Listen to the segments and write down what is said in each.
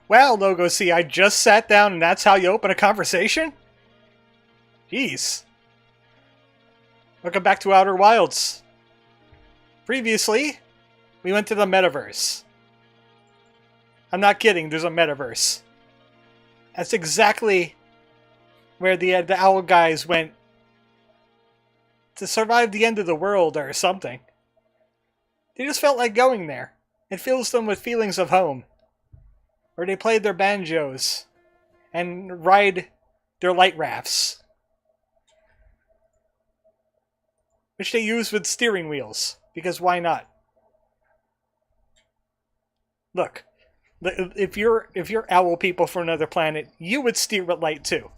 Well, Logo C, I just sat down and that's how you open a conversation? Jeez. Welcome back to Outer Wilds. Previously, we went to the Metaverse. I'm not kidding, there's a Metaverse. That's exactly where the owl guys went to survive the end of the world or something. They just felt like going there. It fills them with feelings of home. Where they play their banjos and ride their light rafts, which they use with steering wheels, because why not? Look, if you're owl people from another planet, you would steer with light too.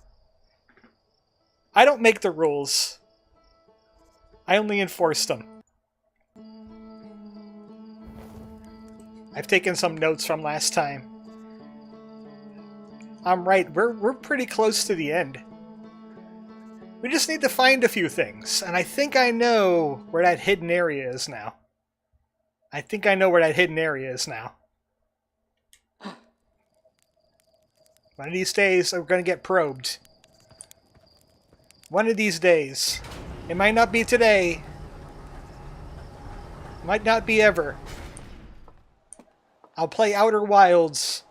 I don't make the rules. I only enforce them. I've taken some notes from last time. I'm right, we're pretty close to the end. We just need to find a few things, and I think I know where that hidden area is now. One of these days, we're going to get probed. One of these days. It might not be today. Might not be ever. I'll play Outer Wilds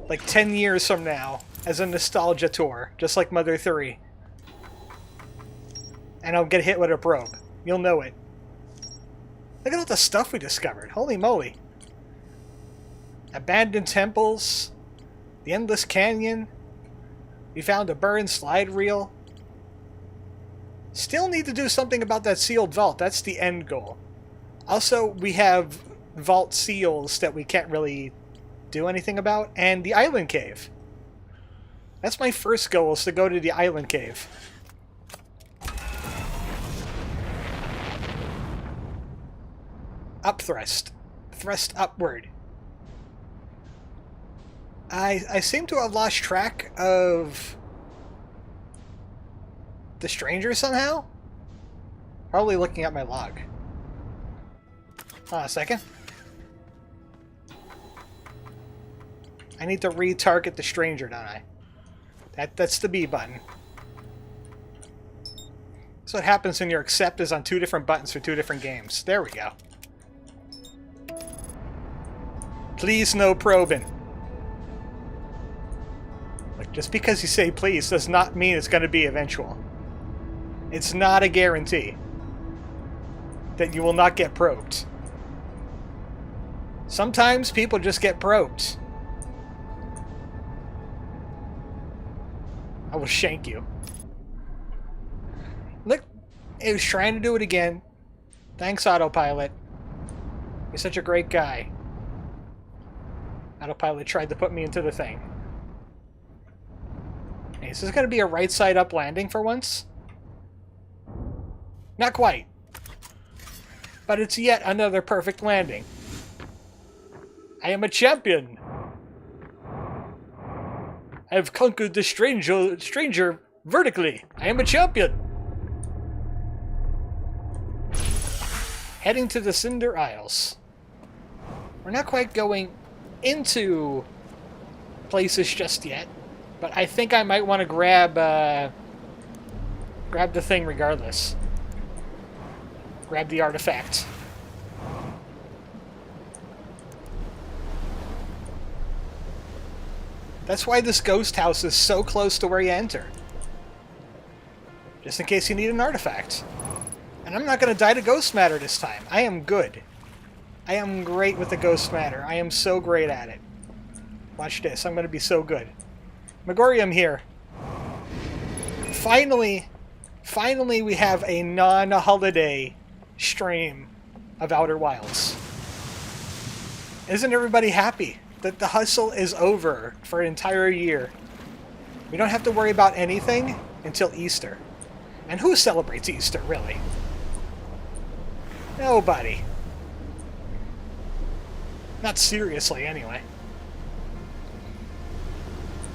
like 10 years from now as a nostalgia tour, just like Mother 3. And I'll get hit with a probe. You'll know it. Look at all the stuff we discovered. Holy moly. Abandoned temples. The Endless Canyon. We found a burned slide reel. Still need to do something about that sealed vault. That's the end goal. Also, we have vault seals that we can't really do anything about. And the island cave. That's my first goal, is to go to the island cave. Up thrust. Thrust upward. I seem to have lost track of the stranger somehow. Probably looking at my log. Hold on a second. I need to retarget the stranger, don't I? That's the B button. That's what happens when your accept is on two different buttons for two different games. There we go. Please no probing. Like, just because you say please does not mean it's going to be eventual. It's not a guarantee that you will not get probed. Sometimes people just get probed. I will shank you. Look, it was trying to do it again. Thanks, Autopilot. You're such a great guy. Autopilot tried to put me into the thing. Hey, is this going to be a right side up landing for once? Not quite. But it's yet another perfect landing. I am a champion. I have conquered the stranger vertically. I am a champion. Heading to the Cinder Isles. We're not quite going into places just yet, but I think I might want to grab the thing regardless. Grab the artifact. That's why this ghost house is so close to where you enter. Just in case you need an artifact. And I'm not going to die to ghost matter this time. I am good. I am great with the ghost matter. I am so great at it. Watch this. I'm going to be so good. Megorium here. Finally we have a non-holiday stream of Outer Wilds. Isn't everybody happy that the hustle is over for an entire year? We don't have to worry about anything until Easter. And who celebrates Easter, really? Nobody. Not seriously, anyway.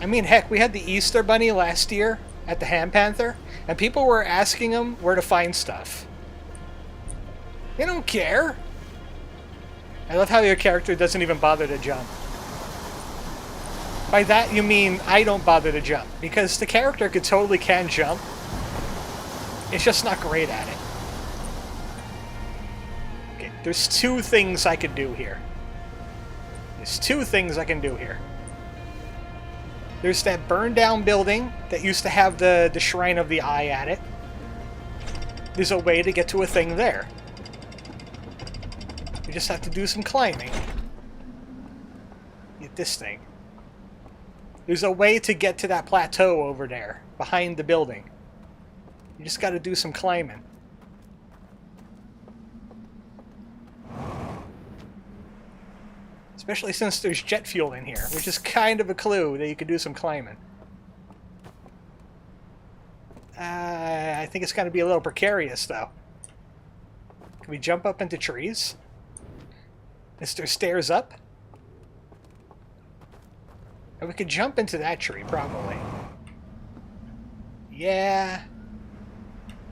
I mean, heck, we had the Easter Bunny last year at the Ham Panther, and people were asking him where to find stuff. They don't care. I love how your character doesn't even bother to jump. By that you mean I don't bother to jump, because the character totally can jump. It's just not great at it. Okay, there's two things I could do here. There's two things I can do here. There's that burned down building that used to have the Shrine of the Eye at it. There's a way to get to a thing there. You just have to do some climbing. Get this thing. There's a way to get to that plateau over there, behind the building. You just got to do some climbing. Especially since there's jet fuel in here, which is kind of a clue that you could do some climbing. I think it's going to be a little precarious, though. Can we jump up into trees? Is there stairs up? And we could jump into that tree, probably. Yeah.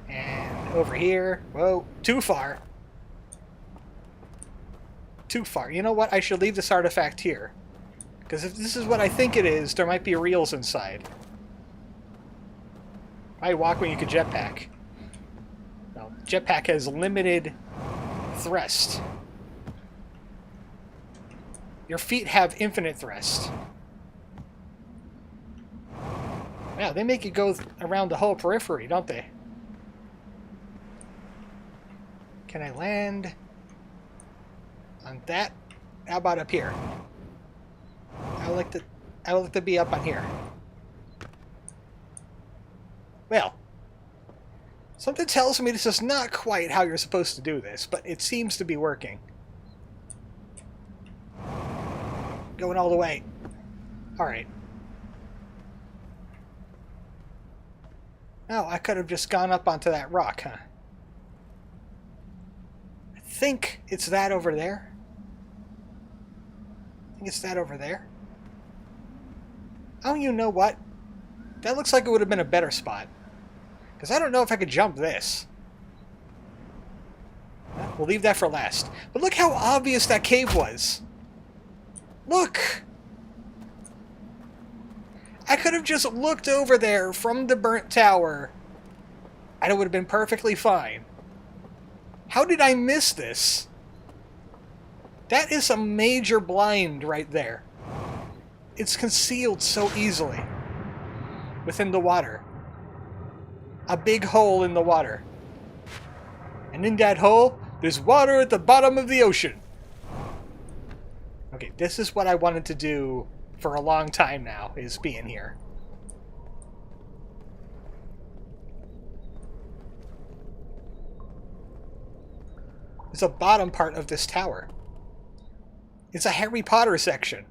And over here. Whoa, too far. Too far. You know what? I should leave this artifact here. Because if this is what I think it is, there might be reels inside. Why walk when you could jetpack? No, jetpack has limited thrust. Your feet have infinite thrust. Wow, they make you go around the whole periphery, don't they? Can I land on that? How about up here? I would like to be up on here. Well, something tells me this is not quite how you're supposed to do this, but it seems to be working. Going all the way. Alright. Oh, I could have just gone up onto that rock, huh? I think it's that over there. I think it's that over there. Oh, you know what? That looks like it would have been a better spot. Because I don't know if I could jump this. Well, we'll leave that for last. But look how obvious that cave was. Look! I could have just looked over there from the burnt tower, and it would have been perfectly fine. How did I miss this? That is a major blind right there. It's concealed so easily within the water. A big hole in the water. And in that hole, there's water at the bottom of the ocean. Okay, this is what I wanted to do for a long time now, is being here. There's a bottom part of this tower. It's a Harry Potter section.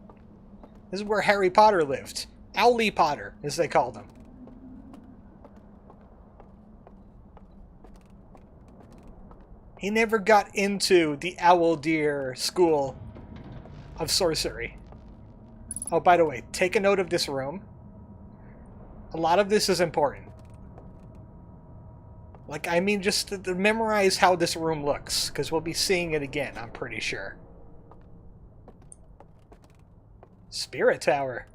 This is where Harry Potter lived. Owly Potter, as they called him. He never got into the Owl Deer School of Sorcery. Oh, by the way, take a note of this room. A lot of this is important. Like, I mean, just to memorize how this room looks, because we'll be seeing it again, I'm pretty sure. Spirit Tower.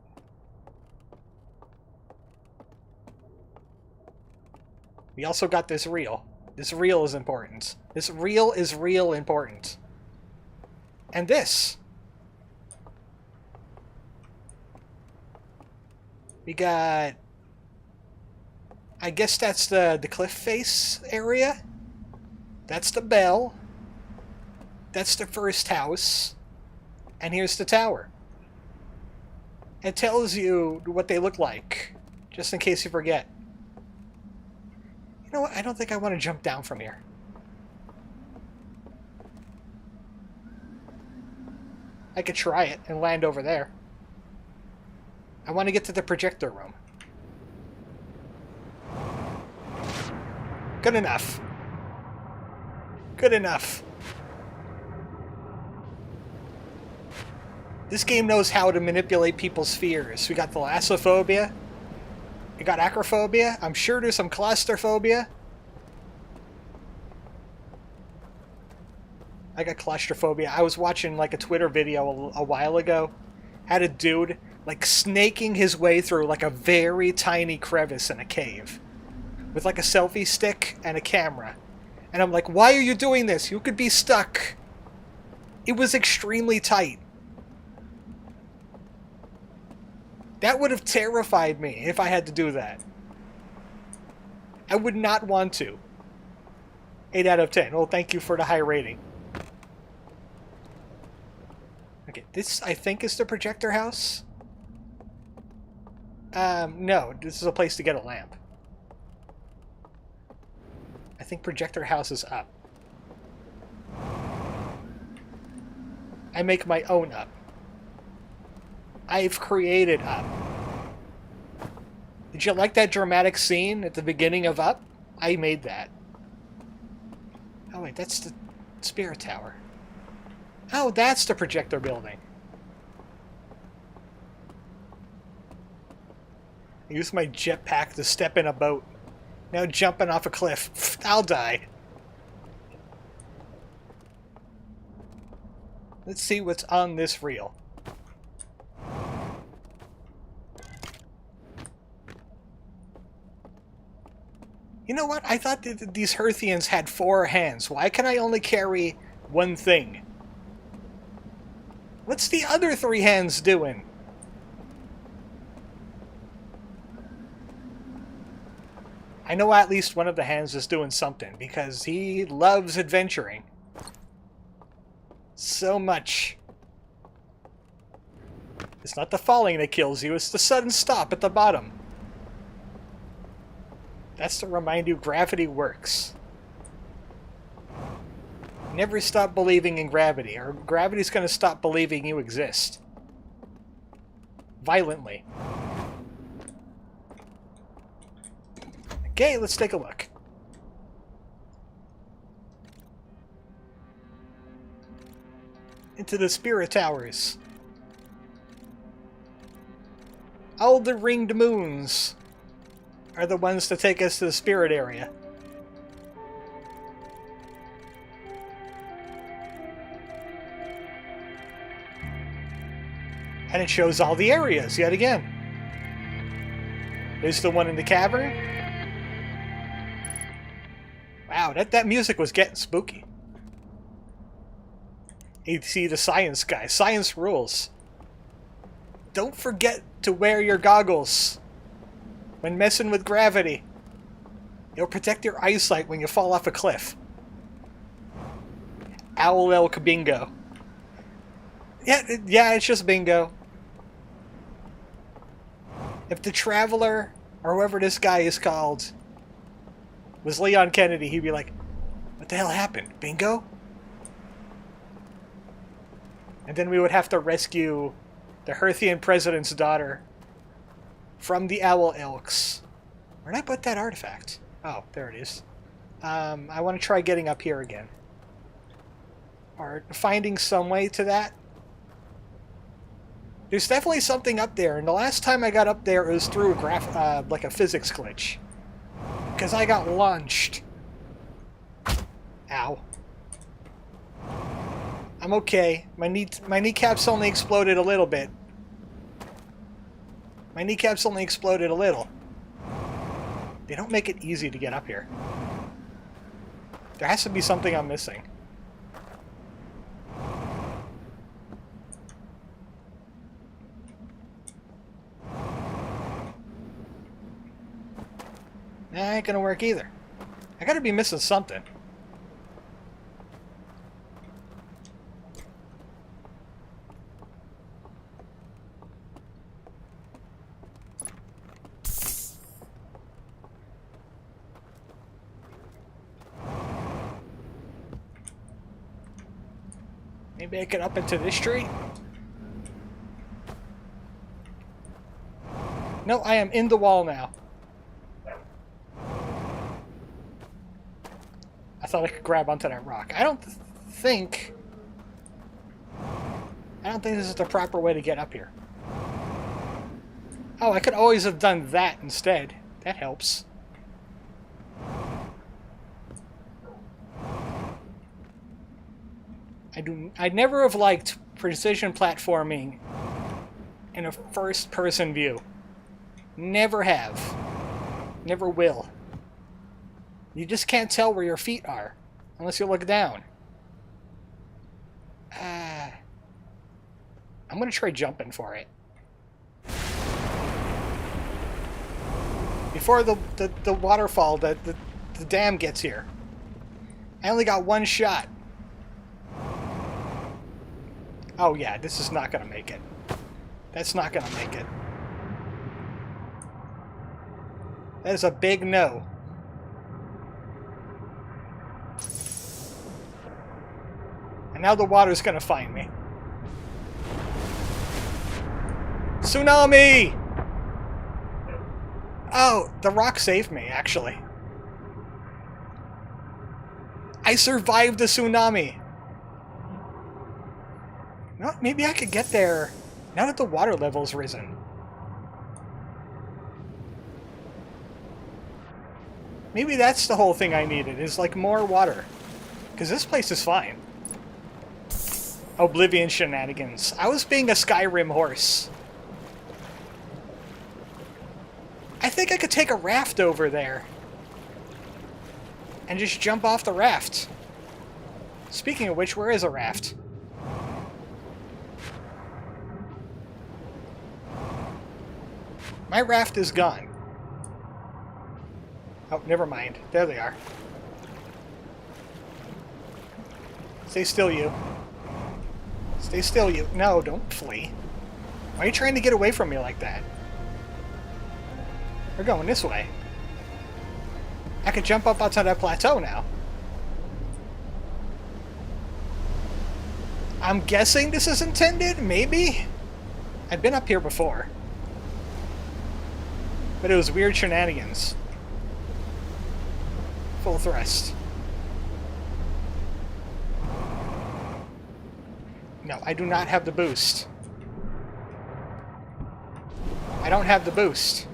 We also got this reel. This reel is important. This reel is real important. And this. We got... I guess that's the cliff face area. That's the bell. That's the first house. And here's the tower. It tells you what they look like, just in case you forget. You know what? I don't think I want to jump down from here. I could try it and land over there. I want to get to the projector room. Good enough. Good enough. This game knows how to manipulate people's fears. We got thalassophobia. We got acrophobia. I'm sure there's some claustrophobia. I got claustrophobia. I was watching like a Twitter video a while ago. Had a dude like snaking his way through like a very tiny crevice in a cave with like a selfie stick and a camera. And I'm like, why are you doing this? You could be stuck. It was extremely tight. That would have terrified me if I had to do that. I would not want to. 8 out of 10. Well, thank you for the high rating. Okay, this I think is the projector house. No, this is a place to get a lamp. I think projector house is up. I make my own up. I've created up. Did you like that dramatic scene at the beginning of Up? I made that. Oh wait, that's the Spirit Tower. Oh, that's the projector building. I used my jetpack to step in a boat. Now jumping off a cliff. I'll die. Let's see what's on this reel. You know what? I thought that these Hearthians had 4 hands. Why can I only carry one thing? What's the other 3 hands doing? I know at least one of the hands is doing something, because he loves adventuring. So much. It's not the falling that kills you, it's the sudden stop at the bottom. That's to remind you gravity works. Never stop believing in gravity, or gravity's going to stop believing you exist. Violently. Okay, let's take a look. Into the Spirit Towers. All the ringed moons are the ones to take us to the spirit area. And it shows all the areas yet again. There's the one in the cavern. Wow, that music was getting spooky. You see the science guy. Science rules. Don't forget to wear your goggles when messing with gravity. It'll protect your eyesight when you fall off a cliff. Owl elk bingo. Yeah, it's just bingo. If the Traveler, or whoever this guy is called, was Leon Kennedy, he'd be like, what the hell happened? Bingo? And then we would have to rescue the Hearthian president's daughter from the Owl Elks. Where'd I put that artifact? Oh, there it is. I want to try getting up here again. Or finding some way to that. There's definitely something up there, and the last time I got up there it was through a like a physics glitch. Because I got launched. Ow. I'm okay. My kneecaps only exploded a little bit. My kneecaps only exploded a little. They don't make it easy to get up here. There has to be something I'm missing. That ain't gonna work either. I gotta be missing something. Maybe I can up into this tree? No, I am in the wall now. I thought I could grab onto that rock. I don't think this is the proper way to get up here. Oh, I could always have done that instead. That helps. I'd never have liked precision platforming in a first-person view. Never have. Never will. You just can't tell where your feet are unless you look down. I'm gonna try jumping for it. Before the waterfall, the dam gets here. I only got one shot. Oh yeah, this is not gonna make it. That's not gonna make it. That is a big no. And now the water's gonna find me. Tsunami! Oh, the rock saved me, actually. I survived the tsunami! No, maybe I could get there now that the water level's risen. Maybe that's the whole thing I needed, is like more water. Because this place is fine. Oblivion shenanigans. I was being a Skyrim horse. I think I could take a raft over there. And just jump off the raft. Speaking of which, where is a raft? My raft is gone. Oh, never mind. There they are. Stay still, you. Stay still, you. No, don't flee. Why are you trying to get away from me like that? We're going this way. I could jump up outside that plateau now. I'm guessing this is intended? Maybe? I've been up here before. But it was weird shenanigans. Full thrust. No, I do not have the boost. I don't have the boost.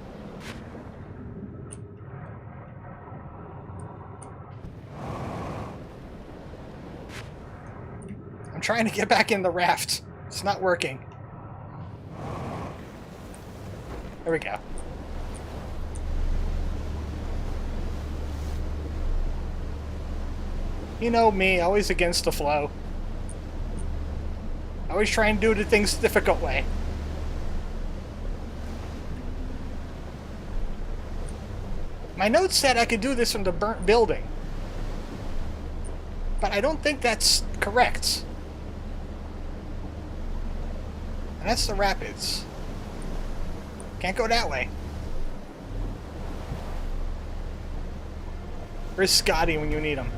I'm trying to get back in the raft. It's not working. There we go. You know me, always against the flow. Always trying to do the things the difficult way. My notes said I could do this from the burnt building. But I don't think that's correct. And that's the rapids. Can't go that way. Where's Scotty when you need him?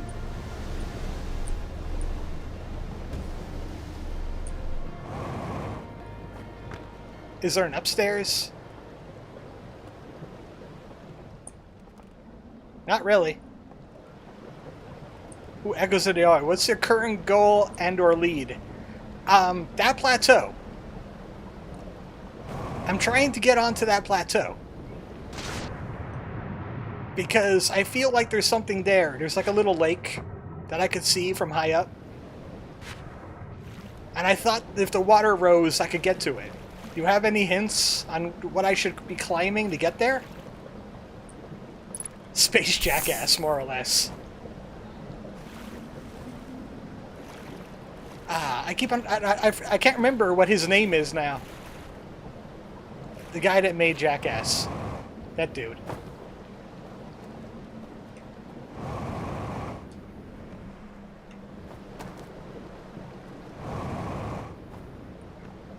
Is there an upstairs? Not really. Who echoes of the yard? What's your current goal and/or lead? That plateau. I'm trying to get onto that plateau. Because I feel like there's something there. There's like a little lake that I could see from high up. And I thought if the water rose, I could get to it. Do you have any hints on what I should be climbing to get there? Space jackass, more or less. I keep on... I can't remember what his name is now. The guy that made Jackass. That dude.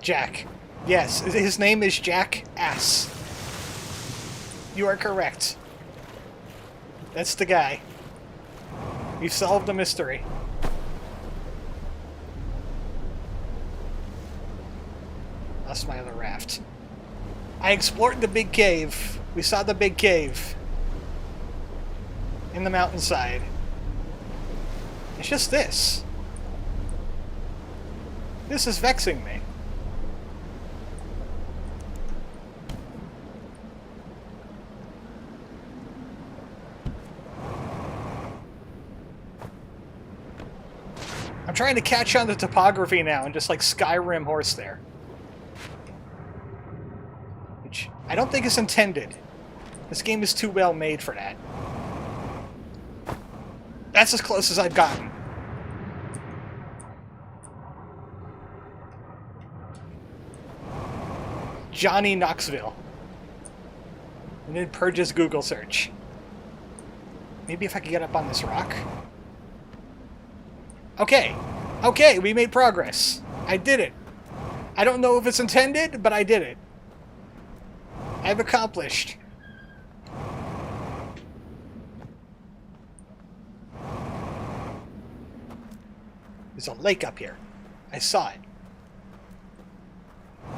Jack. Yes, his name is Jack Ass. You are correct. That's the guy. We've solved the mystery. That's my other raft. I explored the big cave. We saw the big cave. In the mountainside. It's just this. This is vexing me. I'm trying to catch on to topography now and just like Skyrim horse there. I don't think it's intended. This game is too well made for that. That's as close as I've gotten. Johnny Knoxville. And then purges Google search. Maybe if I could get up on this rock. Okay. Okay, we made progress. I did it. I don't know if it's intended, but I did it. I've accomplished. There's a lake up here. I saw it.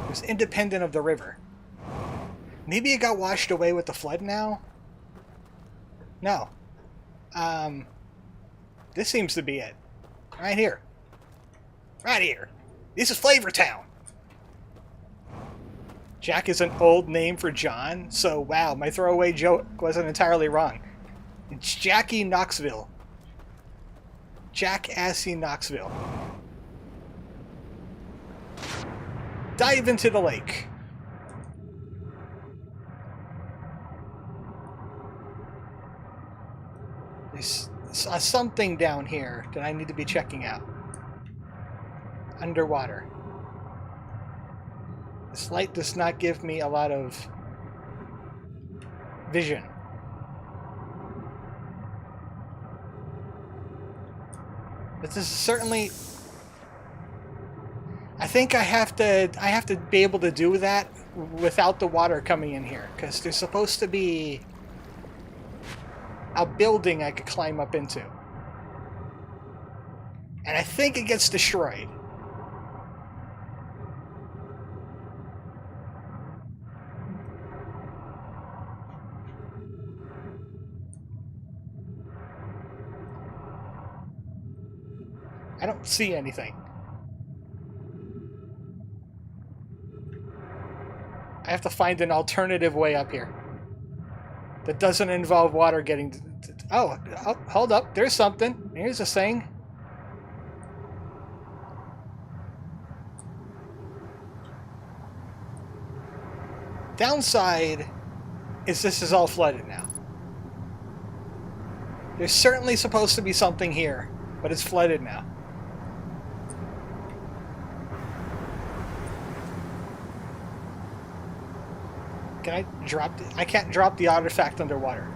It was independent of the river. Maybe it got washed away with the flood now? No. This seems to be it. Right here. Right here. This is Flavor Town. Jack is an old name for John, so wow, my throwaway joke wasn't entirely wrong. It's Jackie Knoxville. Jack-assy Knoxville. Dive into the lake. There's something down here that I need to be checking out. Underwater. This light does not give me a lot of vision. But this is certainly... I think I have to be able to do that without the water coming in here, because there's supposed to be a building I could climb up into. And I think it gets destroyed. I don't see anything. I have to find an alternative way up here that doesn't involve water getting... Oh, hold up. There's something. Here's a thing. Downside is this is all flooded now. There's certainly supposed to be something here, but it's flooded now. Can I drop it? I can't drop the artifact underwater.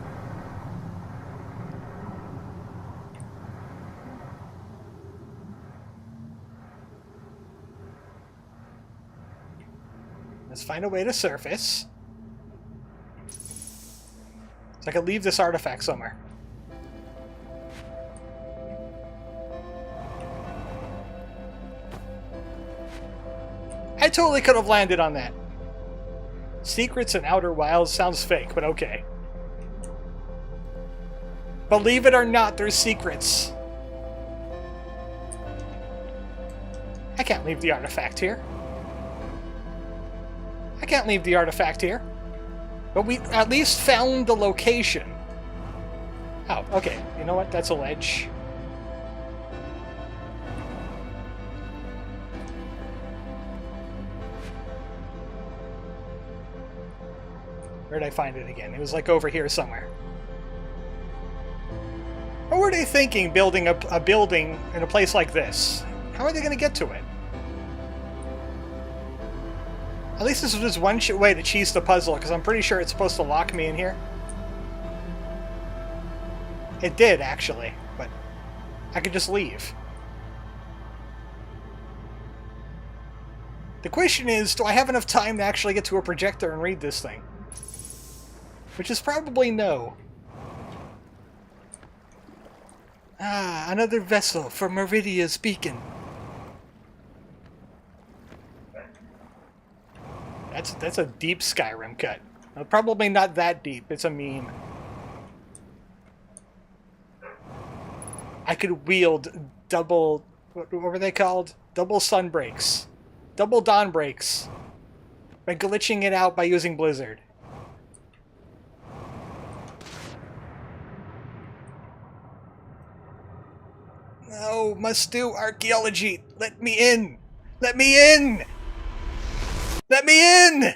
Let's find a way to surface. So I can leave this artifact somewhere. I totally could have landed on that. Secrets in Outer Wilds sounds fake, but okay. Believe it or not, there's secrets. I can't leave the artifact here. I can't leave the artifact here. But we at least found the location. Oh, okay. You know what? That's a ledge. Where did I find it again? It was like over here somewhere. What were they thinking building a building in a place like this? How are they going to get to it? At least this was just one way to cheese the puzzle, because I'm pretty sure it's supposed to lock me in here. It did, actually, but I could just leave. The question is, do I have enough time to actually get to a projector and read this thing? Which is probably no. Ah, another vessel for Meridia's beacon. That's a deep Skyrim cut. Probably not that deep. It's a meme. I could wield double... What were they called? Double sun breaks. Double dawn breaks. By glitching it out by using Blizzard. No, must do archaeology. Let me in. Let me in. Let me in.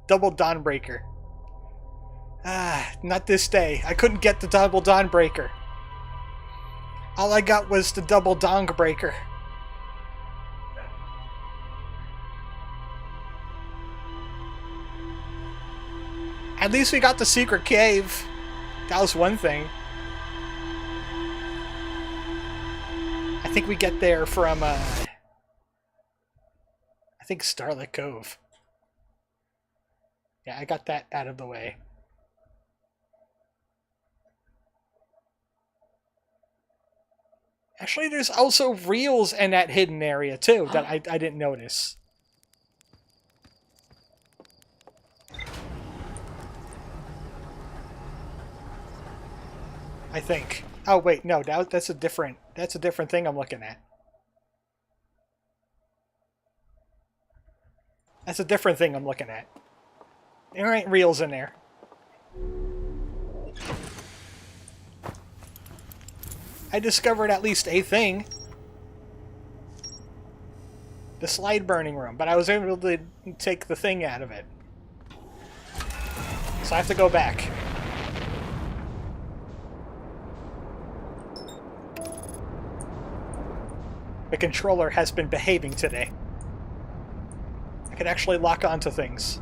double Dawnbreaker. Ah, not this day. I couldn't get the double Dawnbreaker. All I got was the double Dawnbreaker. At least we got the secret cave. That was one thing. I think we get there from, I think Starlit Cove. Yeah, I got that out of the way. Actually, there's also reels in that hidden area, too, that I didn't notice. I think. Oh, wait, no, that's a different thing I'm looking at. That's a different thing I'm looking at. There ain't reels in there. I discovered at least a thing. The slide burning room, but I was able to take the thing out of it. So I have to go back. The controller has been behaving today. I can actually lock onto things.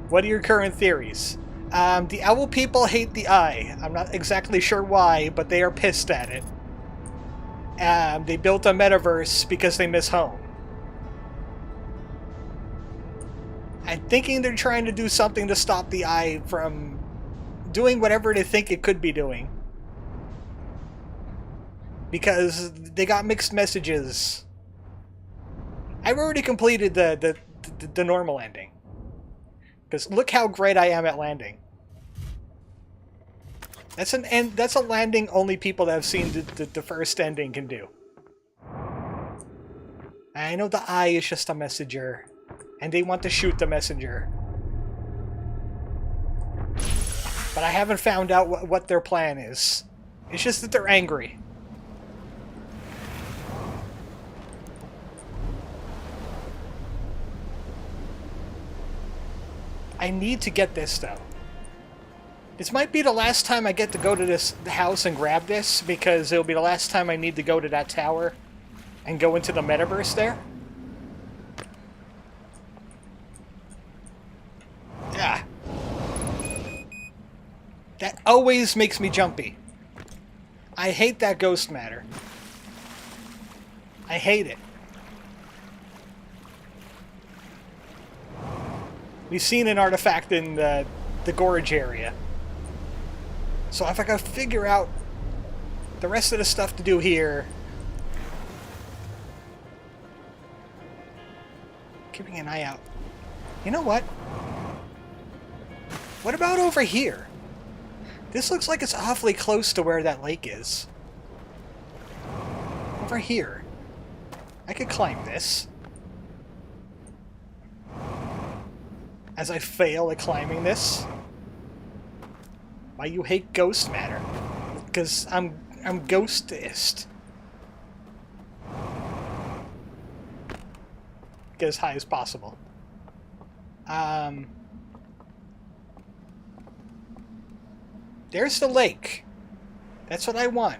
What are your current theories? The owl people hate the Eye. I'm not exactly sure why, but they are pissed at it. They built a metaverse because they miss home. I'm thinking they're trying to do something to stop the Eye from doing whatever they think it could be doing. Because they got mixed messages. I've already completed the normal ending. Because look how great I am at landing. That's a landing only people that have seen the first ending can do. I know the Eye is just a messenger, and they want to shoot the messenger. But I haven't found out what their plan is. It's just that they're angry. I need to get this, though. This might be the last time I get to go to this house and grab this, because it'll be the last time I need to go to that tower and go into the metaverse there. Ah. That always makes me jumpy. I hate that ghost matter. I hate it. We've seen an artifact in the gorge area. So if I can figure out the rest of the stuff to do here... Keeping an eye out. You know what? What about over here? This looks like it's awfully close to where that lake is. Over here. I could climb this. As I fail at climbing this. Why you hate ghost matter? Because I'm ghostist. Get as high as possible. There's the lake. That's what I want.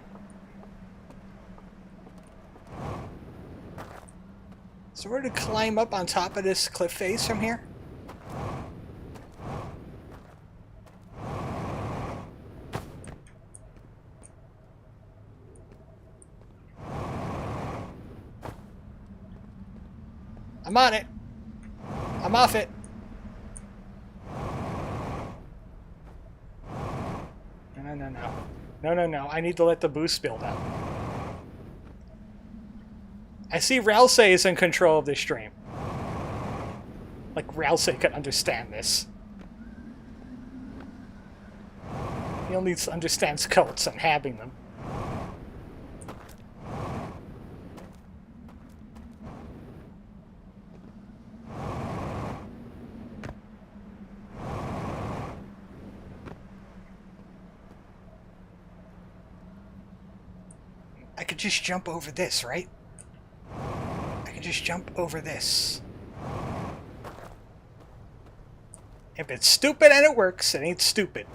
So we're to climb up on top of this cliff face from here? I'm on it. I'm off it. No. I need to let the boost build up. I see Ralsei is in control of this stream. Like Ralsei could understand this. He only understands cults and having them. I could just jump over this, right? I could just jump over this. If it's stupid and it works, it ain't stupid.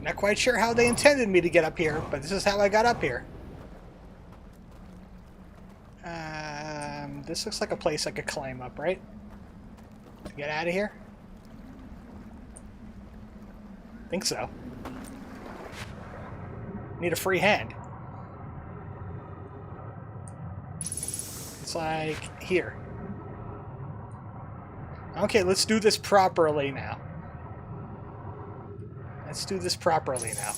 Not quite sure how they intended me to get up here, but this is how I got up here. This looks like a place I could climb up, right? To get out of here? Think so. Need a free hand. It's like here. Okay, let's do this properly now. Let's do this properly now.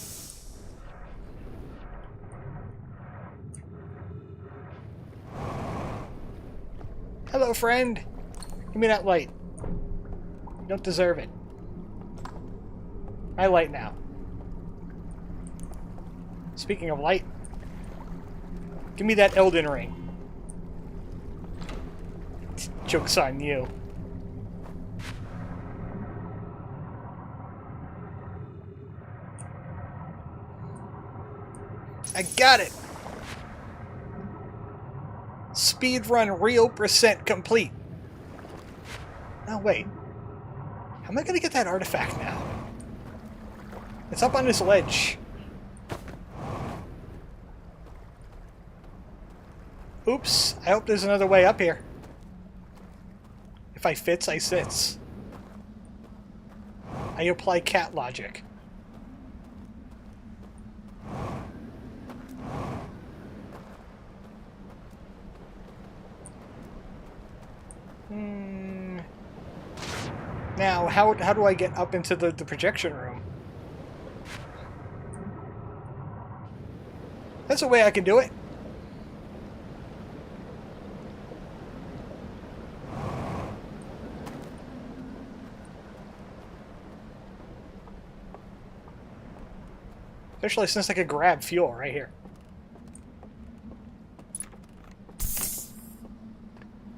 Hello, friend. Give me that light. You don't deserve it. My light now. Speaking of light, give me that Elden Ring. Joke's on you. I got it! Speedrun real percent complete. No, wait. How am I gonna get that artifact now? It's up on this ledge. Oops, I hope there's another way up here. If I fits, I sits. I apply cat logic. Now, how do I get up into the projection room? That's a way I can do it. Especially since I could grab fuel right here.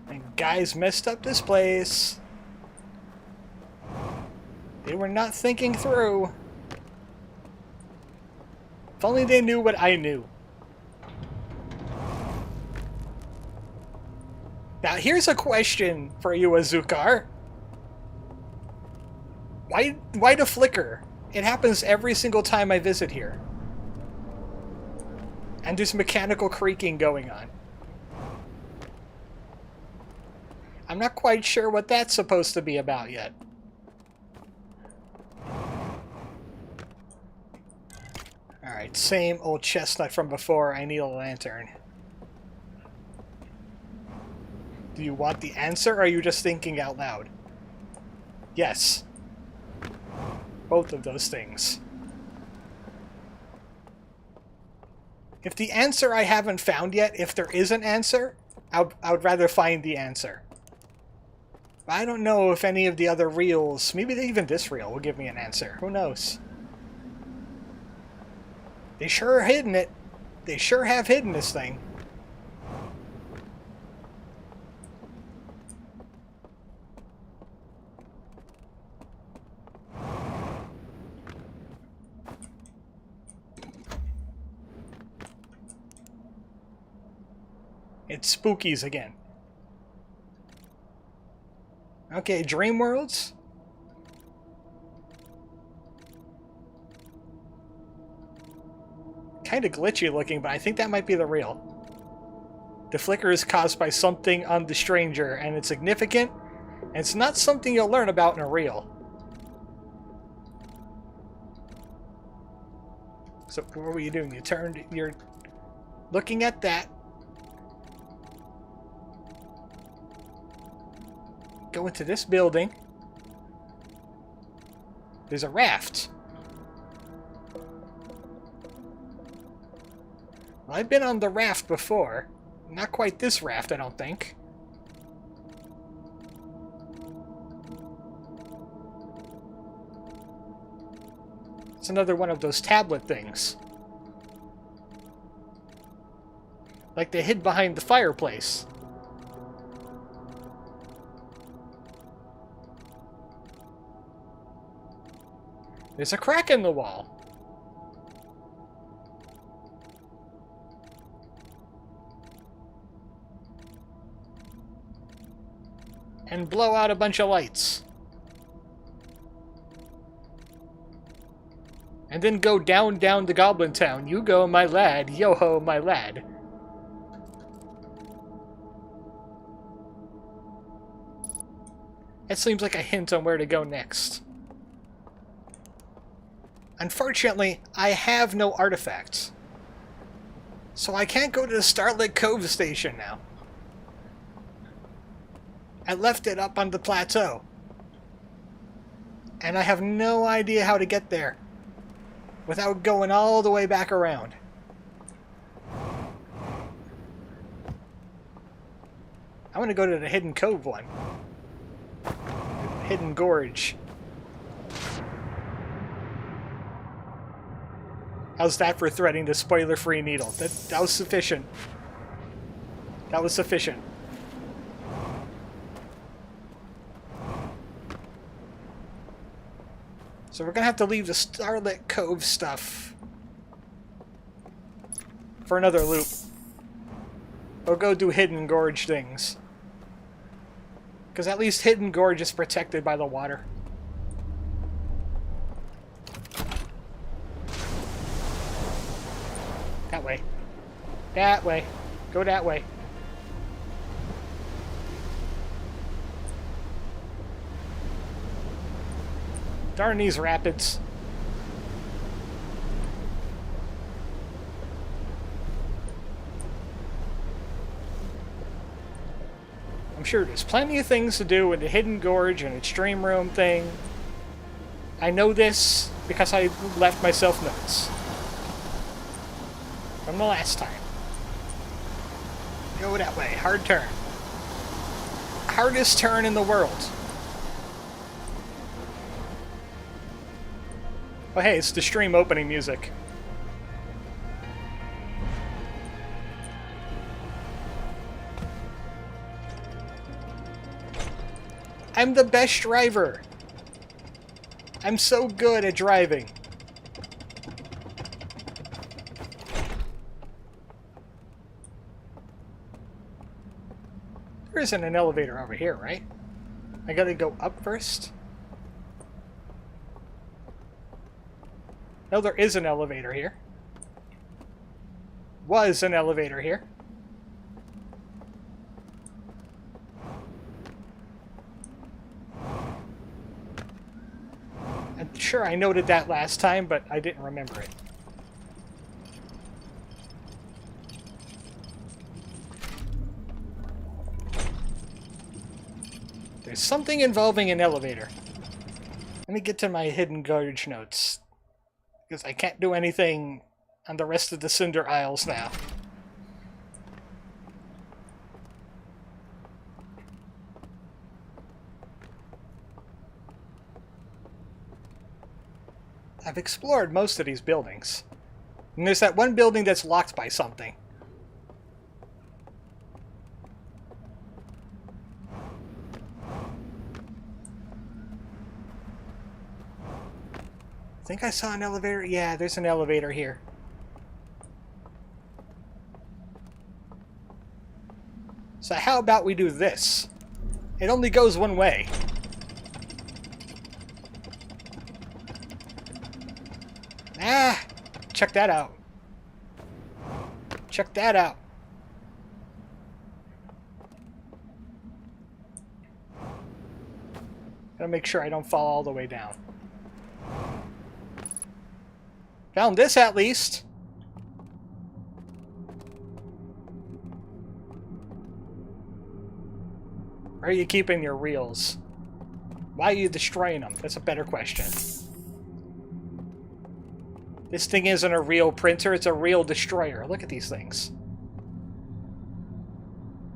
And guys messed up this place. They were not thinking through. If only they knew what I knew. Now here's a question for you, Azukar. Why the flicker? It happens every single time I visit here. And there's mechanical creaking going on. I'm not quite sure what that's supposed to be about yet. Alright, same old chestnut from before. I need a lantern. Do you want the answer, or are you just thinking out loud? Yes. Both of those things. If the answer I haven't found yet, if there is an answer, I would rather find the answer. But I don't know if any of the other reels, maybe even this reel, will give me an answer. Who knows? They sure are hidden it. They sure have hidden this thing. It's spookies again. Okay, Dream Worlds. Kind of glitchy looking, but I think that might be the real. The flicker is caused by something on the stranger, and it's significant, and it's not something you'll learn about in a reel. So what were you doing? You're looking at that. Go into this building. There's a raft. Well, I've been on the raft before. Not quite this raft, I don't think. It's another one of those tablet things. Like they hid behind the fireplace. There's a crack in the wall. and blow out a bunch of lights. And then go down to Goblin Town. You go, my lad. Yo-ho, my lad. That seems like a hint on where to go next. Unfortunately, I have no artifacts. So I can't go to the Starlit Cove station now. I left it up on the plateau. And I have no idea how to get there without going all the way back around. I want to go to the Hidden Cove one. Hidden Gorge. How's that for threading the spoiler-free needle? That was sufficient. That was sufficient. So we're gonna have to leave the Starlit Cove stuff for another loop. Or go do Hidden Gorge things. Because at least Hidden Gorge is protected by the water. That way. That way. Go that way. Darn these rapids. I'm sure there's plenty of things to do with the Hidden Gorge and Extreme Room thing. I know this because I left myself notes from the last time. Go that way. Hard turn. Hardest turn in the world. Oh hey, it's the stream opening music. I'm the best driver. I'm so good at driving. There isn't an elevator over here, right? I gotta go up first? No, there is an elevator here. Was an elevator here. I'm sure I noted that last time, but I didn't remember it. There's something involving an elevator. Let me get to my Hidden Gorge notes. Because I can't do anything on the rest of the Cinder Isles now. I've explored most of these buildings. And there's that one building that's locked by something. I think I saw an elevator. Yeah, there's an elevator here. So how about we do this? It only goes one way. Ah! Check that out. Check that out. Gotta make sure I don't fall all the way down. Found this at least. Where are you keeping your reels? Why are you destroying them? That's a better question. This thing isn't a real printer, it's a real destroyer. Look at these things.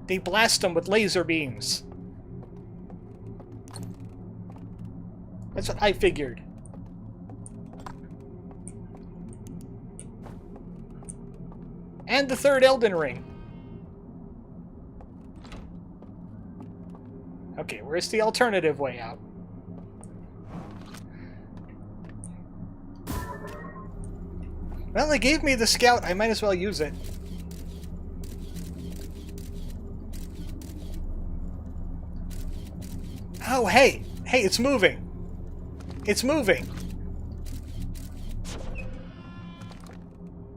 They blast them with laser beams. That's what I figured. And the third Elden Ring. Okay, where's the alternative way out? Well, they gave me the scout. I might as well use it. Oh, hey! Hey, it's moving! It's moving!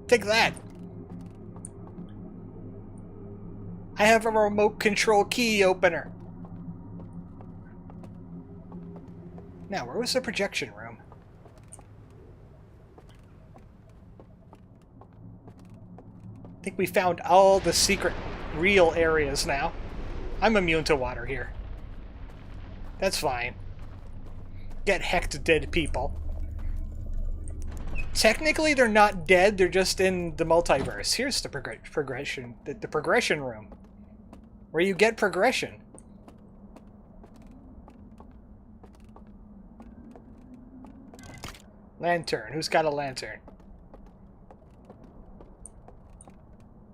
Take that! I have a remote control key opener! Now, where was the projection room? I think we found all the secret, real areas now. I'm immune to water here. That's fine. Get hecked dead people. Technically, they're not dead, they're just in the multiverse. Here's the progression room. Where you get progression. Lantern. Who's got a lantern?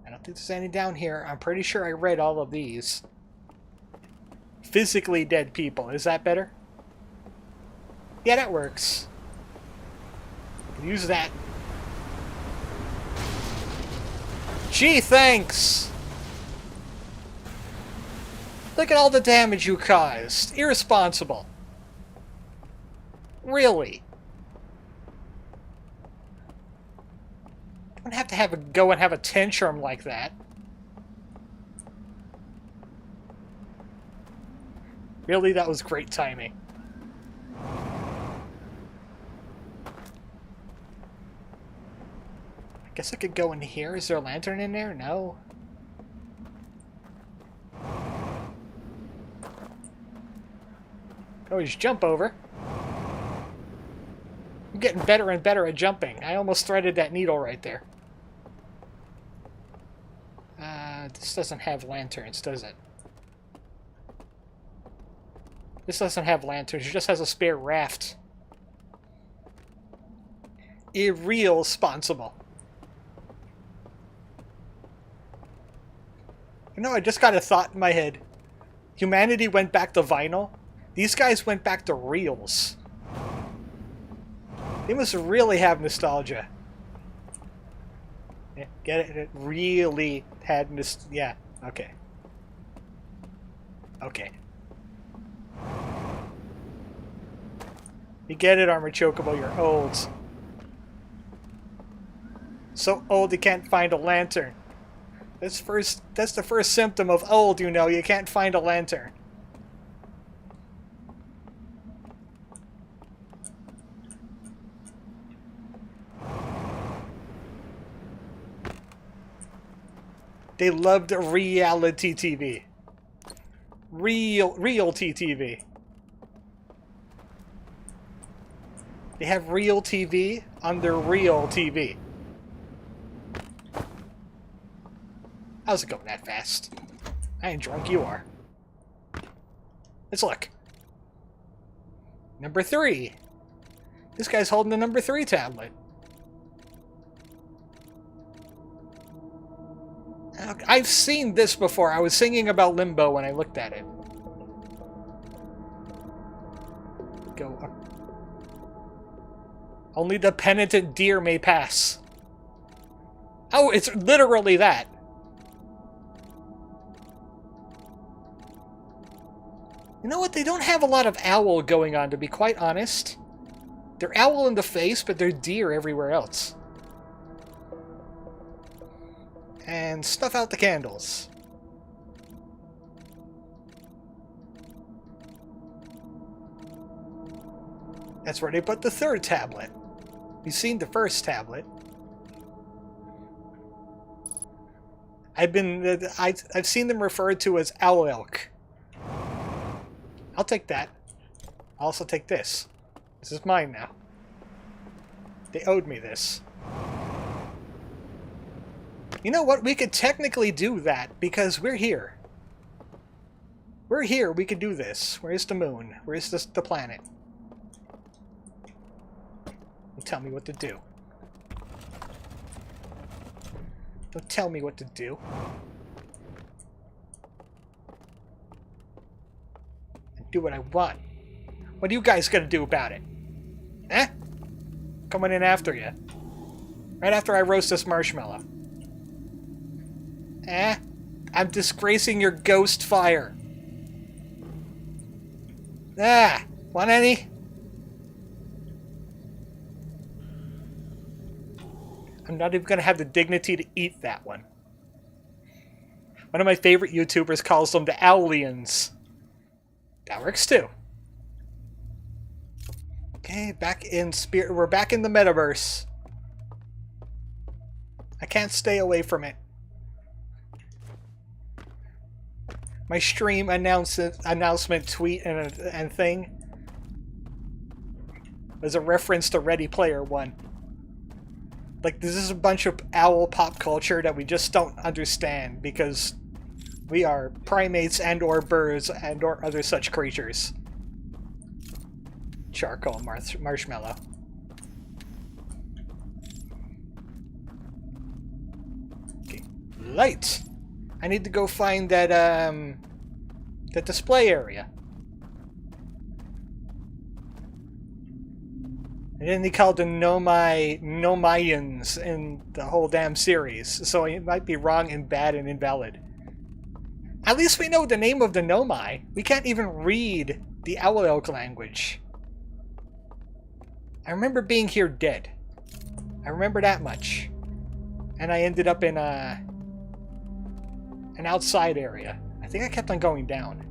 I don't think there's any down here. I'm pretty sure I read all of these. Physically dead people. Is that better? Yeah, that works. Use that. Gee, thanks! Look at all the damage you caused. Irresponsible. Really? Don't have to go and have a tantrum like that. Really, that was great timing. I guess I could go in here. Is there a lantern in there? No. Always jump over. I'm getting better and better at jumping. I almost threaded that needle right there. This doesn't have lanterns, does it? This doesn't have lanterns. It just has a spare raft. Irresponsible. You know, I just got a thought in my head. Humanity went back to vinyl. These guys went back to reels. They must really have nostalgia. Yeah, get it? It really had yeah, okay. Okay. You get it, ArmoredChocobo, you're old. So old you can't find a lantern. That's the first symptom of old, you know, you can't find a lantern. They loved reality TV. Realty TV. They have real TV on their real TV. How's it going that fast? I ain't drunk, you are. Let's look. Number 3. This guy's holding the number 3 tablet. I've seen this before. I was singing about Limbo when I looked at it. Go up. Only the penitent deer may pass. Oh, it's literally that. You know what? They don't have a lot of owl going on, to be quite honest. They're owl in the face, but they're deer everywhere else. And snuff out the candles. That's where they put the 3rd tablet. You've seen the 1st tablet. I've seen them referred to as owl elk. I'll take that. I'll also take this. This is mine now. They owed me this. You know what? We could technically do that because we're here. We're here. We could do this. Where's the moon? Where's the planet? Don't tell me what to do. Don't tell me what to do. And do what I want. What are you guys gonna do about it? Eh? Coming in after you. Right after I roast this marshmallow. Eh? I'm disgracing your ghost fire. Ah! Want any? I'm not even gonna have the dignity to eat that one. One of my favorite YouTubers calls them the Owlians. That works too. Okay, back in spirit. We're back in the Metaverse. I can't stay away from it. My stream announcement tweet and thing was a reference to Ready Player One. Like, this is a bunch of owl pop culture that we just don't understand because we are primates and or birds and or other such creatures. Charcoal marshmallow. Okay. Light! I need to go find that, that display area. And then they called the Nomayans in the whole damn series, so it might be wrong and bad and invalid. At least we know the name of the Nomai. We can't even read the Owl Elk language. I remember being here dead. I remember that much. And I ended up in an outside area. I think I kept on going down.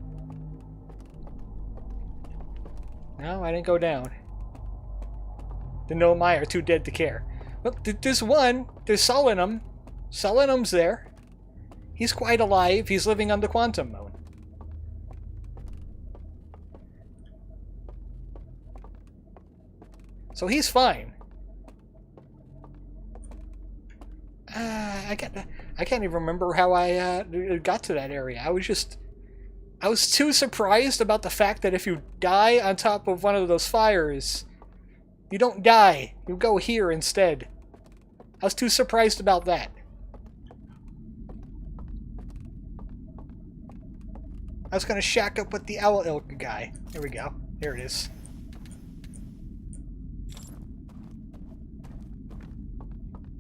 No, I didn't go down. The Nomai are too dead to care. Well, there's one. There's Solinum. Solinum's there. He's quite alive. He's living on the Quantum Moon. So he's fine. I can't even remember how I got to that area. I was too surprised about the fact that if you die on top of one of those fires, you don't die. You go here instead. I was too surprised about that. I was gonna shack up with the Owl Elk guy. There we go. There it is.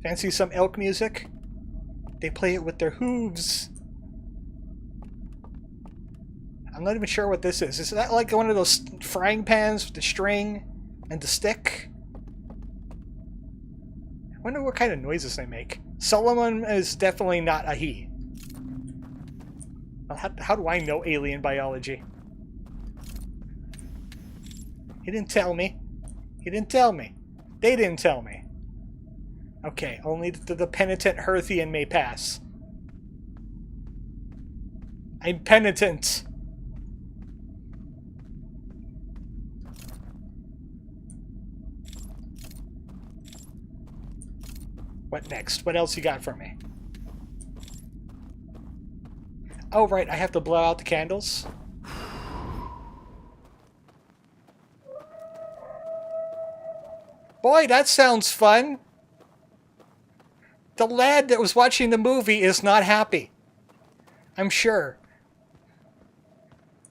Fancy some elk music? They play it with their hooves. I'm not even sure what this is. Is that like one of those frying pans with the string and the stick? I wonder what kind of noises they make. Solomon is definitely not a he. How do I know alien biology? He didn't tell me. He didn't tell me. They didn't tell me. Okay, only the penitent Herthian may pass. I'm penitent. What next? What else you got for me? Oh, right, I have to blow out the candles. Boy, that sounds fun. The lad that was watching the movie is not happy. I'm sure.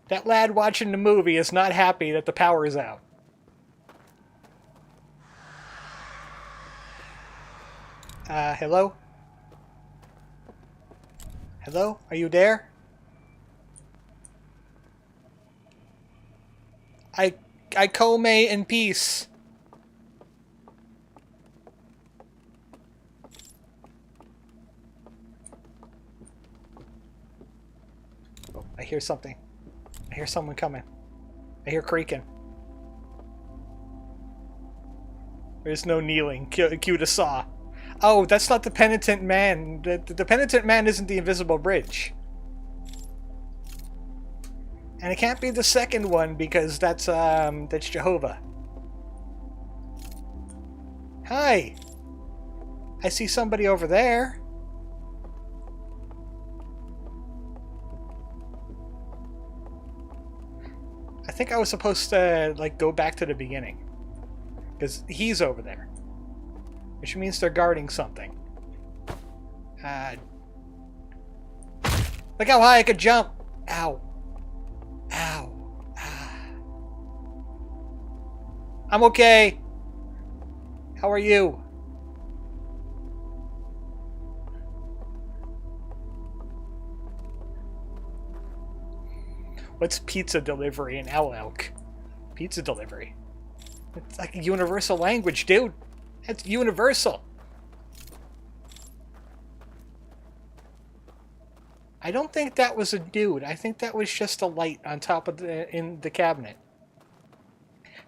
That lad watching the movie is not happy that the power is out. Hello? Hello? Are you there? I come in peace. Oh, I hear something. I hear someone coming. I hear creaking. There's no kneeling. Cue to saw. Oh, that's not the penitent man. The penitent man isn't the invisible bridge. And it can't be the second one because that's Jehovah. Hi. I see somebody over there. I think I was supposed to like go back to the beginning because he's over there, which means they're guarding something. Look how high I could jump. Ow. Ow. I'm okay. How are you? What's pizza delivery in Owl Elk? Pizza delivery. It's like a universal language, dude. It's universal. I don't think that was a dude. I think that was just a light on top of in the cabinet.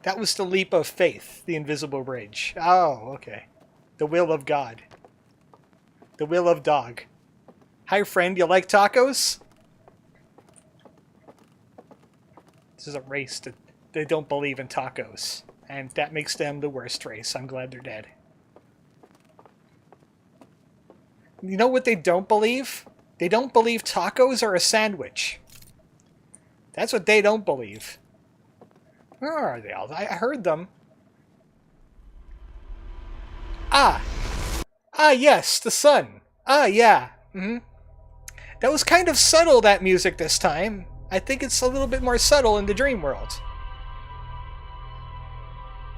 That was the leap of faith, the invisible bridge. Oh, okay. The will of God. The will of dog. Hi, friend. You like tacos? This is a race that they don't believe in tacos. And that makes them the worst race. I'm glad they're dead. You know what they don't believe? They don't believe tacos are a sandwich. That's what they don't believe. Where are they all? I heard them. Ah! Ah, yes, the sun. Ah, yeah. That was kind of subtle, that music this time. I think it's a little bit more subtle in the dream world.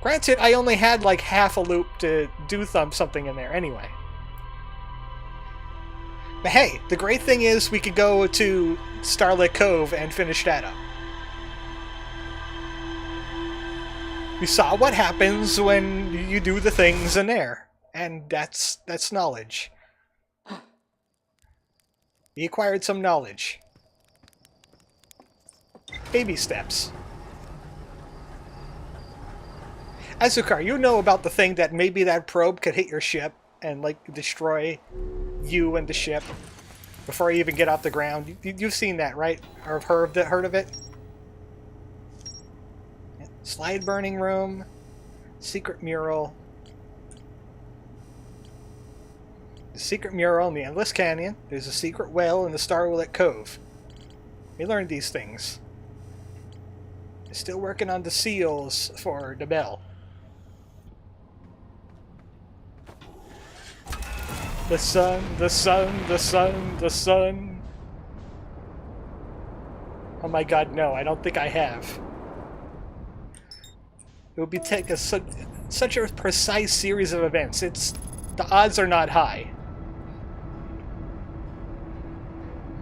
Granted, I only had like half a loop to do something in there anyway. But hey, the great thing is we could go to Starlit Cove and finish that up. We saw what happens when you do the things in there. And that's knowledge. We acquired some knowledge. Baby steps. Azukar, you know about the thing that maybe that probe could hit your ship and, like, destroy you and the ship before you even get off the ground. You've seen that, right? Or heard of it? Slide burning room. Secret mural. The secret mural in the Endless Canyon. There's a secret well in the Starlit Cove. We learned these things. They're still working on the seals for the bell. The sun, the sun, the sun, the sun. Oh my god, no, I don't think I have. It would be such a precise series of events. The odds are not high.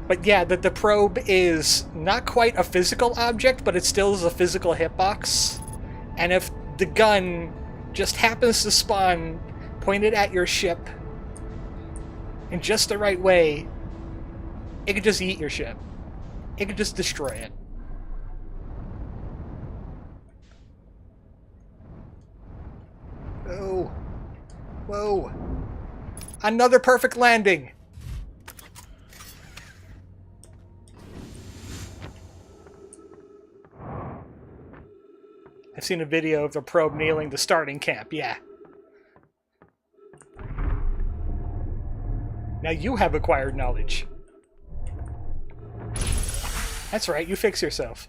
But yeah, the probe is not quite a physical object, but it still is a physical hitbox. And if the gun just happens to spawn pointed at your ship in just the right way, it could just eat your ship. It could just destroy it. Oh. Whoa. Another perfect landing. I've seen a video of the probe nailing the starting camp, yeah. Now you have acquired knowledge. That's right, you fix yourself.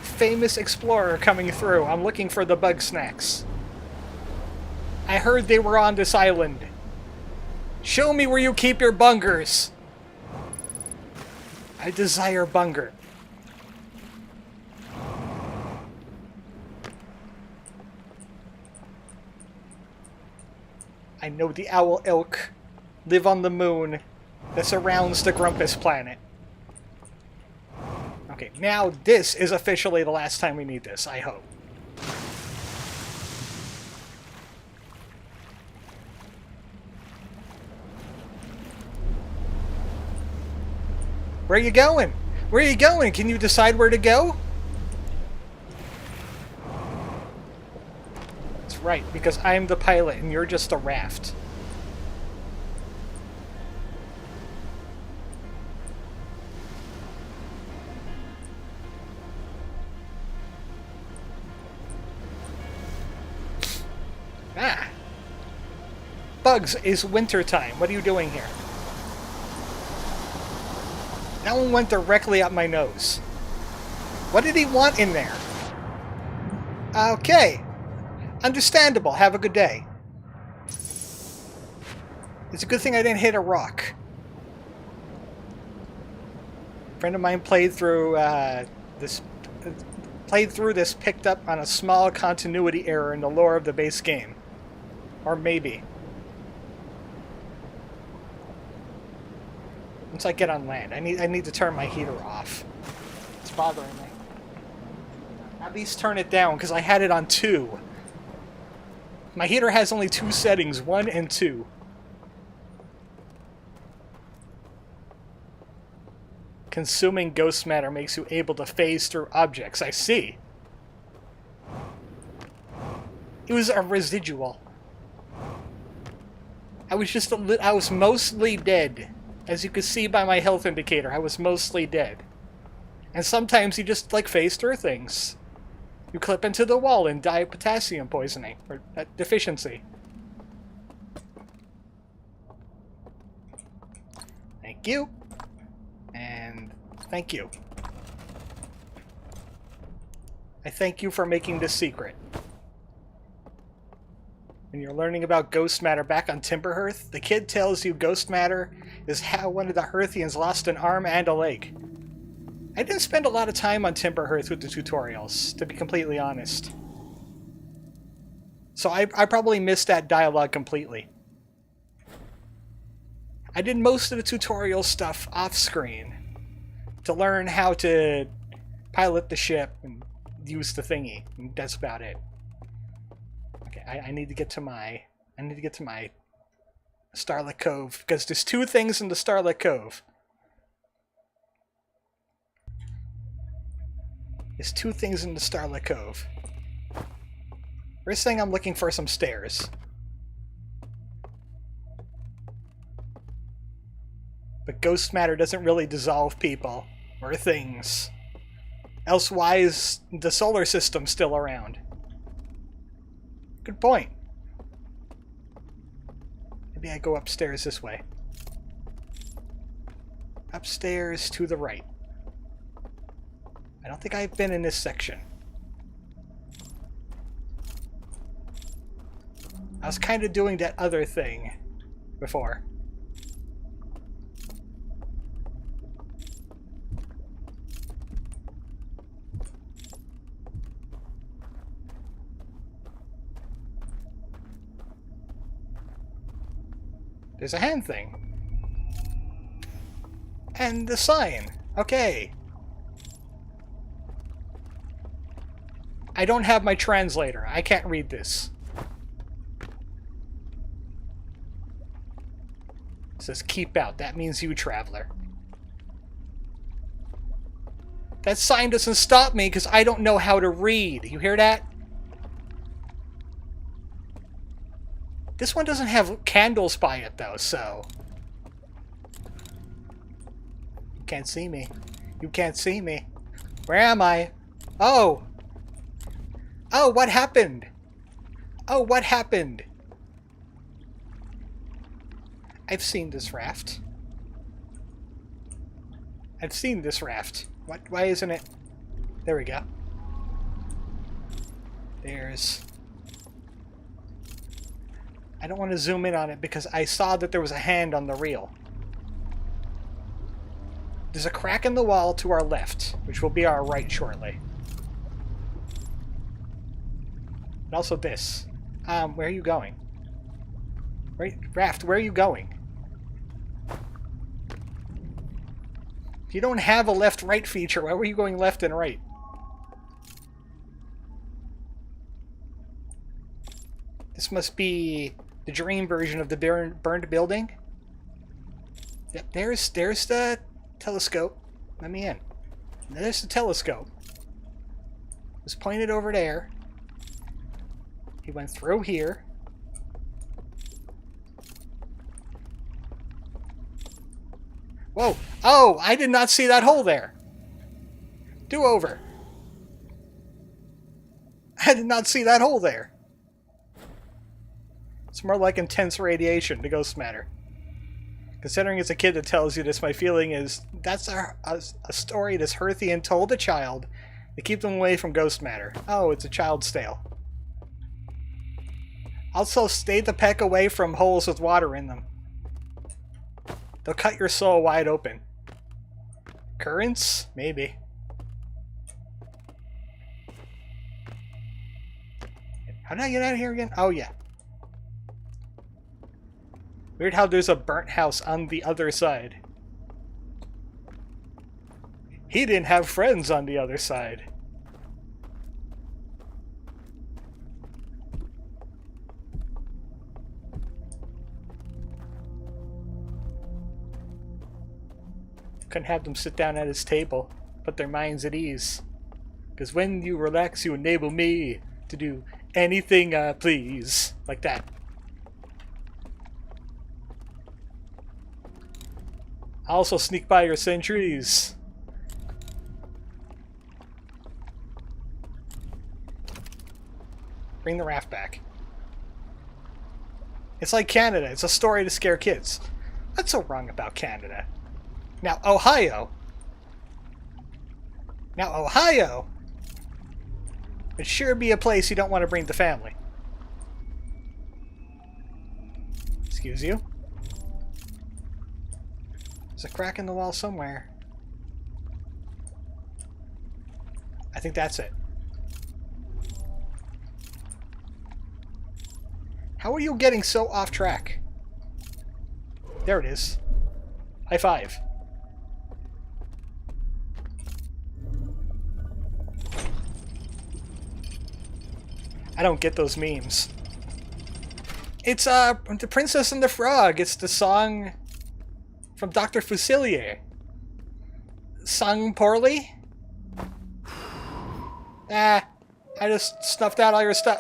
Famous explorer coming through. I'm looking for the bug snacks. I heard they were on this island. Show me where you keep your bungers. I desire bunger. I know the owl elk live on the moon that surrounds the Grumpus planet. Okay, now this is officially the last time we need this, I hope. Where are you going? Where are you going? Can you decide where to go? That's right, because I'm the pilot and you're just a raft. Ah! Bugs, it's winter time. What are you doing here? That one went directly up my nose. What did he want in there? Okay. Understandable. Have a good day. It's a good thing I didn't hit a rock. A friend of mine played through this, picked up on a small continuity error in the lore of the base game. Or maybe. Once I get on land, I need to turn my heater off. It's bothering me. At least turn it down, because I had it on 2. My heater has only 2 settings, 1 and 2. Consuming ghost matter makes you able to phase through objects. I see. It was a residual. I was mostly dead. As you can see by my health indicator, I was mostly dead. And sometimes you just, like, phase through things. You clip into the wall and die of potassium poisoning, or deficiency. Thank you. And thank you. I thank you for making this secret. When you're learning about ghost matter back on Timberhearth, the kid tells you ghost matter is how one of the Hearthians lost an arm and a leg. I didn't spend a lot of time on Timberhearth with the tutorials, to be completely honest. So I probably missed that dialogue completely. I did most of the tutorial stuff off-screen to learn how to pilot the ship and use the thingy, and that's about it. Okay, I need to get to my Starlit Cove, because there's 2 things in the Starlit Cove. There's 2 things in the Starlit Cove. First thing, I'm looking for some stairs. But ghost matter doesn't really dissolve people or things. Else why is the solar system still around? Good point. Maybe I go upstairs this way. Upstairs to the right. I don't think I've been in this section. I was kind of doing that other thing before. There's a hand thing. And the sign. Okay. I don't have my translator. I can't read this. It says keep out. That means you, traveler. That sign doesn't stop me because I don't know how to read. You hear that? This one doesn't have candles by it, though, so... You can't see me. You can't see me. Where am I? Oh! Oh, what happened? Oh, what happened? I've seen this raft. I've seen this raft. What? Why isn't it? There we go. There's... I don't want to zoom in on it because I saw that there was a hand on the reel. There's a crack in the wall to our left, which will be our right shortly. And also this. Where are you going? Raft, where are you going? If you don't have a left-right feature, why were you going left and right? This must be the dream version of the burned building. Yep, there's the telescope. Let me in. There's the telescope. It was pointed over there. He went through here. Whoa! Oh, I did not see that hole there. Do over. I did not see that hole there. It's more like intense radiation to ghost matter. Considering it's a kid that tells you this, my feeling is that's a story this Hearthian told a child to keep them away from ghost matter. Oh, it's a child's tale. Also, stay the peck away from holes with water in them. They'll cut your soul wide open. Currents? Maybe. How did I get out of here again? Oh, yeah. Weird how there's a burnt house on the other side. He didn't have friends on the other side. Couldn't have them sit down at his table, put their minds at ease. Because when you relax, you enable me to do anything I please. Like that. I also sneak by your sentries. Bring the raft back. It's like Canada. It's a story to scare kids. What's so wrong about Canada? Now, Ohio. Now, Ohio would sure be a place you don't want to bring the family. Excuse you. There's a crack in the wall somewhere. I think that's it. How are you getting so off track? There it is. High five. I don't get those memes. It's The Princess and the Frog. It's the song from Dr. Fusilier. Sung poorly? I just snuffed out all your stuff.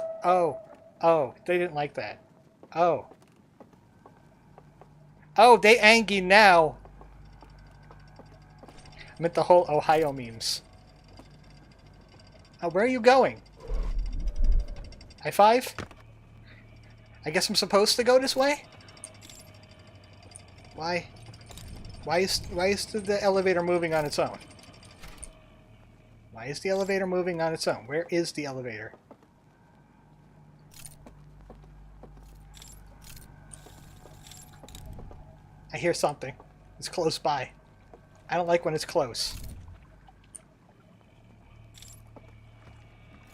Oh, they didn't like that. Oh, they angry now. I meant the whole Ohio memes. Oh, where are you going? High five? I guess I'm supposed to go this way? Why? Why is the elevator moving on its own? Why is the elevator moving on its own? Where is the elevator? I hear something. It's close by. I don't like when it's close.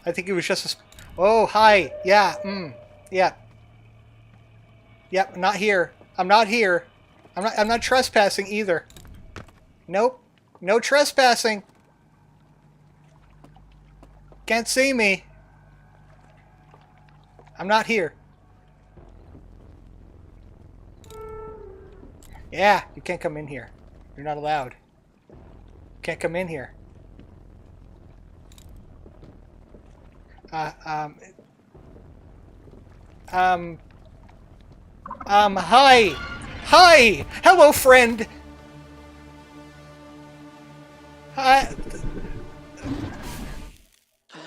I think it was just a... Oh, hi. Yeah, yeah. Yep, not here. I'm not here. I'm not trespassing either. Nope. No trespassing. Can't see me. I'm not here. Yeah, you can't come in here. You're not allowed. Can't come in here. Hi! Hi! Hello, friend! Hi!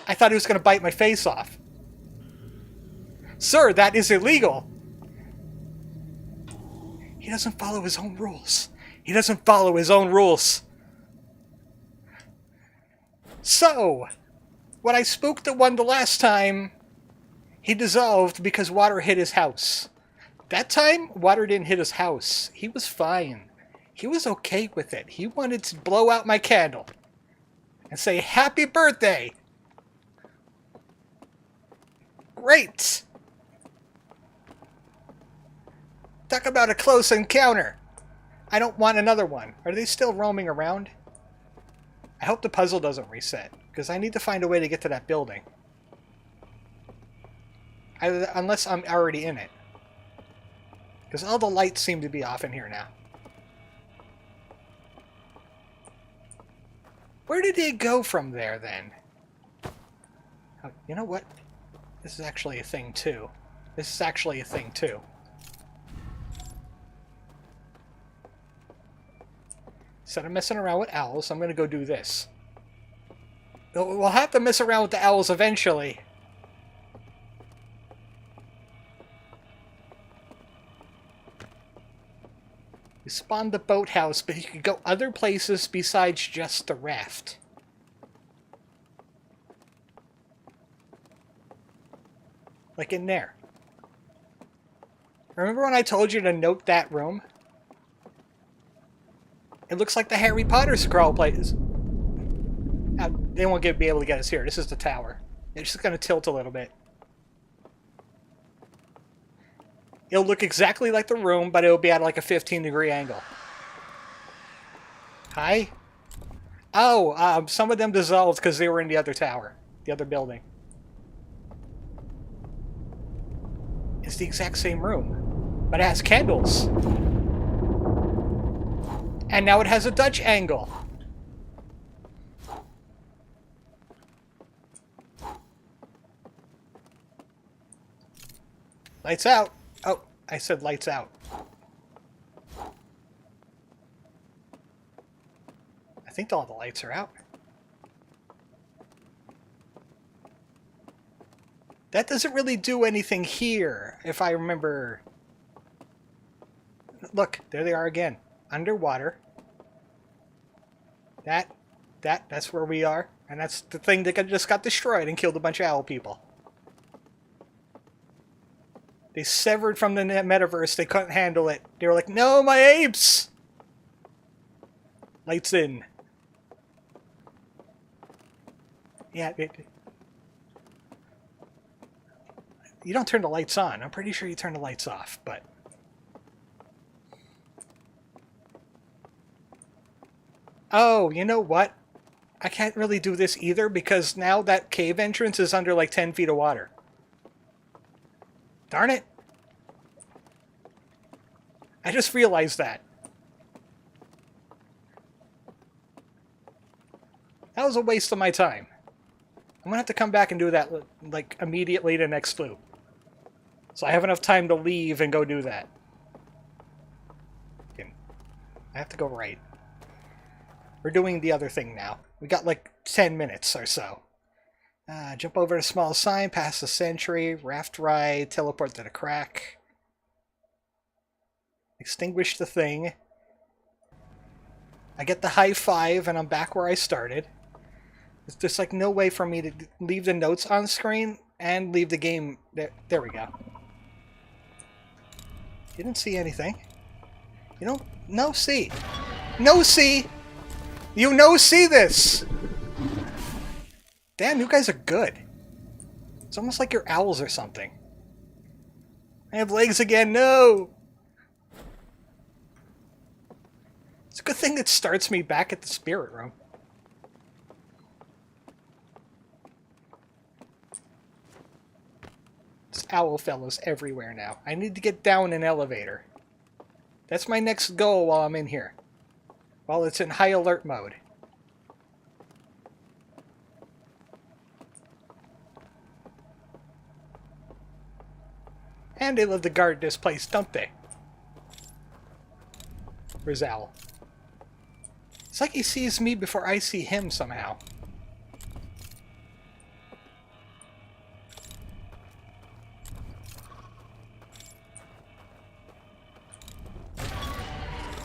I thought he was going to bite my face off. Sir, that is illegal! He doesn't follow his own rules. He doesn't follow his own rules. So, when I spooked the one the last time, he dissolved because water hit his house. That time, water didn't hit his house. He was fine. He was okay with it. He wanted to blow out my candle and say, "Happy birthday!" Great! Talk about a close encounter. I don't want another one. Are they still roaming around? I hope the puzzle doesn't reset, because I need to find a way to get to that building. Unless I'm already in it. Because all the lights seem to be off in here now. Where did they go from there, then? Oh, you know what? This is actually a thing, too. This is actually a thing, too. Instead of messing around with owls, I'm going to go do this. We'll have to mess around with the owls eventually. You spawned the boathouse, but you could go other places besides just the raft. Like in there. Remember when I told you to note that room? It looks like the Harry Potter scroll place. They won't be able to get us here. This is the tower. It's just going to tilt a little bit. It'll look exactly like the room, but it'll be at like a 15-degree angle. Hi? Oh, some of them dissolved because they were in the other tower. The other building. It's the exact same room. But it has candles. And now it has a Dutch angle. Lights out. Oh, I said lights out. I think all the lights are out. That doesn't really do anything here, if I remember. Look, there they are again. Underwater. That's where we are. And that's the thing that just got destroyed and killed a bunch of owl people. They severed from the metaverse. They couldn't handle it. They were like, no, my apes! Lights in. Yeah, you don't turn the lights on. I'm pretty sure you turn the lights off, but... Oh, you know what? I can't really do this either because now that cave entrance is under like 10 feet of water. Darn it. I just realized that. That was a waste of my time. I'm gonna have to come back and do that like immediately the next loop. So I have enough time to leave and go do that. Okay. I have to go right. We're doing the other thing now. We got like 10 minutes or so. Jump over a small sign, pass the sentry, raft ride, teleport to the crack. Extinguish the thing. I get the high five and I'm back where I started. There's like no way for me to leave the notes on screen and leave the game. There we go. You didn't see anything. You don't... No see. No see! You no see this! Damn, you guys are good. It's almost like you're owls or something. I have legs again, no! It's a good thing it starts me back at the spirit room. There's owl fellows everywhere now. I need to get down an elevator. That's my next goal while I'm in here. While it's in high alert mode. And they love to guard this place, don't they? Where's Owl? It's like he sees me before I see him somehow.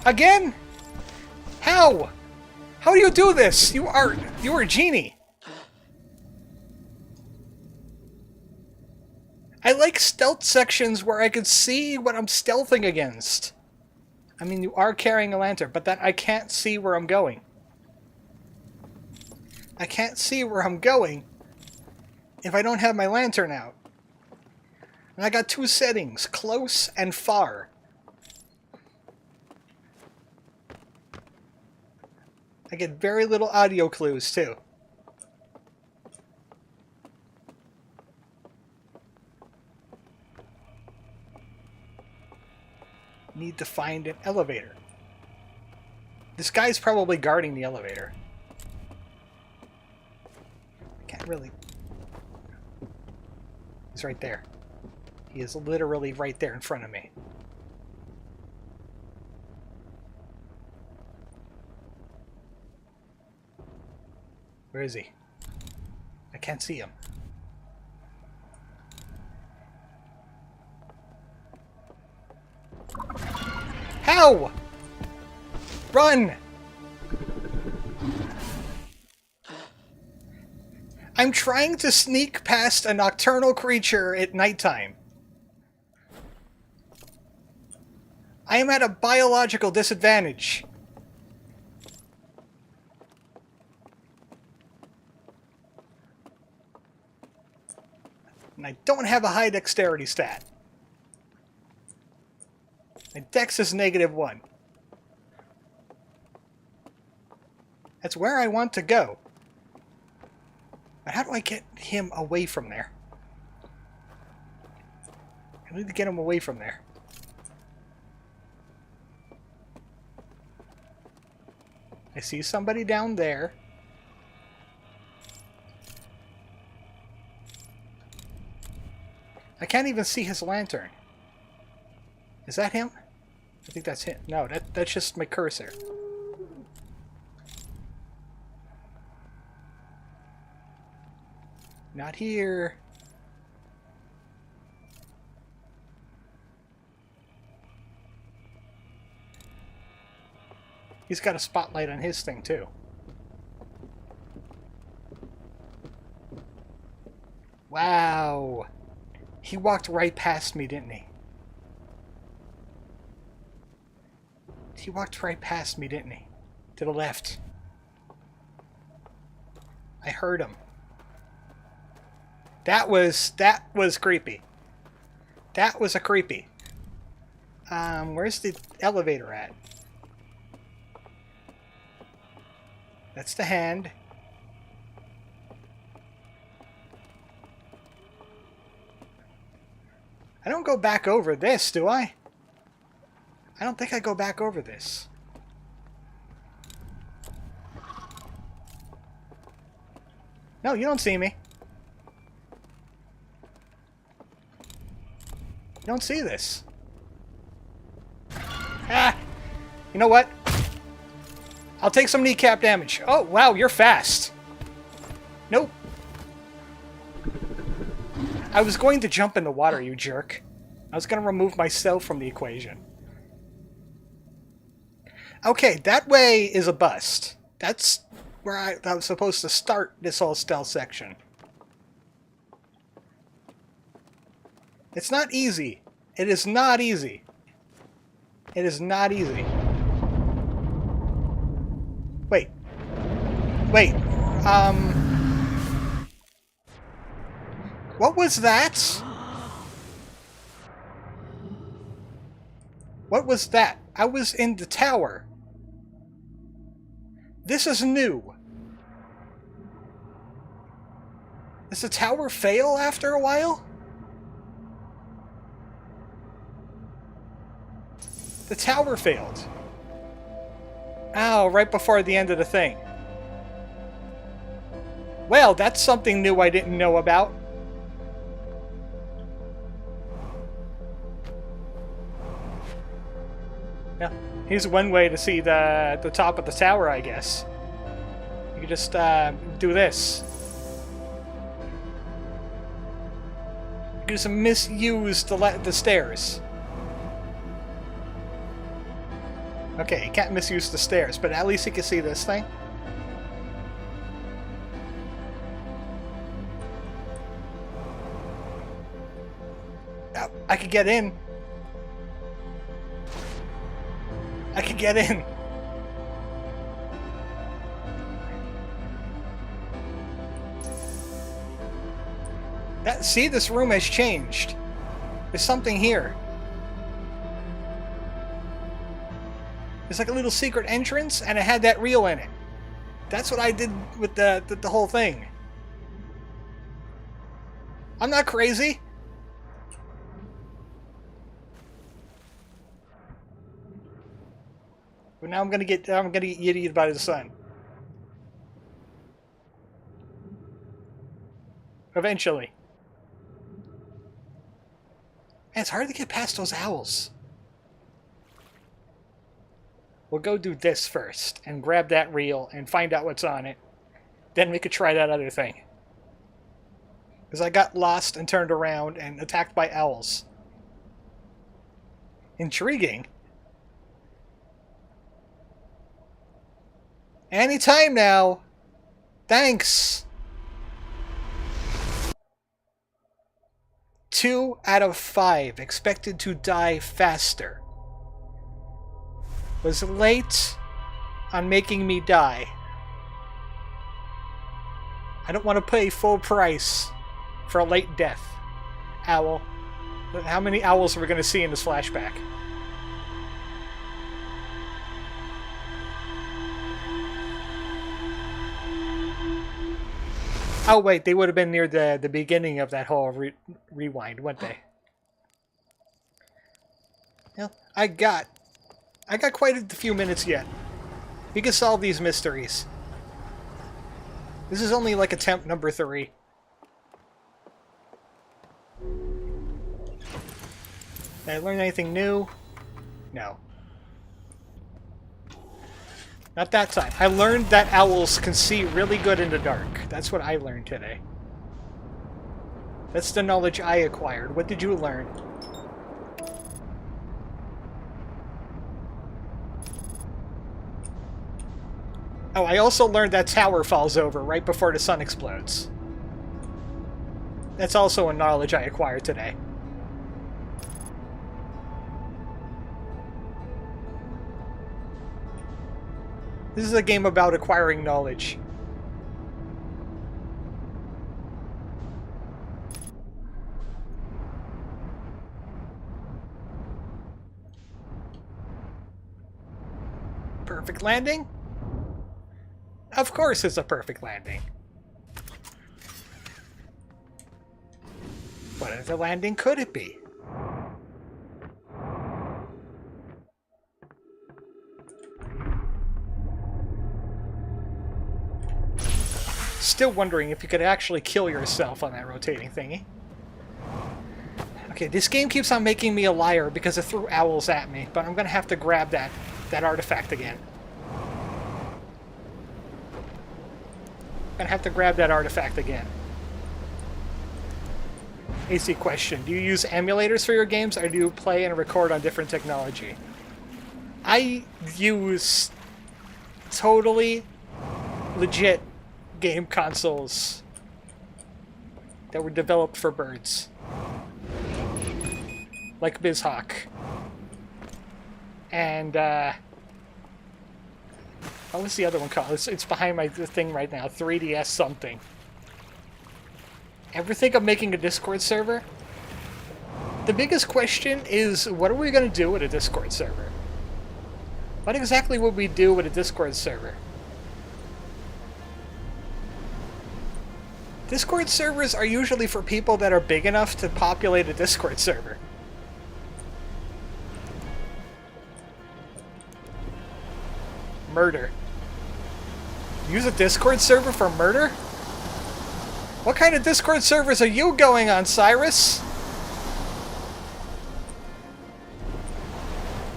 Again? How? How do you do this? You are a genie. I like stealth sections where I can see what I'm stealthing against. I mean, you are carrying a lantern, but then I can't see where I'm going. I can't see where I'm going if I don't have my lantern out. And I got two settings, close and far. I get very little audio clues, too. Need to find an elevator. This guy's probably guarding the elevator. I can't really... He's right there. He is literally right there in front of me. Where is he? I can't see him. How? Run! I'm trying to sneak past a nocturnal creature at nighttime. I am at a biological disadvantage. And I don't have a high dexterity stat. My dex is -1. That's where I want to go. But how do I get him away from there? I need to get him away from there. I see somebody down there. I can't even see his lantern. Is that him? I think that's him. No, that's just my cursor. Not here. He's got a spotlight on his thing, too. Wow. He walked right past me, didn't he? He walked right past me, didn't he? To the left. I heard him. That was creepy. That was a creepy. Where's the elevator at? That's the hand. I don't go back over this, do I? I don't think I go back over this. No, you don't see me. You don't see this. Ah! You know what? I'll take some kneecap damage. Oh, wow, you're fast. Nope. I was going to jump in the water, you jerk. I was going to remove myself from the equation. Okay, that way is a bust. That's where I was supposed to start this whole stealth section. It's not easy. It is not easy. It is not easy. Wait. Wait. What was that? What was that? I was in the tower. This is new. Does the tower fail after a while? The tower failed. Ow, right before the end of the thing. Well, that's something new I didn't know about. Yeah, here's one way to see the top of the tower, I guess. You can just do this. You can just misuse the stairs. Okay, you can't misuse the stairs, but at least you can see this thing. Oh, I could get in. I could get in. See, this room has changed. There's something here. There's like a little secret entrance, and it had that reel in it. That's what I did with the whole thing. I'm not crazy. But now I'm gonna get yeeted by the sun. Eventually. Man, it's hard to get past those owls. We'll go do this first, and grab that reel, and find out what's on it. Then we could try that other thing. Because I got lost and turned around and attacked by owls. Intriguing. Anytime now. Thanks. 2 out of 5 expected to die faster. Was late on making me die. I don't want to pay full price for a late death. Owl. How many owls are we going to see in this flashback? Oh wait, they would have been near the beginning of that whole rewind, wouldn't they? Well, I got quite a few minutes yet. We can solve these mysteries. This is only like attempt number 3. Did I learn anything new? No. Not that time. I learned that owls can see really good in the dark. That's what I learned today. That's the knowledge I acquired. What did you learn? Oh, I also learned that tower falls over right before the sun explodes. That's also a knowledge I acquired today. This is a game about acquiring knowledge. Perfect landing? Of course it's a perfect landing. What other landing could it be? Still wondering if you could actually kill yourself on that rotating thingy. Okay, this game keeps on making me a liar because it threw owls at me, but I'm gonna have to grab that artifact again. Gonna have to grab that artifact again. AC question. Do you use emulators for your games, or do you play and record on different technology? I use totally legit game consoles that were developed for birds. Like BizHawk. And, what was the other one called? It's behind my thing right now. 3DS something. Ever think of making a Discord server? The biggest question is, what are we going to do with a Discord server? What exactly would we do with a Discord server? Discord servers are usually for people that are big enough to populate a Discord server. Murder. Use a Discord server for murder? What kind of Discord servers are you going on, Cyrus?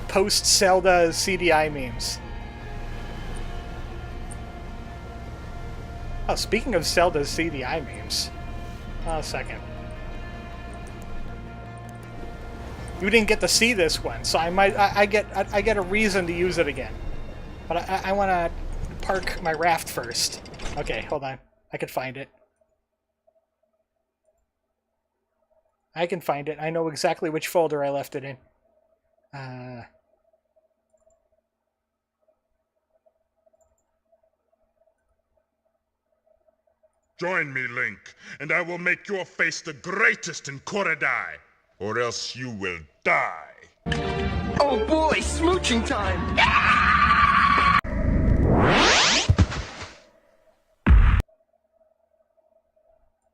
Post-Zelda CDI memes. Oh, speaking of Zelda CDI memes. A second. You didn't get to see this one, so I get a reason to use it again. But I want to park my raft first. Okay, hold on. I can find it. I can find it. I know exactly which folder I left it in. Join me, Link, and I will make your face the greatest in Korodai, or else you will die. Oh boy, smooching time!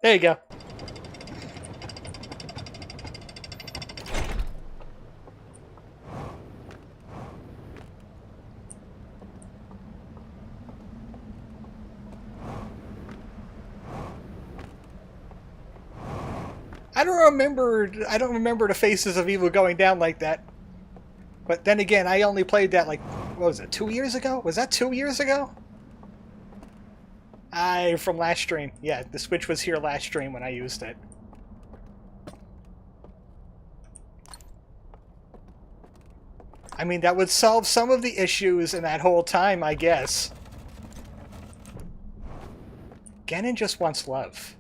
There you go. I don't remember the Faces of Evil going down like that. But then again, I only played that like, what was it, 2 years ago? Was that 2 years ago? From last stream. Yeah, the Switch was here last stream when I used it. I mean, that would solve some of the issues in that whole time, I guess. Ganon just wants love.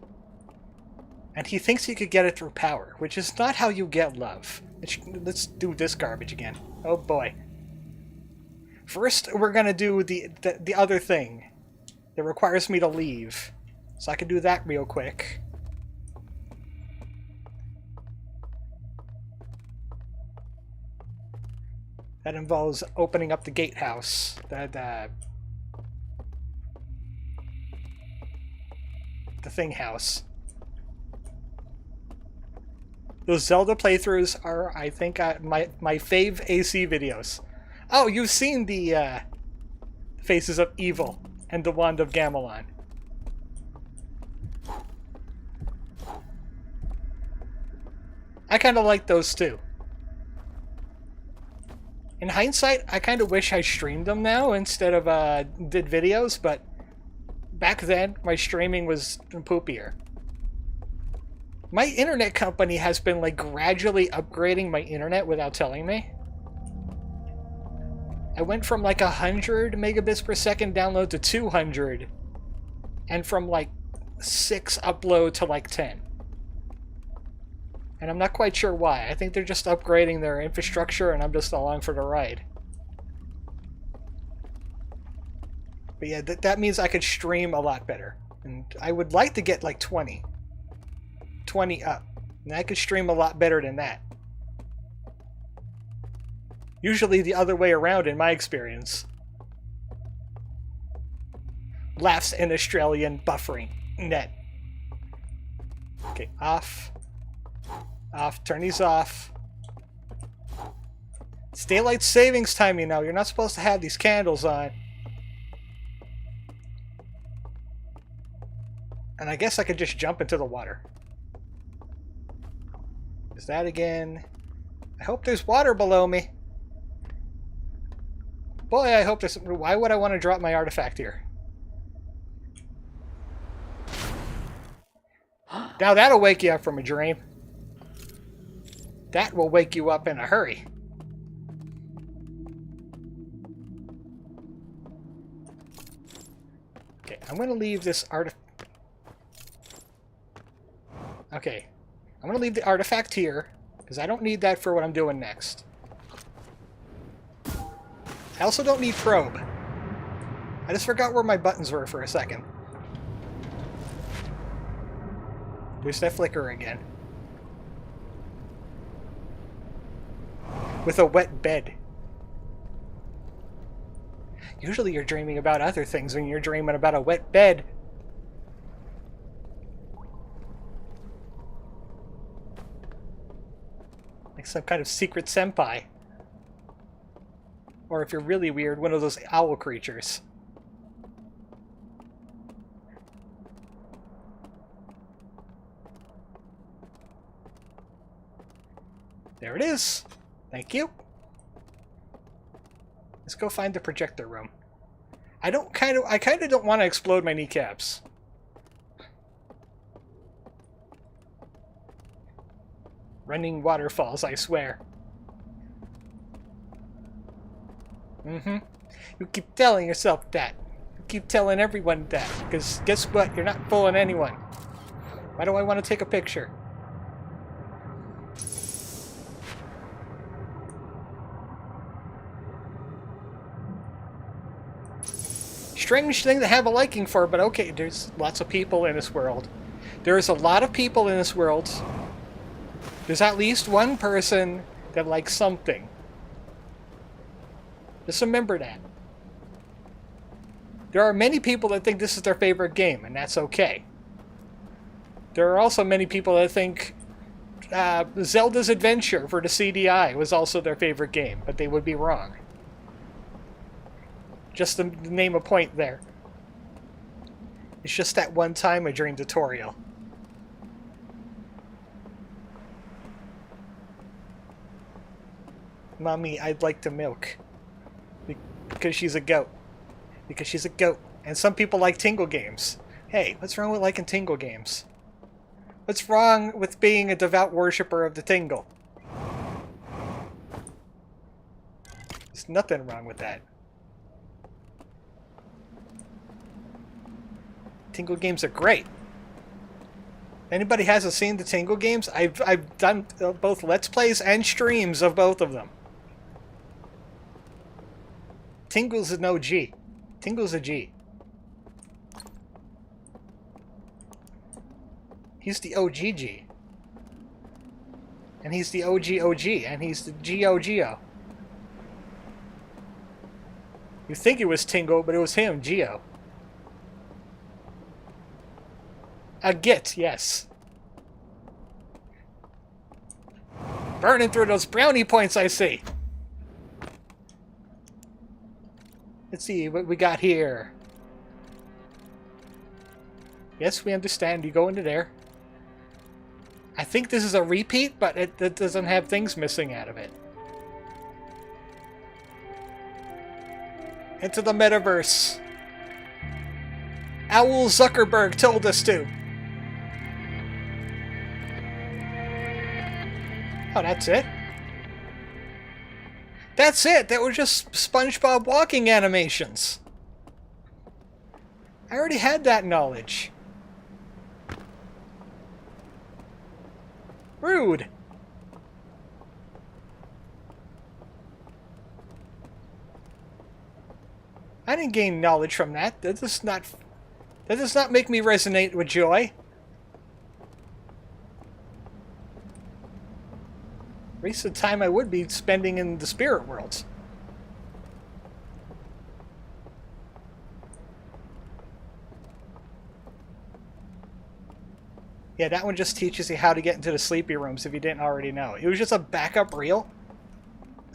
And he thinks he could get it through power, which is not how you get love. Let's do this garbage again. Oh boy. First, we're gonna do the other thing that requires me to leave. So I can do that real quick. That involves opening up the gatehouse. The the Thing house. Those Zelda playthroughs are, I think, my fave AC videos. Oh, you've seen the Faces of Evil and the Wand of Gamelon. I kind of like those too. In hindsight, I kind of wish I streamed them now instead of did videos, but back then my streaming was poopier. My internet company has been like gradually upgrading my internet without telling me. I went from like 100 megabits per second download to 200, and from like 6 upload to like 10. And I'm not quite sure why. I think they're just upgrading their infrastructure and I'm just along for the ride. But yeah, that means I could stream a lot better. And I would like to get like 20. 20 up. And I could stream a lot better than that. Usually the other way around in my experience. Laughs in Australian buffering net. Okay, off. Off. Turn these off. It's daylight savings time, you know. You're not supposed to have these candles on. And I guess I could just jump into the water. Is that again? I hope there's water below me. Boy, I hope there's... Why would I want to drop my artifact here? Now that'll wake you up from a dream. That will wake you up in a hurry. Okay, I'm going to leave this artifact... Okay, I'm going to leave the artifact here, because I don't need that for what I'm doing next. I also don't need probe. I just forgot where my buttons were for a second. There's that flicker again. With a wet bed. Usually you're dreaming about other things when you're dreaming about a wet bed. Like some kind of secret senpai. Or if you're really weird, one of those owl creatures. There it is. Thank you. Let's go find the projector room. I kind of don't want to explode my kneecaps. Running waterfalls, I swear. Mm-hmm. You keep telling yourself that. You keep telling everyone that. Because guess what? You're not fooling anyone. Why do I want to take a picture? Strange thing to have a liking for, but okay, there's lots of people in this world. There's a lot of people in this world. There's at least one person that likes something. Just remember that. There are many people that think this is their favorite game, and that's okay. There are also many people that think Zelda's Adventure for the CDI was also their favorite game, but they would be wrong. Just to name a point there. It's just that one time I dreamed tutorial. Mommy, I'd like to milk. Because she's a goat. Because she's a goat. And some people like Tingle games. Hey, what's wrong with liking Tingle games? What's wrong with being a devout worshiper of the Tingle? There's nothing wrong with that. Tingle games are great. If anybody hasn't seen the Tingle games, I've done both Let's Plays and streams of both of them. Tingle's an OG. Tingle's a G. He's the OGG. And he's the OG, and he's the GO. You think it was Tingle, but it was him, Geo. A git, yes. Burning through those brownie points I see. Let's see what we got here. Yes, we understand. You go into there. I think this is a repeat, but it doesn't have things missing out of it. Into the metaverse. Owl Zuckerberg told us to. Oh, that's it? That's it! That were just SpongeBob walking animations. I already had that knowledge. Rude. I didn't gain knowledge from that. That does not make me resonate with joy. Waste of time I would be spending in the spirit worlds. Yeah, that one just teaches you how to get into the sleepy rooms if you didn't already know. It was just a backup reel.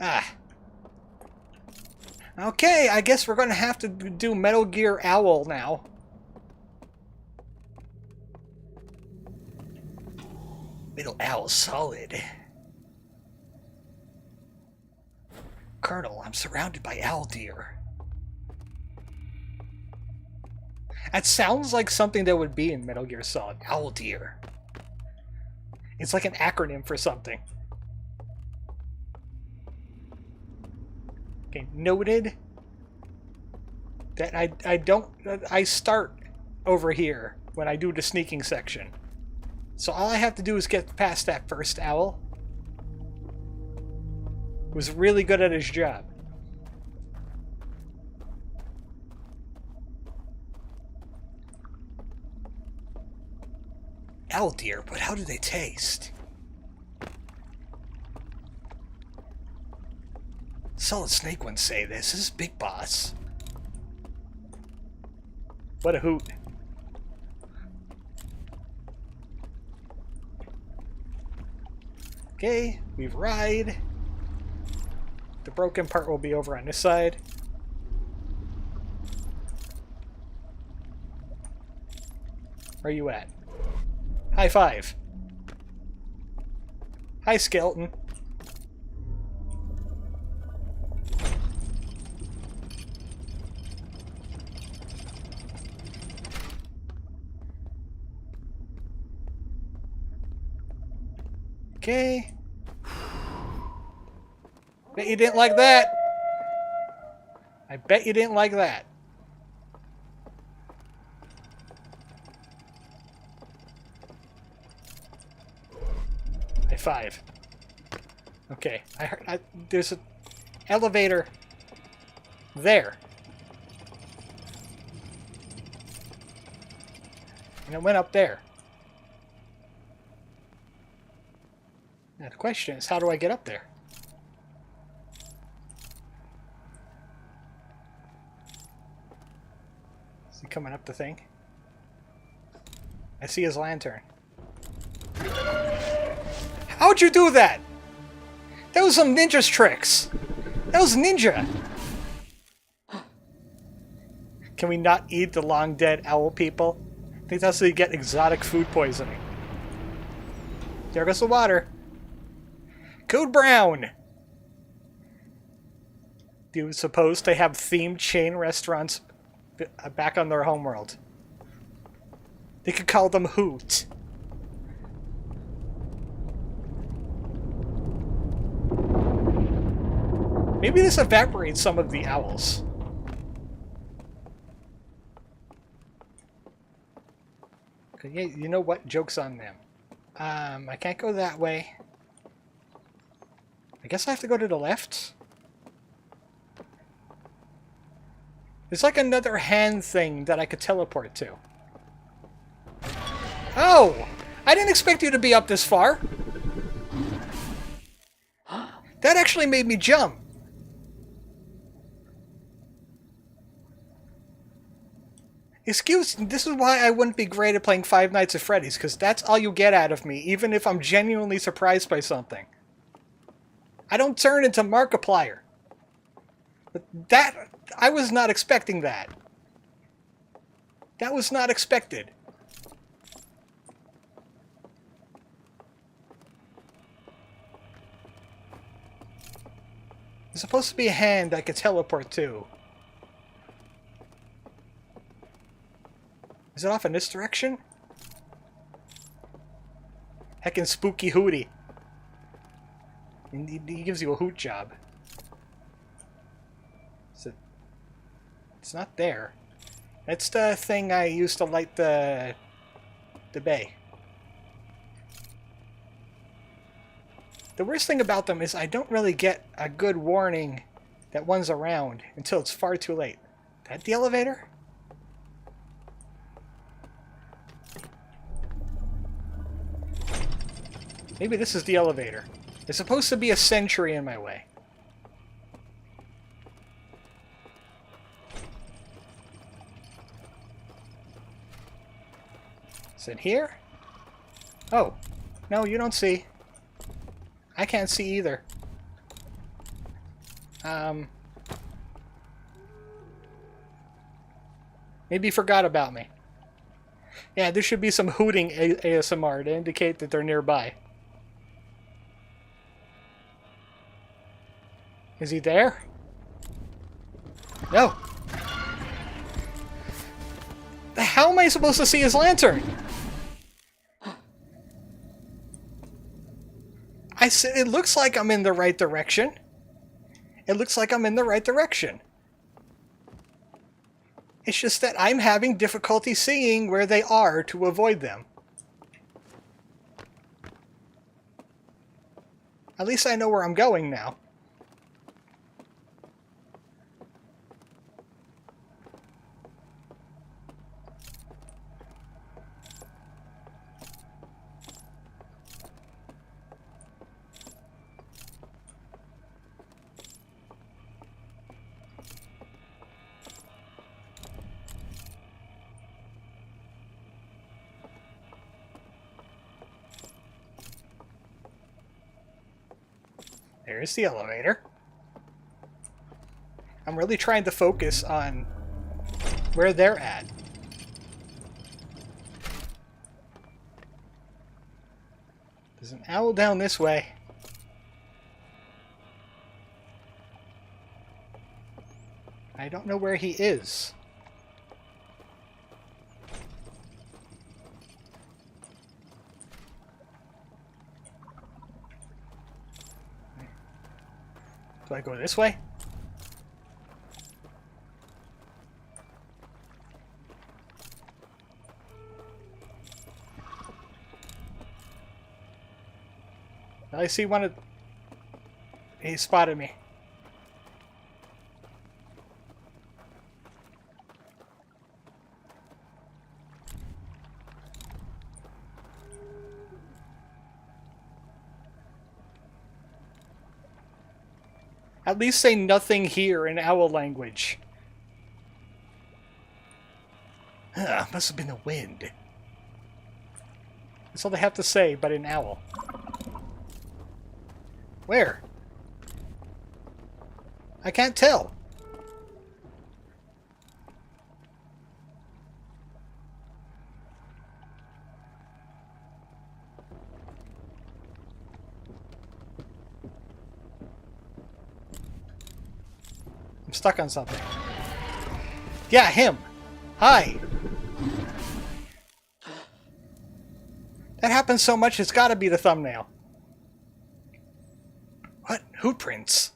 Ah. Okay, I guess we're going to have to do Metal Gear Owl now. Metal Owl Solid. Colonel, I'm surrounded by owl deer. That sounds like something that would be in Metal Gear Solid. Owl deer. It's like an acronym for something. Okay, noted that I start over here when I do the sneaking section. So all I have to do is get past that first owl. Was really good at his job. Owl deer, but how do they taste? Solid Snake wouldn't say this. This is Big Boss. What a hoot. Okay, we've ride. The broken part will be over on this side. Where are you at? High five. Hi, skeleton. Okay. Bet you didn't like that. I bet you didn't like that. High five. Okay, I heard there's an elevator there. And it went up there. Now the question is, how do I get up there? Is he coming up the thing? I see his lantern. How'd you do that? That was some ninja's tricks. That was ninja. Can we not eat the long dead owl people? I think that's how you get exotic food poisoning. There goes the water. Code Brown! They were supposed to have themed chain restaurants back on their homeworld. They could call them Hoot. Maybe this evaporates some of the owls. Yeah, you know what? Joke's on them. I can't go that way. I guess I have to go to the left? There's like another hand thing that I could teleport to. Oh! I didn't expect you to be up this far! That actually made me jump! Excuse me, this is why I wouldn't be great at playing Five Nights at Freddy's, because that's all you get out of me, even if I'm genuinely surprised by something. I don't turn into Markiplier. But that... I was not expecting that. That was not expected. There's supposed to be a hand I could teleport to. Is it off in this direction? Heckin' spooky hootie. He gives you a hoot job. It's not there. That's the thing I used to light the bay. The worst thing about them is I don't really get a good warning that one's around until it's far too late. That the elevator? Maybe this is the elevator. There's supposed to be a sentry in my way. Is it here? Oh. No, you don't see. I can't see either. Maybe you forgot about me. Yeah, there should be some hooting ASMR to indicate that they're nearby. Is he there? No. How am I supposed to see his lantern? I said it looks like I'm in the right direction. It looks like I'm in the right direction. It's just that I'm having difficulty seeing where they are to avoid them. At least I know where I'm going now. There's the elevator. I'm really trying to focus on where they're at. There's an owl down this way. I don't know where he is. Do I go this way? I see one of... He spotted me. At least say nothing here in owl language. Must have been the wind. That's all they have to say, but in owl. Where? I can't tell. I'm stuck on something. Yeah, him. Hi. That happens so much, it's gotta be the thumbnail. What? Hoot prints?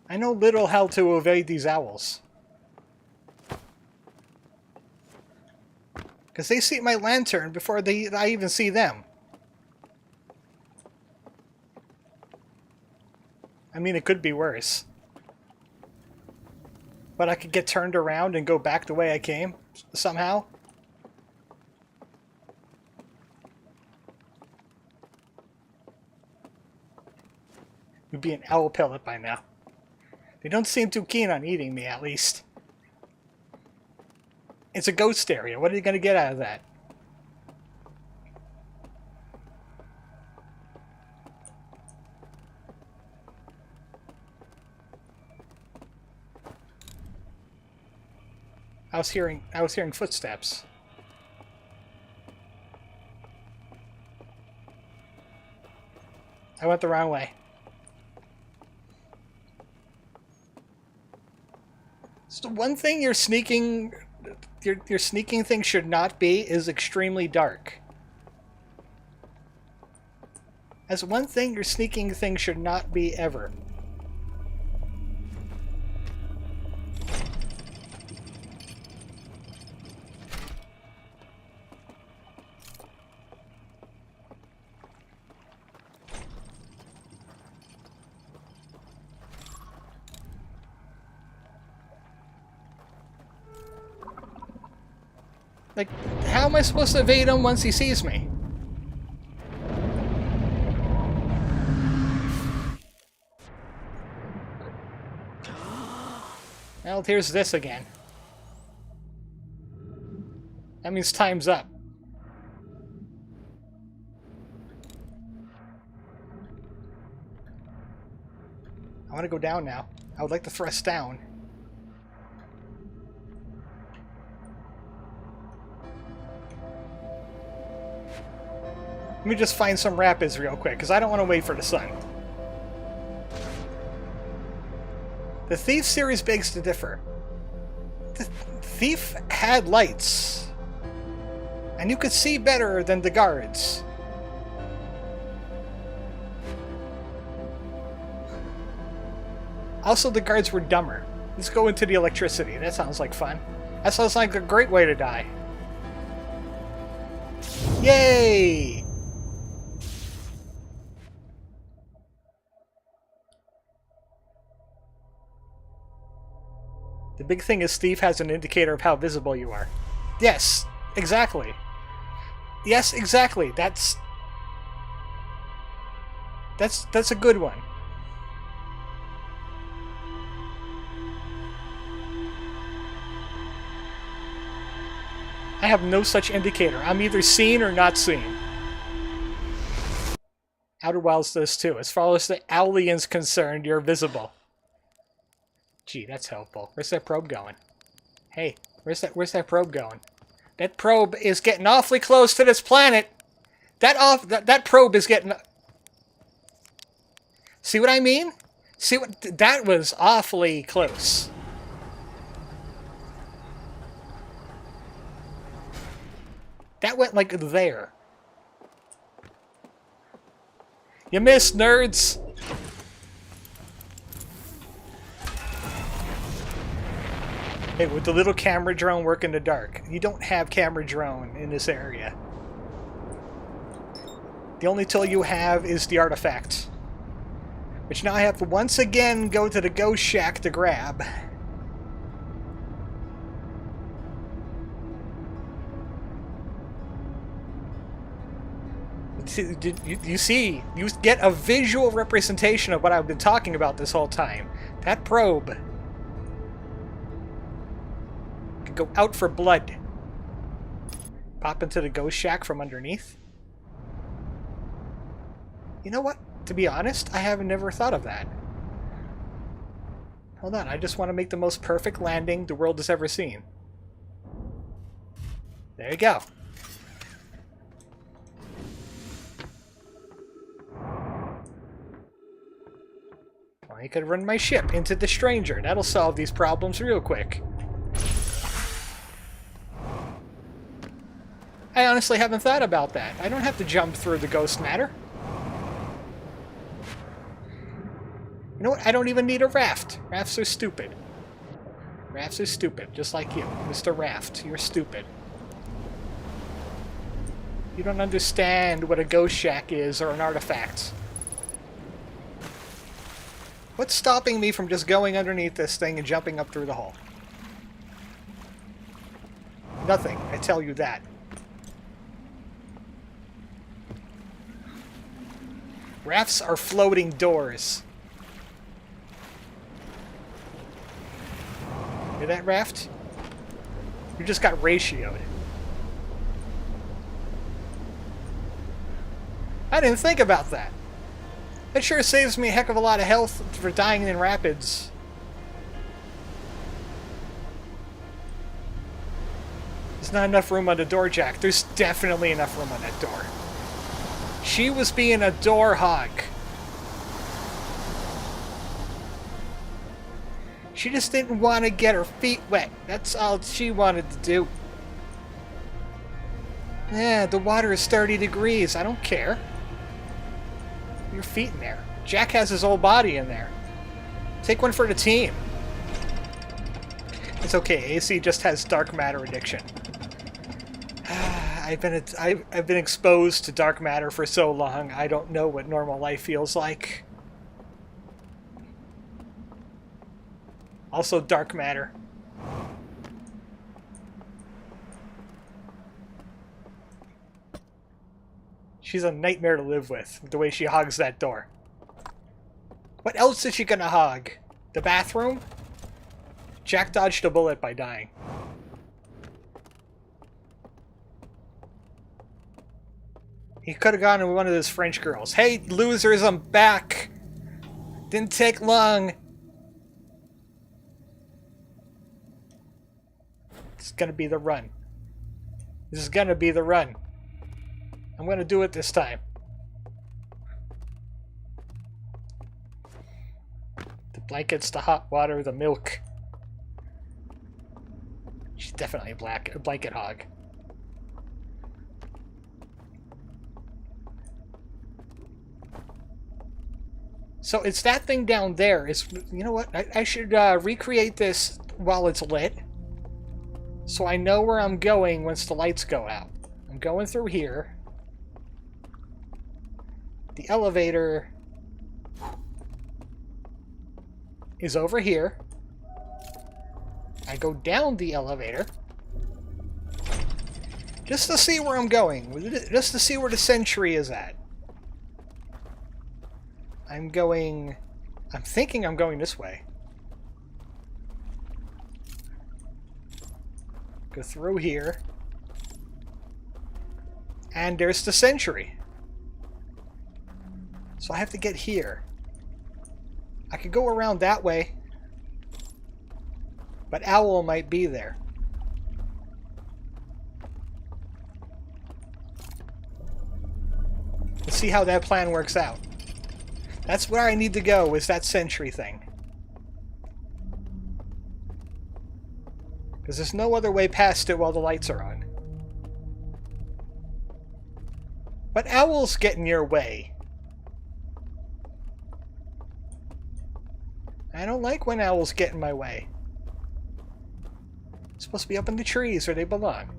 I know little how to evade these owls. Because they see my lantern before I even see them. I mean, it could be worse. But I could get turned around and go back the way I came, somehow. be an owl pellet by now. They don't seem too keen on eating me, at least. It's a ghost area. What are you going to get out of that? I was hearing footsteps. I went the wrong way. So one thing your sneaking thing should not be is extremely dark. That's one thing your sneaking thing should not be ever. Like, how am I supposed to evade him once he sees me? Well, here's this again. That means time's up. I want to go down now. I would like to thrust down. Let me just find some rapids real quick, because I don't want to wait for the sun. The Thief series begs to differ. The Thief had lights, and you could see better than the guards. Also, the guards were dumber. Let's go into the electricity. That sounds like fun. That sounds like a great way to die. Yay! The big thing is Steve has an indicator of how visible you are. Yes, exactly. Yes, exactly. That's a good one. I have no such indicator. I'm either seen or not seen. Outer Wilds does too. As far as the alien's concerned, you're visible. Gee, that's helpful. Where's that probe going? Hey, where's that probe going? That probe is getting awfully close to this planet. That probe is getting. See what I mean? See what that was awfully close. That went like there. You missed, nerds. Hey, would the little camera drone work in the dark? You don't have camera drone in this area. The only tool you have is the artifact. Which now I have to once again go to the ghost shack to grab. You see, you get a visual representation of what I've been talking about this whole time. That probe could go out for blood. Pop into the ghost shack from underneath. You know what? To be honest, I have never thought of that. Hold on, I just want to make the most perfect landing the world has ever seen. There you go. I could run my ship into the stranger. That'll solve these problems real quick. I honestly haven't thought about that. I don't have to jump through the ghost matter. You know what? I don't even need a raft. Rafts are stupid. Rafts are stupid, just like you. Mr. Raft, you're stupid. You don't understand what a ghost shack is or an artifact. What's stopping me from just going underneath this thing and jumping up through the hole? Nothing, I tell you that. Rafts are floating doors. Hear that, Raft? You just got ratioed. I didn't think about that. That sure saves me a heck of a lot of health for dying in rapids. There's not enough room on the door, Jack. There's definitely enough room on that door. She was being a door hog. She just didn't want to get her feet wet. That's all she wanted to do. Yeah, the water is 30 degrees. I don't care. Your feet in there. Jack has his whole body in there. Take one for the team. It's okay. AC just has dark matter addiction. I've been exposed to dark matter for so long. I don't know what normal life feels like. Also dark matter. She's a nightmare to live with, the way she hogs that door. What else is she gonna hog? The bathroom? Jack dodged a bullet by dying. He could have gone to one of those French girls. Hey, losers, I'm back! Didn't take long. It's gonna be the run. This is gonna be the run. I'm gonna do it this time. The blankets, the hot water, the milk. She's definitely a blanket hog. So it's that thing down there. You know what? I should recreate this while it's lit. So I know where I'm going once the lights go out. I'm going through here. The elevator is over here. I go down the elevator just to see where I'm going. Just to see where the sentry is at. I'm thinking I'm going this way. Go through here. And there's the sentry. So I have to get here. I could go around that way. But Owl might be there. Let's see how that plan works out. That's where I need to go, is that sentry thing. Because there's no other way past it while the lights are on. But owls get in your way. I don't like when owls get in my way. They're supposed to be up in the trees where they belong.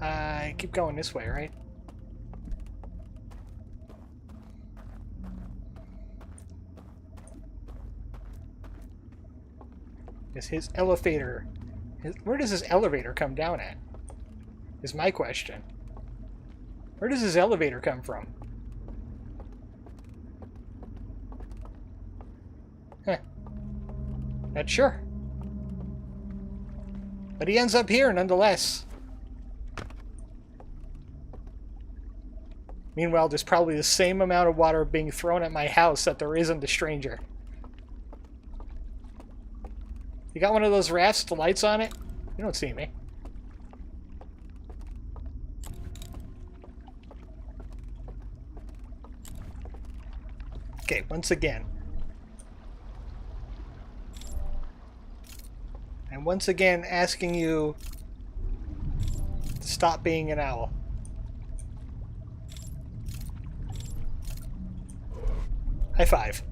I keep going this way, right? Is his elevator... Where does his elevator come down at? Is my question. Where does his elevator come from? Huh. Not sure. But he ends up here nonetheless. Meanwhile, there's probably the same amount of water being thrown at my house that there is in the stranger. You got one of those rafts, the lights on it? You don't see me. Okay, once again. And once again asking you to stop being an owl. High five.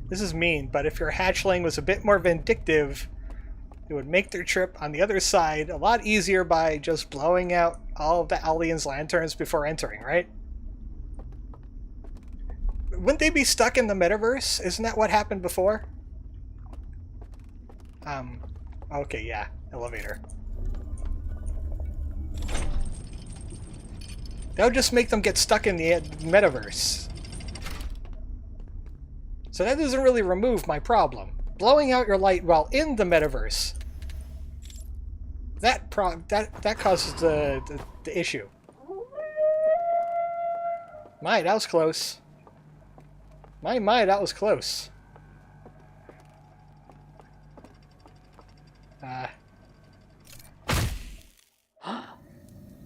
This is mean, but if your hatchling was a bit more vindictive, it would make their trip on the other side a lot easier by just blowing out all of the aliens' lanterns before entering, right? Wouldn't they be stuck in the metaverse? Isn't that what happened before? Okay, yeah. Elevator. That would just make them get stuck in the metaverse. So that doesn't really remove my problem. Blowing out your light while in the metaverse. That causes the issue. My, that was close. My, that was close.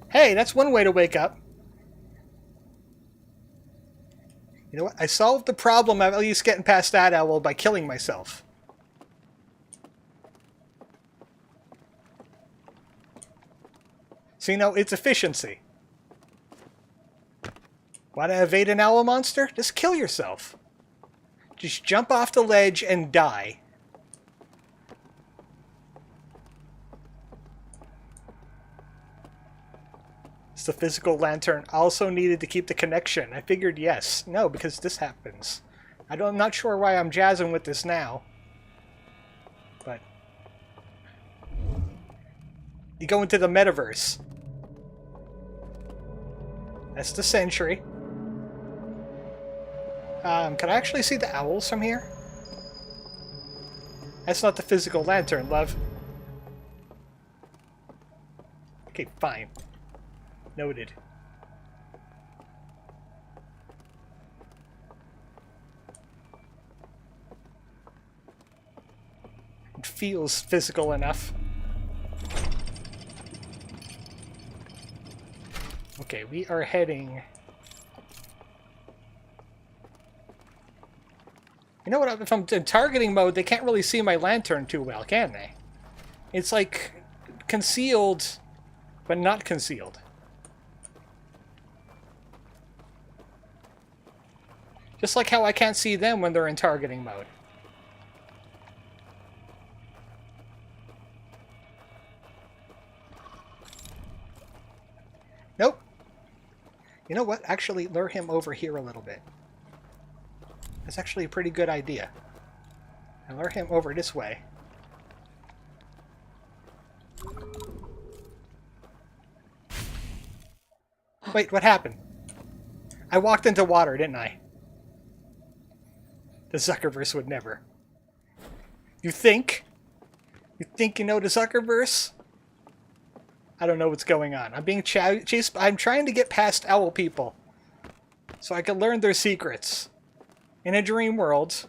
Hey, that's one way to wake up. You know what? I solved the problem of at least getting past that owl by killing myself. So, you know, it's efficiency. Want to evade an owl monster? Just kill yourself. Just jump off the ledge and die. Is the physical lantern also needed to keep the connection? I figured yes. No, because this happens. I'm not sure why I'm jazzing with this now. But you go into the metaverse. That's the sentry. Can I actually see the owls from here? That's not the physical lantern, love. Okay, fine. Noted. It feels physical enough. Okay, we are heading... You know what, if I'm in targeting mode, they can't really see my lantern too well, can they? It's like concealed, but not concealed. Just like how I can't see them when they're in targeting mode. Nope. You know what? Actually, lure him over here a little bit. That's actually a pretty good idea. And lure him over this way. Wait, what happened? I walked into water, didn't I? The Zuckerverse would never. You think? You think you know the Zuckerverse? I don't know what's going on. I'm being chased. I'm trying to get past owl people. So I can learn their secrets. In a dream world.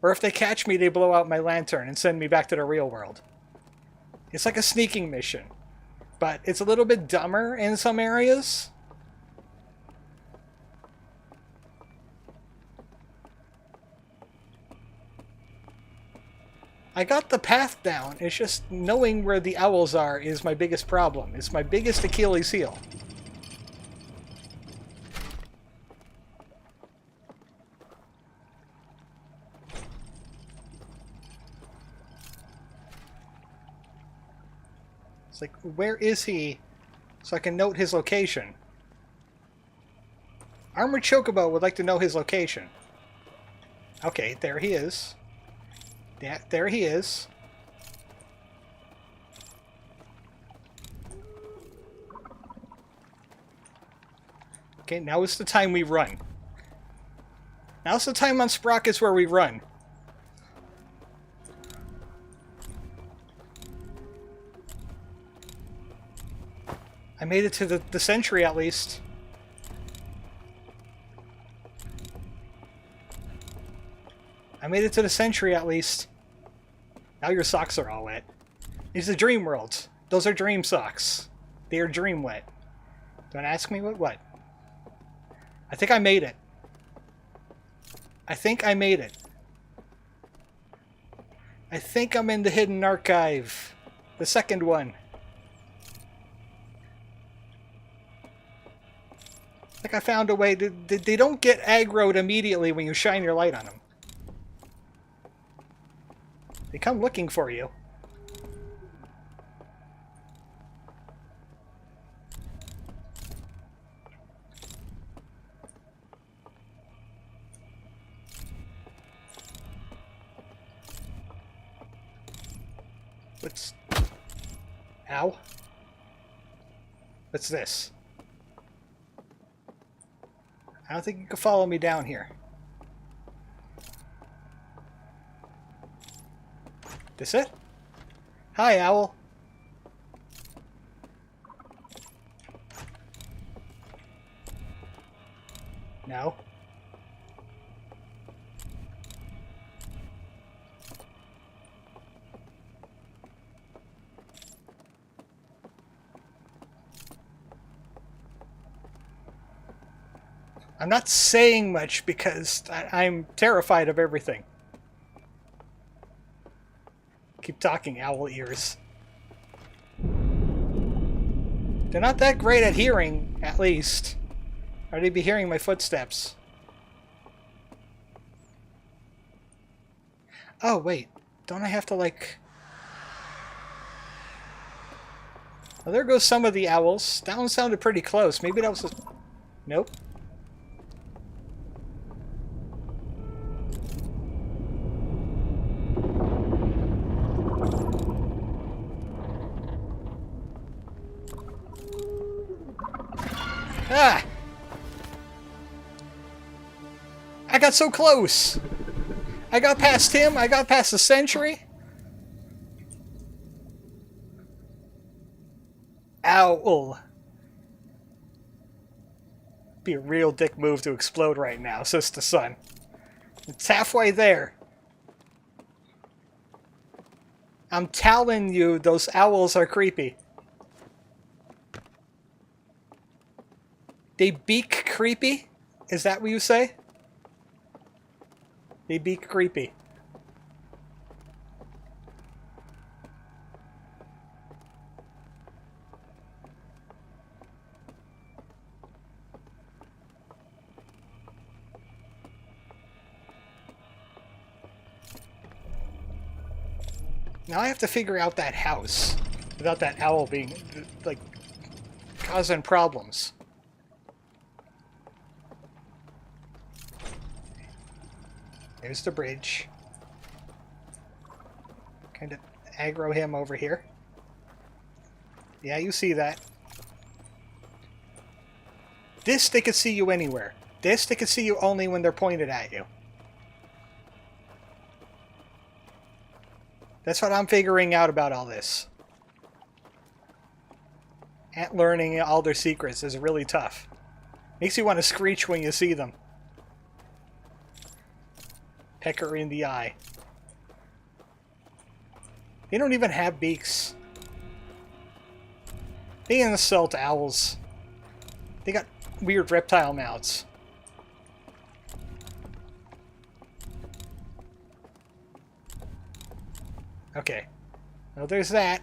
Or if they catch me, they blow out my lantern and send me back to the real world. It's like a sneaking mission. But it's a little bit dumber in some areas. I got the path down. It's just knowing where the owls are is my biggest problem. It's my biggest Achilles heel. It's like, where is he? So I can note his location. ArmoredChocobo would like to know his location. Okay, there he is. Yeah, there he is. Okay, now is the time we run. Now's the time on Sprockets where we run. I made it to the sentry at least. I made it to the sentry at least. Now your socks are all wet. These are dream worlds. Those are dream socks. They are dream wet. Don't ask me what. I think I made it. I think I made it. I think I'm in the hidden archive. The second one. I think I found a way. They don't get aggroed immediately when you shine your light on them. They come looking for you. What's... Ow. What's this? I don't think you can follow me down here. This it? Hi, owl. No. I'm not saying much because I'm terrified of everything. Keep talking, owl ears. They're not that great at hearing, at least. Or they'd be hearing my footsteps. Oh, wait. Don't I have to, like... Well, there goes some of the owls. That one sounded pretty close. Maybe that was a... Nope. Ah! I got so close! I got past him, I got past the sentry. Owl. Be a real dick move to explode right now, says the sun. It's halfway there. I'm telling you, those owls are creepy. They beak creepy? Is that what you say? They beak creepy. Now I have to figure out that house without that owl being, like, causing problems. There's the bridge. Kind of aggro him over here. Yeah, you see that. This, they can see you anywhere. This, they can see you only when they're pointed at you. That's what I'm figuring out about all this. And learning all their secrets is really tough. Makes you want to screech when you see them. Pecker in the eye. They don't even have beaks. They insult owls. They got weird reptile mouths. Okay. Well, there's that.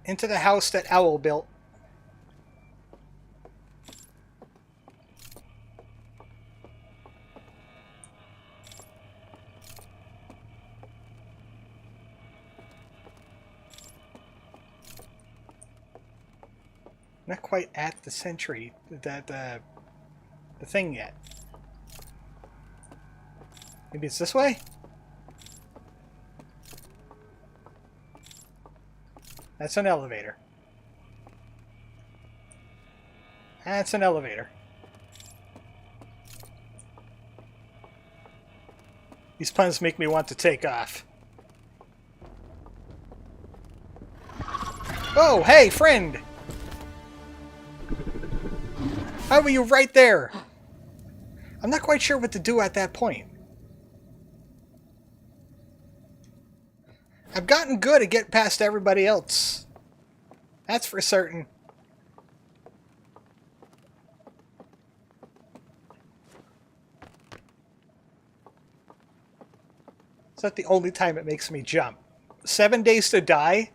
Into the house that Owl built. Not quite at the sentry, the thing yet. Maybe it's this way? That's an elevator. That's an elevator. These puns make me want to take off. Oh, hey, friend! How were you right there? I'm not quite sure what to do at that point. I've gotten good at getting past everybody else. That's for certain. It's not the only time it makes me jump. 7 Days to Die,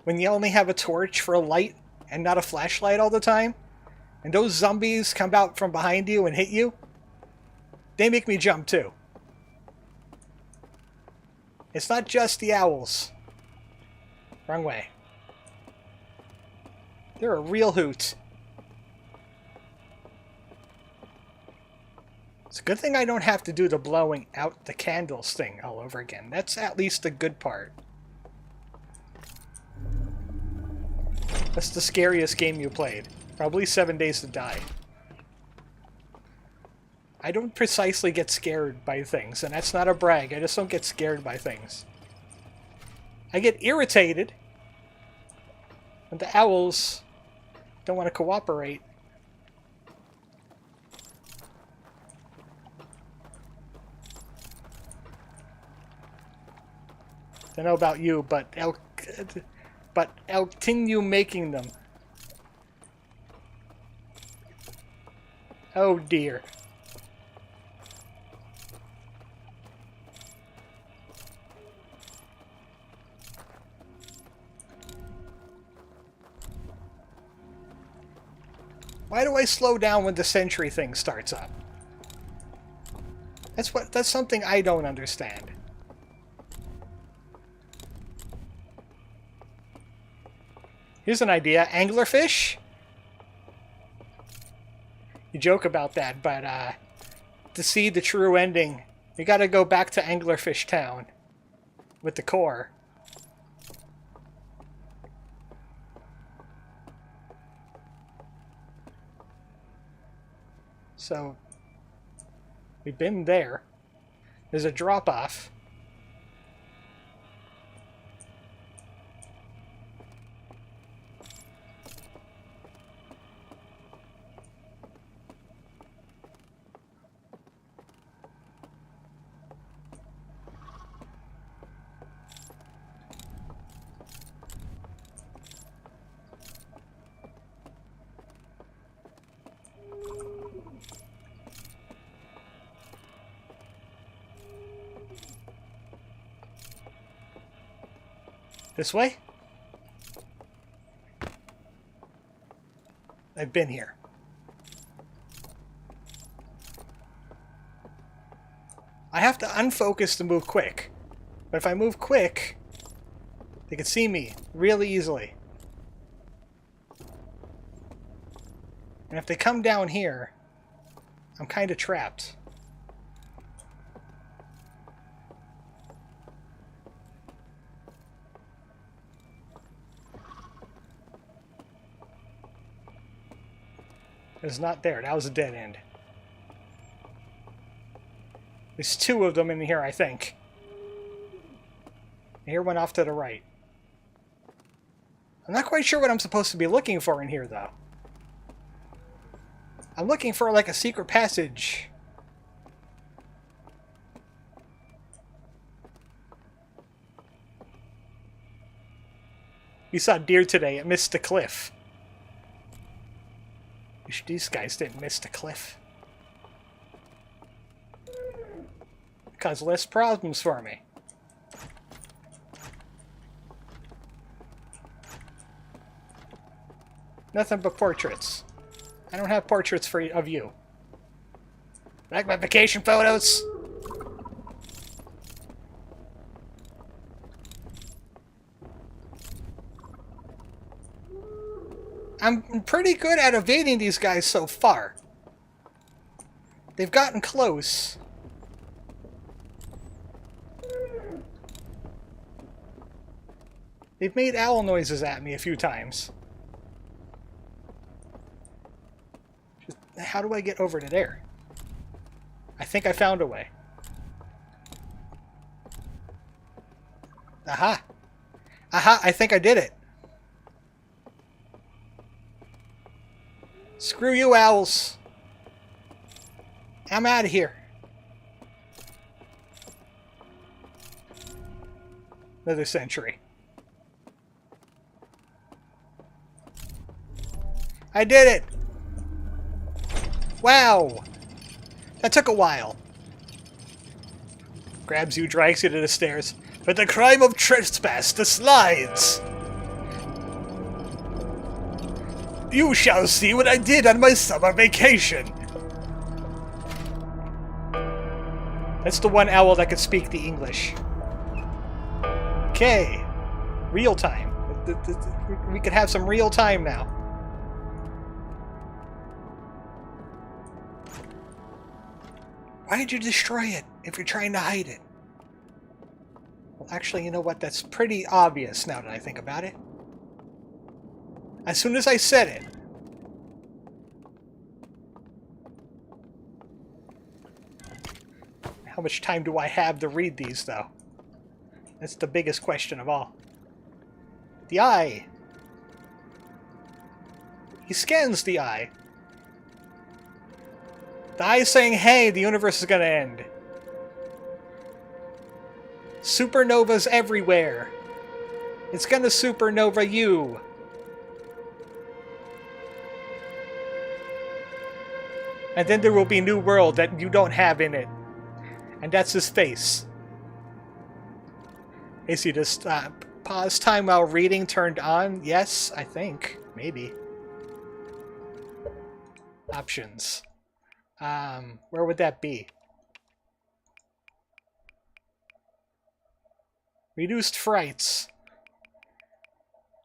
when you only have a torch for a light and not a flashlight all the time, and those zombies come out from behind you and hit you, they make me jump too. It's not just the owls. Wrong way. They're a real hoot. It's a good thing I don't have to do the blowing out the candles thing all over again. That's at least the good part. That's the scariest game you played. Probably 7 Days to Die. I don't precisely get scared by things, and that's not a brag. I just don't get scared by things. I get irritated when the owls don't want to cooperate. Don't know about you, but I'll continue making them. Oh dear. Why do I slow down when the sentry thing starts up? That's something I don't understand. Here's an idea. Anglerfish? You joke about that, but to see the true ending, you gotta go back to Anglerfish Town with the core. So, we've been there. There's a drop-off. This way? I've been here. I have to unfocus to move quick. But if I move quick, they can see me really easily. And if they come down here, I'm kind of trapped. It's not there. That was a dead end. There's two of them in here, I think. Here went off to the right. I'm not quite sure what I'm supposed to be looking for in here, though. I'm looking for, like, a secret passage. We saw deer today. It missed the cliff. These guys didn't miss the cliff. It caused less problems for me. Nothing but portraits. I don't have portraits of you. Like my vacation photos? I'm pretty good at evading these guys so far. They've gotten close. They've made owl noises at me a few times. How do I get over to there? I think I found a way. Aha! Aha! I think I did it. Screw you, owls. I'm out of here. Another century. I did it! Wow! That took a while. Grabs you, drags you to the stairs. For the crime of trespass, the slides! You shall see what I did on my summer vacation! That's the one owl that could speak the English. Okay. Real time. We could have some real time now. Why did you destroy it if you're trying to hide it? Well, actually, you know what? That's pretty obvious now that I think about it. As soon as I said it. How much time do I have to read these, though? That's the biggest question of all. The eye. He scans the eye. The eye is saying, hey, the universe is gonna end. Supernovas everywhere. It's gonna supernova you. And then there will be a new world that you don't have in it. And that's his face. Is he just pause time while reading turned on? Yes, I think. Maybe. Options. Where would that be? Reduced frights.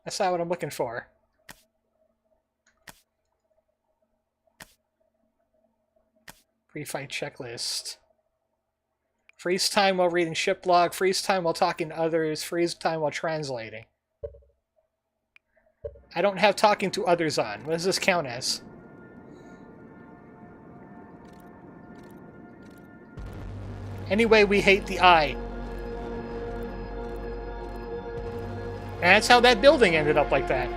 That's not what I'm looking for. Pre-fight checklist. Freeze time while reading ship log, freeze time while talking to others, freeze time while translating. I don't have talking to others on. What does this count as? Anyway, we hate the eye. And that's how that building ended up like that.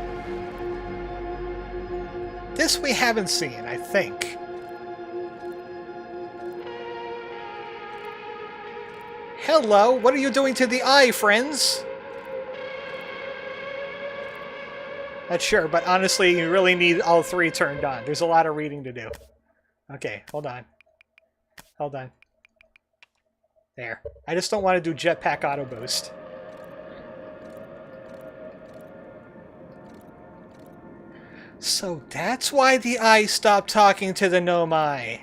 This we haven't seen, I think. Hello, what are you doing to the eye, friends? Not sure, but honestly, you really need all three turned on. There's a lot of reading to do. Okay, hold on. Hold on. There. I just don't want to do jetpack auto boost. So that's why the eye stopped talking to the gnome eye.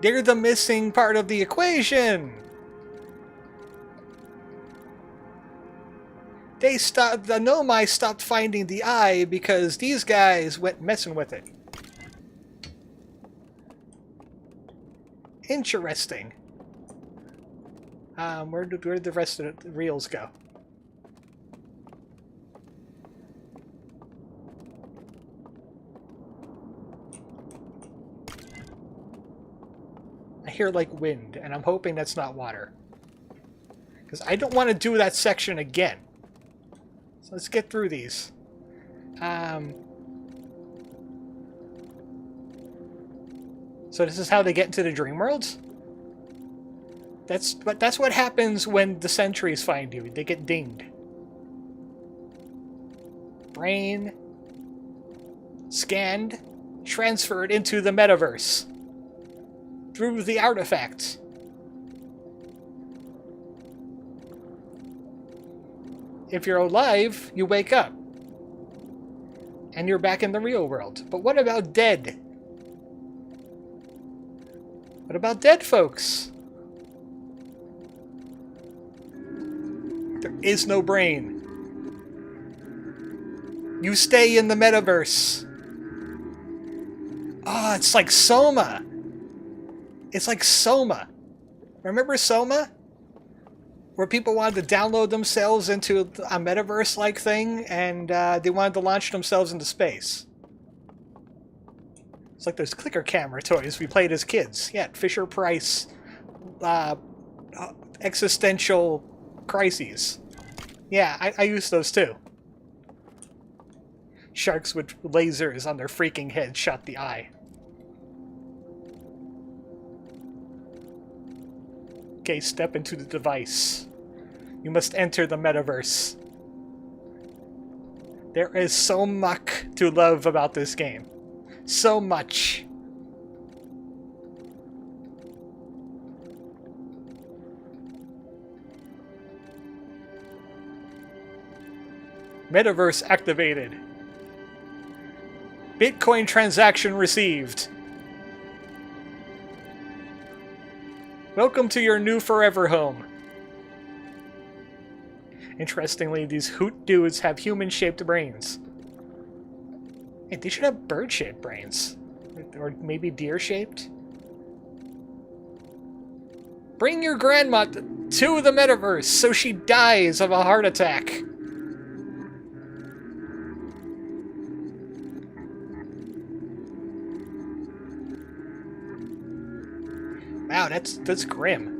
They're the missing part of the equation. The gnome eye stopped finding the eye because these guys went messing with it. Interesting. Where did the rest of the reels go? I hear like wind, and I'm hoping that's not water. Because I don't want to do that section again. So let's get through these. So this is how they get into the dream worlds? That's what happens when the sentries find you. They get dinged. Brain. Scanned. Transferred into the metaverse. Through the artifacts. If you're alive, you wake up. And you're back in the real world. But what about dead? What about dead folks? There is no brain. You stay in the metaverse. Oh, it's like Soma. It's like Soma. Remember Soma? Where people wanted to download themselves into a metaverse-like thing, and they wanted to launch themselves into space. It's like those clicker camera toys we played as kids. Yeah, Fisher-Price existential crises. Yeah, I used those too. Sharks with lasers on their freaking heads shot the eye. Okay, step into the device. You must enter the metaverse. There is so much to love about this game. So much. Metaverse activated. Bitcoin transaction received. Welcome to your new forever home. Interestingly, these hoot dudes have human-shaped brains. Hey, they should have bird-shaped brains. Or maybe deer-shaped? Bring your grandma to the metaverse so she dies of a heart attack. Wow, that's grim.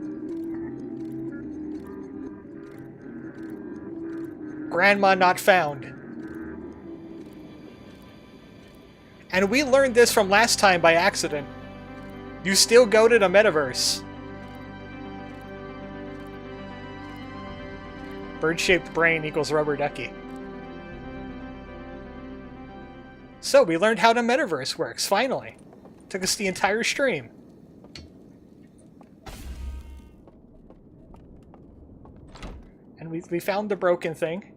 Grandma not found. And we learned this from last time by accident. You still go to the metaverse. Bird-shaped brain equals rubber ducky. So we learned how the metaverse works, finally. Took us the entire stream. And we found the broken thing.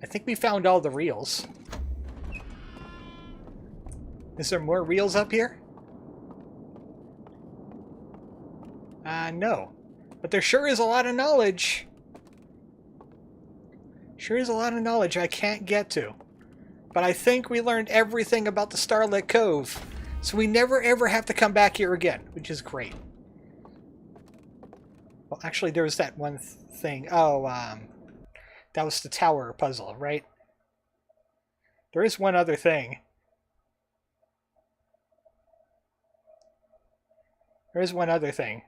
I think we found all the reels. Is there more reels up here? No. But there sure is a lot of knowledge. Sure is a lot of knowledge I can't get to. But I think we learned everything about the Starlit Cove. So we never ever have to come back here again, which is great. Well, actually, there was that one thing. Oh, that was the tower puzzle, right? There is one other thing. There is one other thing.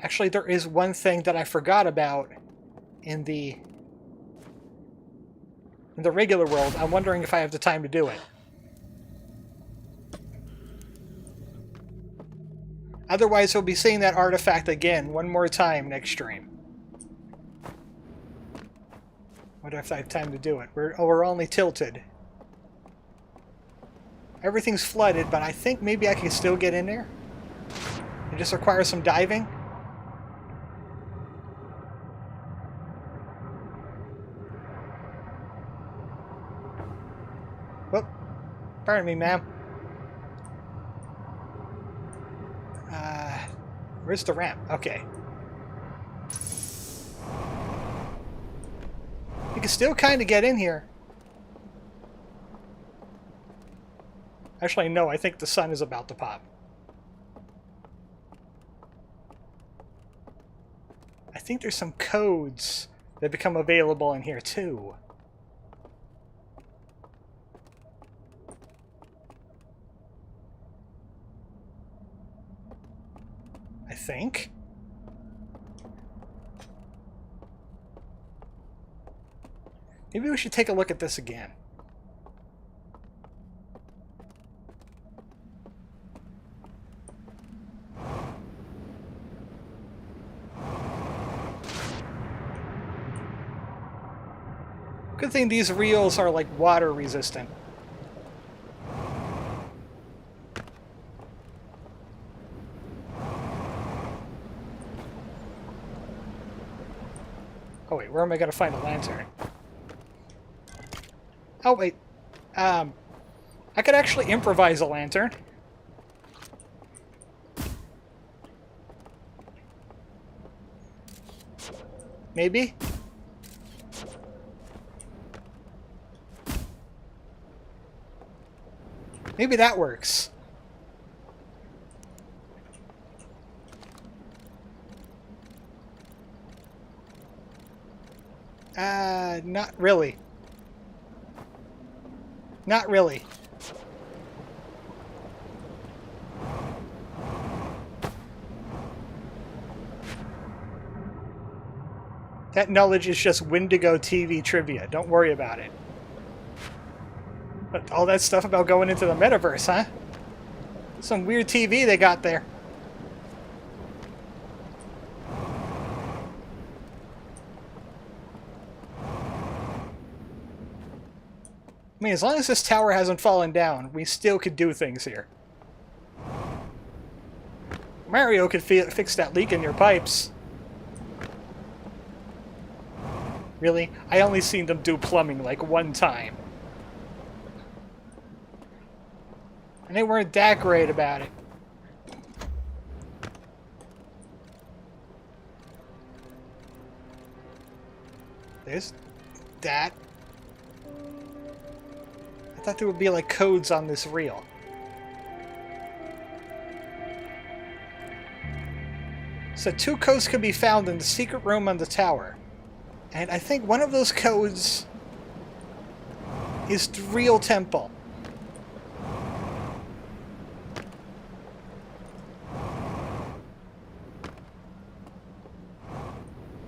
Actually, there is one thing that I forgot about in the regular world. I'm wondering if I have the time to do it. Otherwise, we'll be seeing that artifact again one more time next stream. Wonder if I have time to do it. We're only tilted. Everything's flooded, but I think maybe I can still get in there. It just requires some diving. Whoop. Pardon me, ma'am. Where's the ramp? Okay. You can still kind of get in here. Actually, no, I think the sun is about to pop. I think there's some codes that become available in here, too. I think. Maybe we should take a look at this again. Good thing these reels are like water resistant. Oh wait, where am I gonna find a lantern? Oh wait, I could actually improvise a lantern. Maybe? Maybe that works. Not really. Not really. That knowledge is just Wendigo TV trivia. Don't worry about it. But all that stuff about going into the metaverse, huh? Some weird TV they got there. I mean, as long as this tower hasn't fallen down, we still could do things here. Mario could fix that leak in your pipes. Really? I only seen them do plumbing like one time. And they weren't that great about it. There's that. I thought there would be like codes on this reel. So 2 codes can be found in the secret room on the tower. And I think one of those codes is the real temple.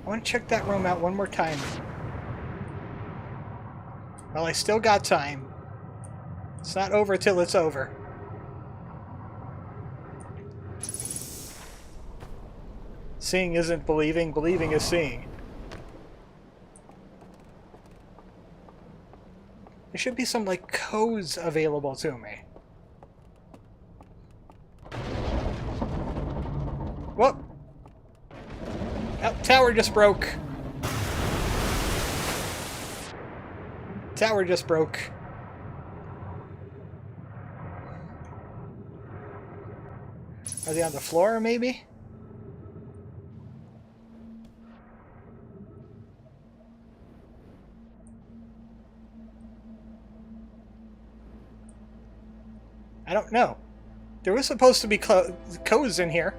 I want to check that room out one more time. Well, I still got time. It's not over till it's over. Seeing isn't believing, believing is seeing. There should be some, like, codes available to me. Whoop! Oh, tower just broke. Tower just broke. Are they on the floor, maybe? I don't know. There was supposed to be codes in here.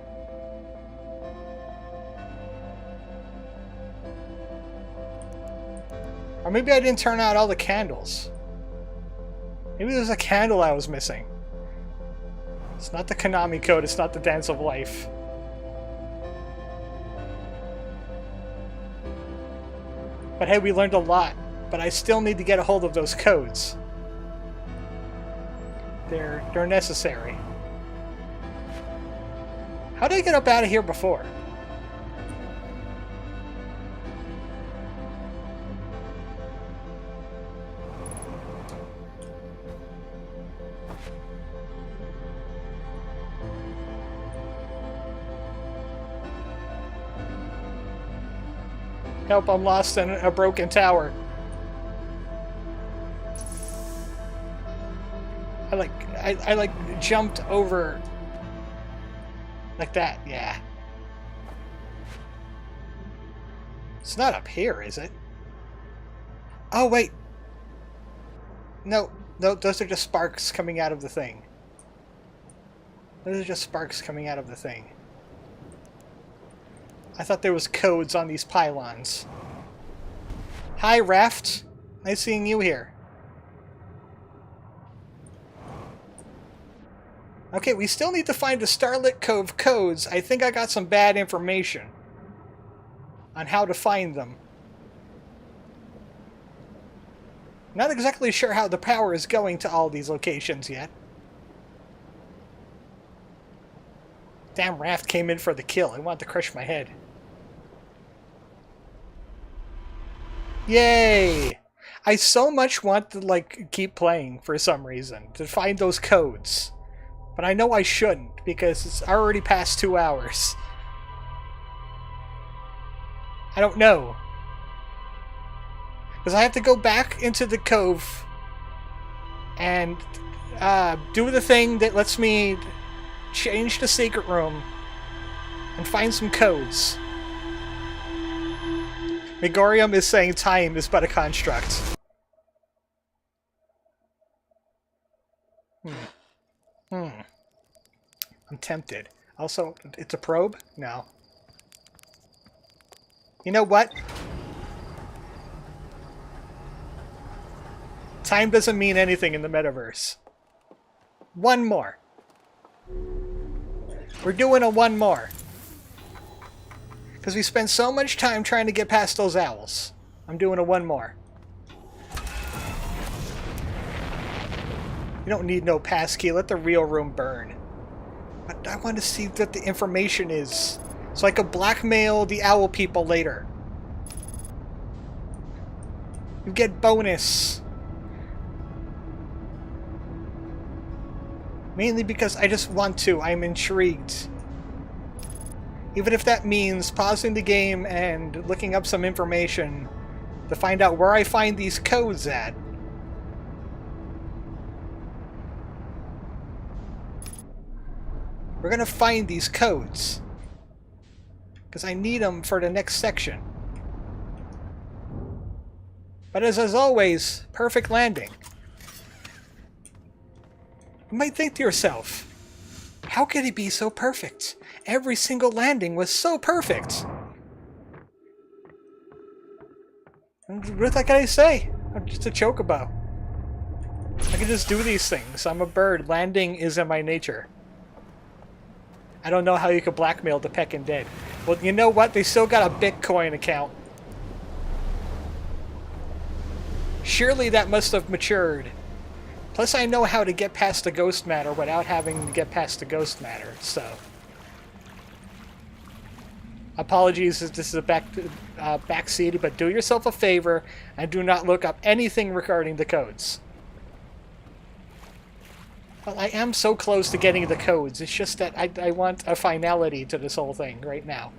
Or maybe I didn't turn out all the candles. Maybe there's a candle I was missing. It's not the Konami code, it's not the Dance of Life. But hey, we learned a lot. But I still need to get a hold of those codes. They're necessary. How did I get up out of here before? Help, I'm lost in a broken tower. I like jumped over like that, yeah. It's not up here, is it? Oh wait. No, those are just sparks coming out of the thing. Those are just sparks coming out of the thing. I thought there was codes on these pylons. Hi, Raft. Nice seeing you here. Okay, we still need to find the Starlit Cove codes. I think I got some bad information on how to find them. Not exactly sure how the power is going to all these locations yet. Damn, Raft came in for the kill. I wanted to crush my head. Yay! I so much want to, like, keep playing for some reason, to find those codes. But I know I shouldn't, because it's already past 2 hours. I don't know. Because I have to go back into the cove and do the thing that lets me change the secret room and find some codes. Megorium is saying time is but a construct. I'm tempted. Also, it's a probe? No. You know what? Time doesn't mean anything in the metaverse. One more. We're doing a one more. Because we spent so much time trying to get past those owls. I'm doing a one more. You don't need no passkey. Let the real room burn. But I want to see what the information is, so I could blackmail the owl people later. You get bonus. Mainly because I just want to. I'm intrigued. Even if that means pausing the game and looking up some information to find out where I find these codes at. We're gonna find these codes. Because I need them for the next section. But as always, perfect landing. You might think to yourself, How could it be so perfect? Every single landing was so perfect! What can I say? I'm just a chocobo. I can just do these things. I'm a bird. Landing is in my nature. I don't know how you could blackmail the Peckin' Dead. Well, you know what? They still got a Bitcoin account. Surely that must have matured. Plus, I know how to get past the ghost matter without having to get past the ghost matter, so... Apologies if this is a backseat, but do yourself a favor and do not look up anything regarding the codes. Well, I am so close to getting the codes. It's just that I want a finality to this whole thing right now.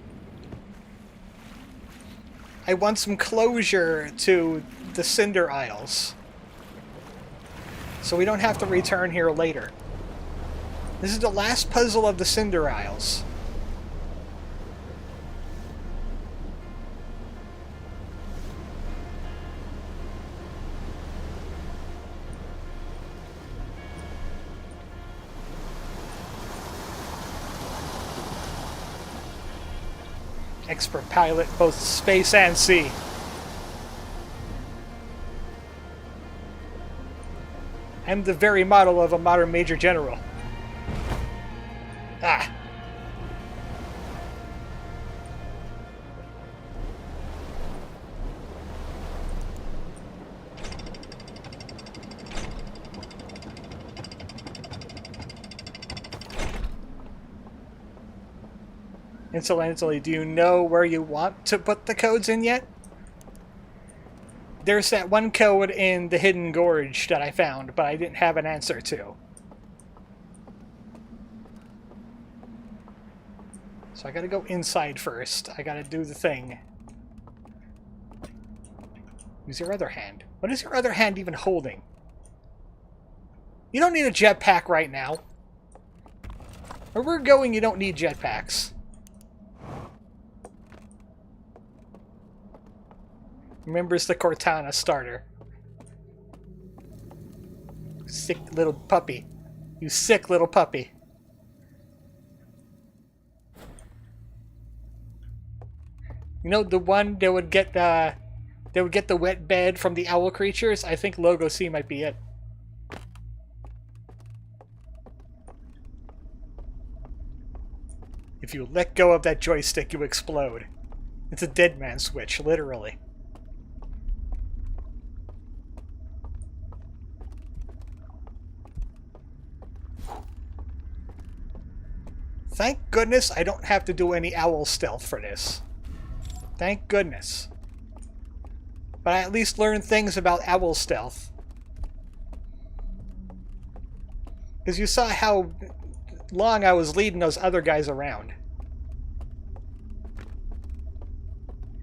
I want some closure to the Cinder Isles. So we don't have to return here later. This is the last puzzle of the Cinder Isles. Expert pilot, both space and sea. I'm the very model of a modern Major General. Ah. Incidentally, do you know where you want to put the codes in yet? There's that one code in the Hidden Gorge that I found, but I didn't have an answer to. So I gotta go inside first. I gotta do the thing. Use your other hand. What is your other hand even holding? You don't need a jetpack right now. Where we're going, you don't need jetpacks. Remembers the Cortana starter. Sick little puppy. You sick little puppy. You know the one that would get the wet bed from the owl creatures? I think Logo C might be it. If you let go of that joystick, you explode. It's a dead man switch, literally. Thank goodness I don't have to do any owl stealth for this. Thank goodness. But I at least learned things about owl stealth. Because you saw how long I was leading those other guys around.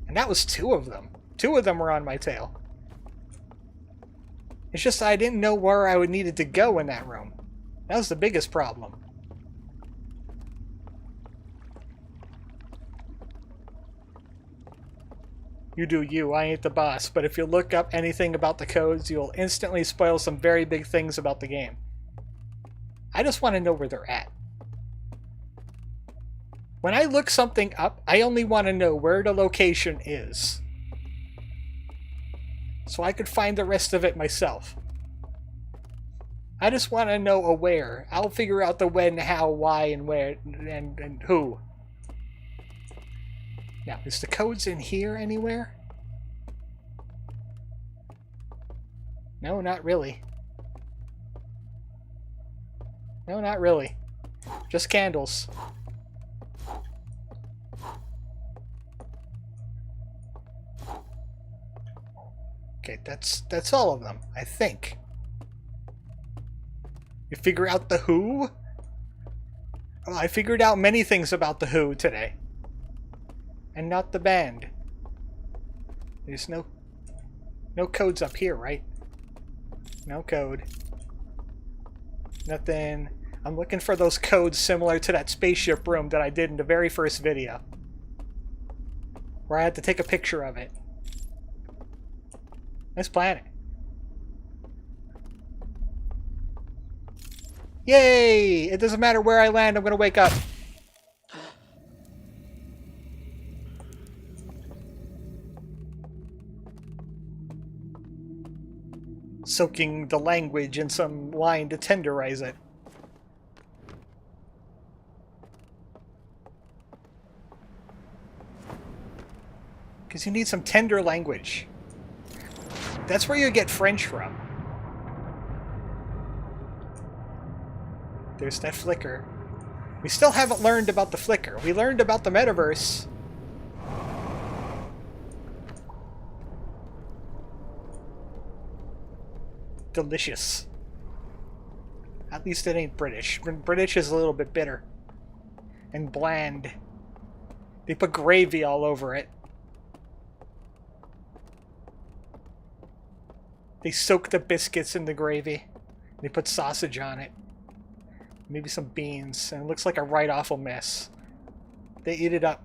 And that was 2 of them. 2 of them were on my tail. It's just I didn't know where I would needed to go in that room. That was the biggest problem. You do you, I ain't the boss, but if you look up anything about the codes, you'll instantly spoil some very big things about the game. I just want to know where they're at. When I look something up, I only want to know where the location is. So I could find the rest of it myself. I just want to know a where. I'll figure out the when, how, why, and where, and who. Now, is the codes in here anywhere? No, not really. No, not really. Just candles. Okay, that's all of them, I think. You figure out the who? Oh, I figured out many things about the Who today. And not the band. There's no codes up here, right? No code. Nothing. I'm looking for those codes similar to that spaceship room that I did in the very first video. Where I had to take a picture of it. Nice planet. Yay! It doesn't matter where I land, I'm gonna wake up. Soaking the language in some wine to tenderize it. Because you need some tender language. That's where you get French from. There's that flicker. We still haven't learned about the flicker. We learned about the Metaverse. Delicious. At least it ain't British. British is a little bit bitter. And bland. They put gravy all over it. They soak the biscuits in the gravy. They put sausage on it. Maybe some beans. And it looks like a right awful mess. They eat it up.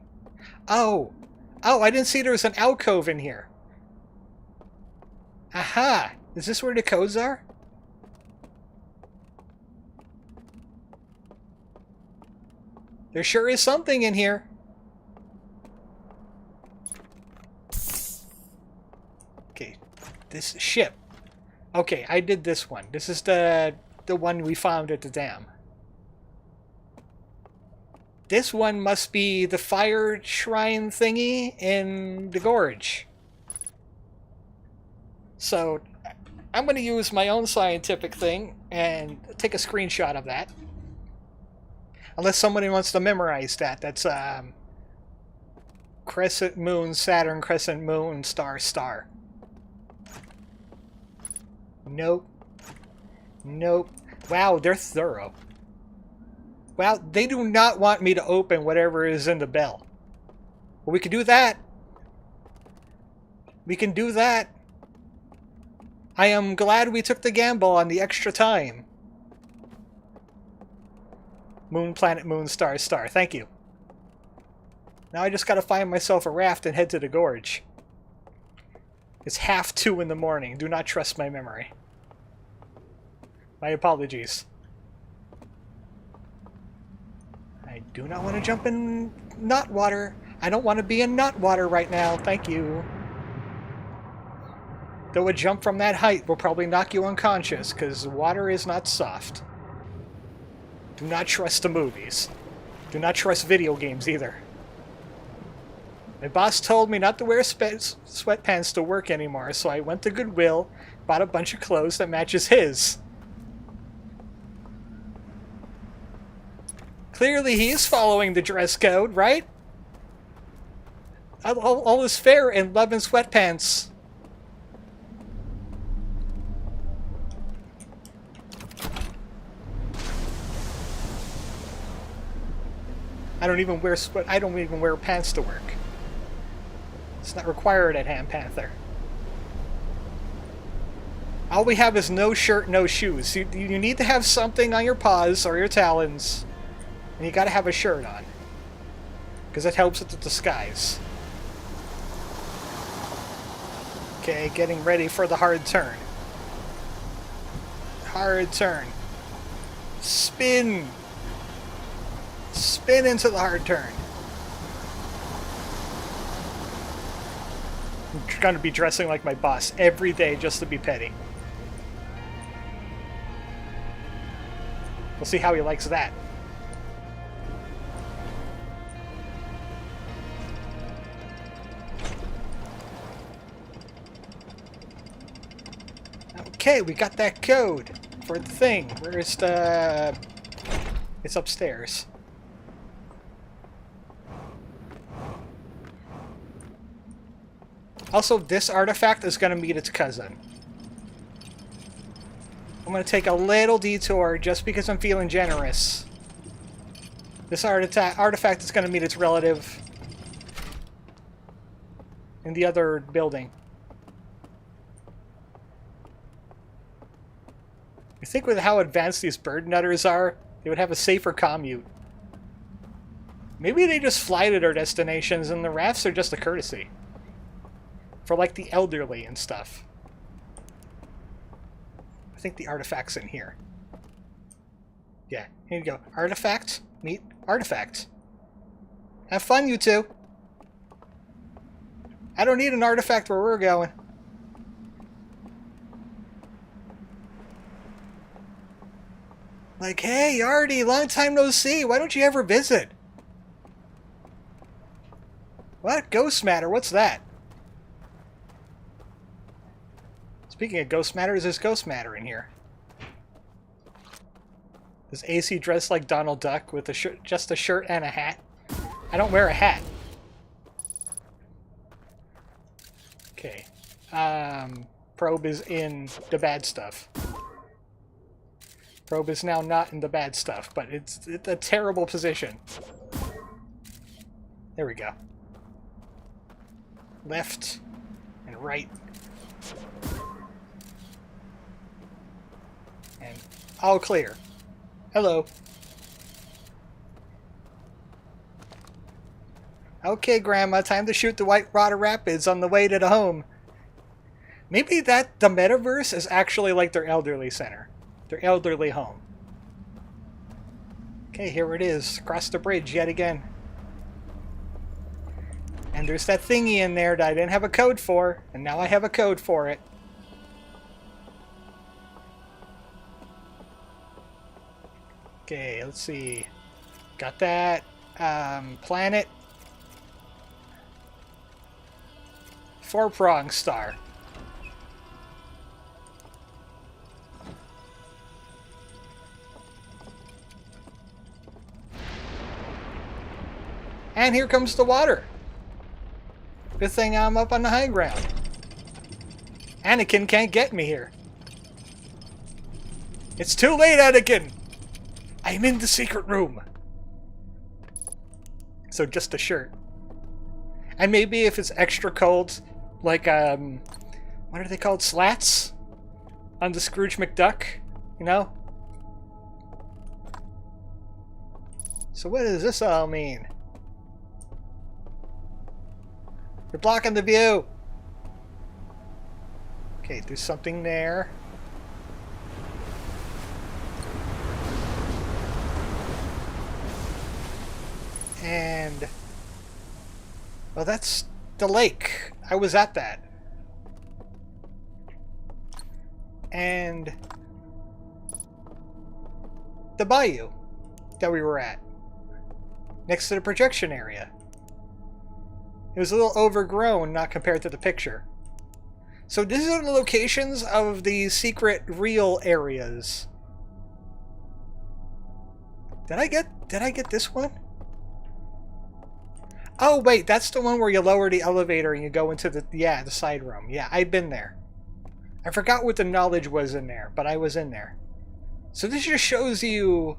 Oh! Oh, I didn't see there was an alcove in here. Aha! Is this where the codes are? There sure is something in here. Okay, this ship. Okay, I did this one. This is the one we found at the dam. This one must be the fire shrine thingy in the gorge. So, I'm going to use my own scientific thing and take a screenshot of that. Unless somebody wants to memorize that. That's crescent moon, Saturn, crescent moon, star, star. Nope. Nope. Wow, they're thorough. Wow, they do not want me to open whatever is in the bell. Well, we can do that. We can do that. I am glad we took the gamble on the extra time. Moon, planet, moon, star, star. Thank you. Now I just gotta find myself a raft and head to the gorge. It's 1:30 in the morning. Do not trust my memory. My apologies. I do not want to jump in knot water. I don't want to be in knot water right now. Thank you. Though a jump from that height will probably knock you unconscious, because water is not soft. Do not trust the movies. Do not trust video games either. My boss told me not to wear sweatpants to work anymore, so I went to Goodwill, bought a bunch of clothes that matches his. Clearly he's following the dress code, right? All is fair in love and sweatpants. I don't even wear pants to work. It's not required at Ham Panther. All we have is no shirt, no shoes. You need to have something on your paws or your talons. And you gotta have a shirt on. Because it helps with the disguise. Okay, getting ready for the hard turn. Hard turn. Spin! Spin into the hard turn. I'm gonna be dressing like my boss every day just to be petty. We'll see how he likes that. Okay, we got that code for the thing. Where's the... It's upstairs. Also, this artifact is going to meet its cousin. I'm going to take a little detour just because I'm feeling generous. This artifact is going to meet its relative in the other building. I think with how advanced these bird nutters are, they would have a safer commute. Maybe they just fly to their destinations and the rafts are just a courtesy. For like the elderly and stuff. I think the artifact's in here. Yeah, here you go. Artifact. Meet artifact. Have fun, you two. I don't need an artifact where we're going. Like, hey, Artie, long time no see. Why don't you ever visit? What? Ghost matter? What's that? Speaking of ghost matter, there's ghost matter in here. Does AC dress like Donald Duck with a shirt, just a shirt and a hat? I don't wear a hat. Okay. Probe is in the bad stuff. Probe is now not in the bad stuff, but it's a terrible position. There we go. Left and right. And all clear. Hello. Okay, Grandma, time to shoot the White Water Rapids on the way to the home. Maybe the Metaverse is actually like their elderly center. Their elderly home. Okay, here it is. Across the bridge yet again. And there's that thingy in there that I didn't have a code for, and now I have a code for it. Okay, let's see. Got that. Planet. 4-prong star. And here comes the water. Good thing I'm up on the high ground. Anakin can't get me here. It's too late, Anakin! I'm in the secret room. So just a shirt. And maybe if it's extra cold, like, what are they called? Slats? On the Scrooge McDuck, you know? So what does this all mean? You're blocking the view! Okay, there's something there. And... well, that's the lake. I was at that. And... the bayou that we were at. Next to the projection area. It was a little overgrown, not compared to the picture. So these are the locations of the secret real areas. Did I get this one? Oh wait, that's the one where you lower the elevator and you go into the side room. Yeah, I've been there. I forgot what the knowledge was in there, but I was in there. So this just shows you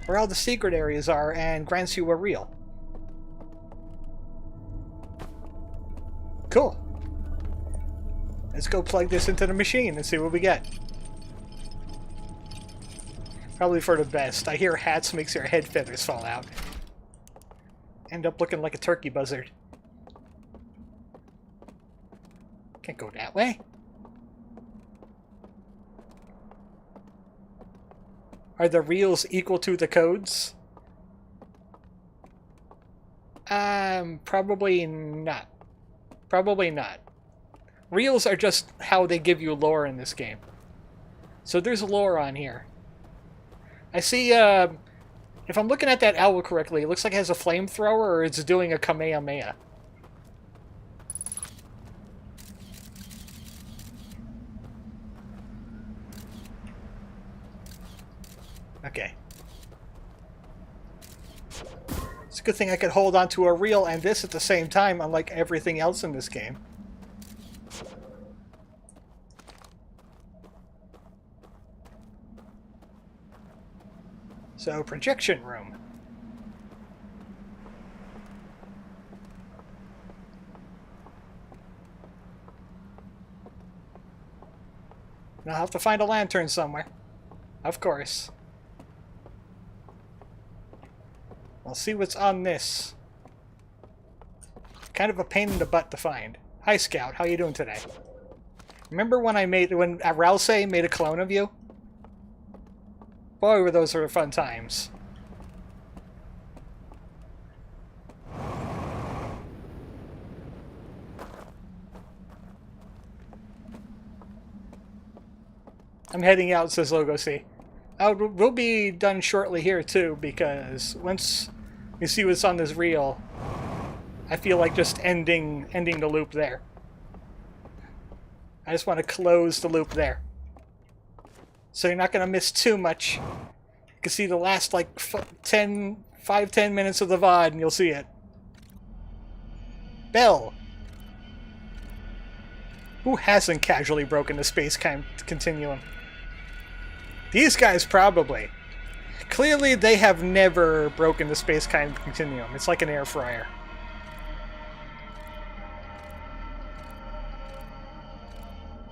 where all the secret areas are and grants you a reel. Cool. Let's go plug this into the machine and see what we get. Probably for the best. I hear hats makes your head feathers fall out. End up looking like a turkey buzzard. Can't go that way. Are the reels equal to the codes? Probably not. Probably not. Reels are just how they give you lore in this game. So there's lore on here. I see, if I'm looking at that owl correctly, it looks like it has a flamethrower or it's doing a Kamehameha. Okay. It's a good thing I could hold onto a reel and this at the same time, unlike everything else in this game. So, projection room. Now I'll have to find a lantern somewhere. Of course. I'll see what's on this. Kind of a pain in the butt to find. Hi, Scout. How you doing today? Remember when Ralsei made a clone of you? Boy, were those sort of fun times. I'm heading out, says Logo C. We'll be done shortly here, too, because once we see what's on this reel, I feel like just ending the loop there. I just want to close the loop there. So you're not going to miss too much. You can see the last, like, 5-10 minutes of the VOD, and you'll see it. Bell. Who hasn't casually broken the space-time continuum? These guys probably. Clearly, they have never broken the space-time continuum. It's like an air fryer.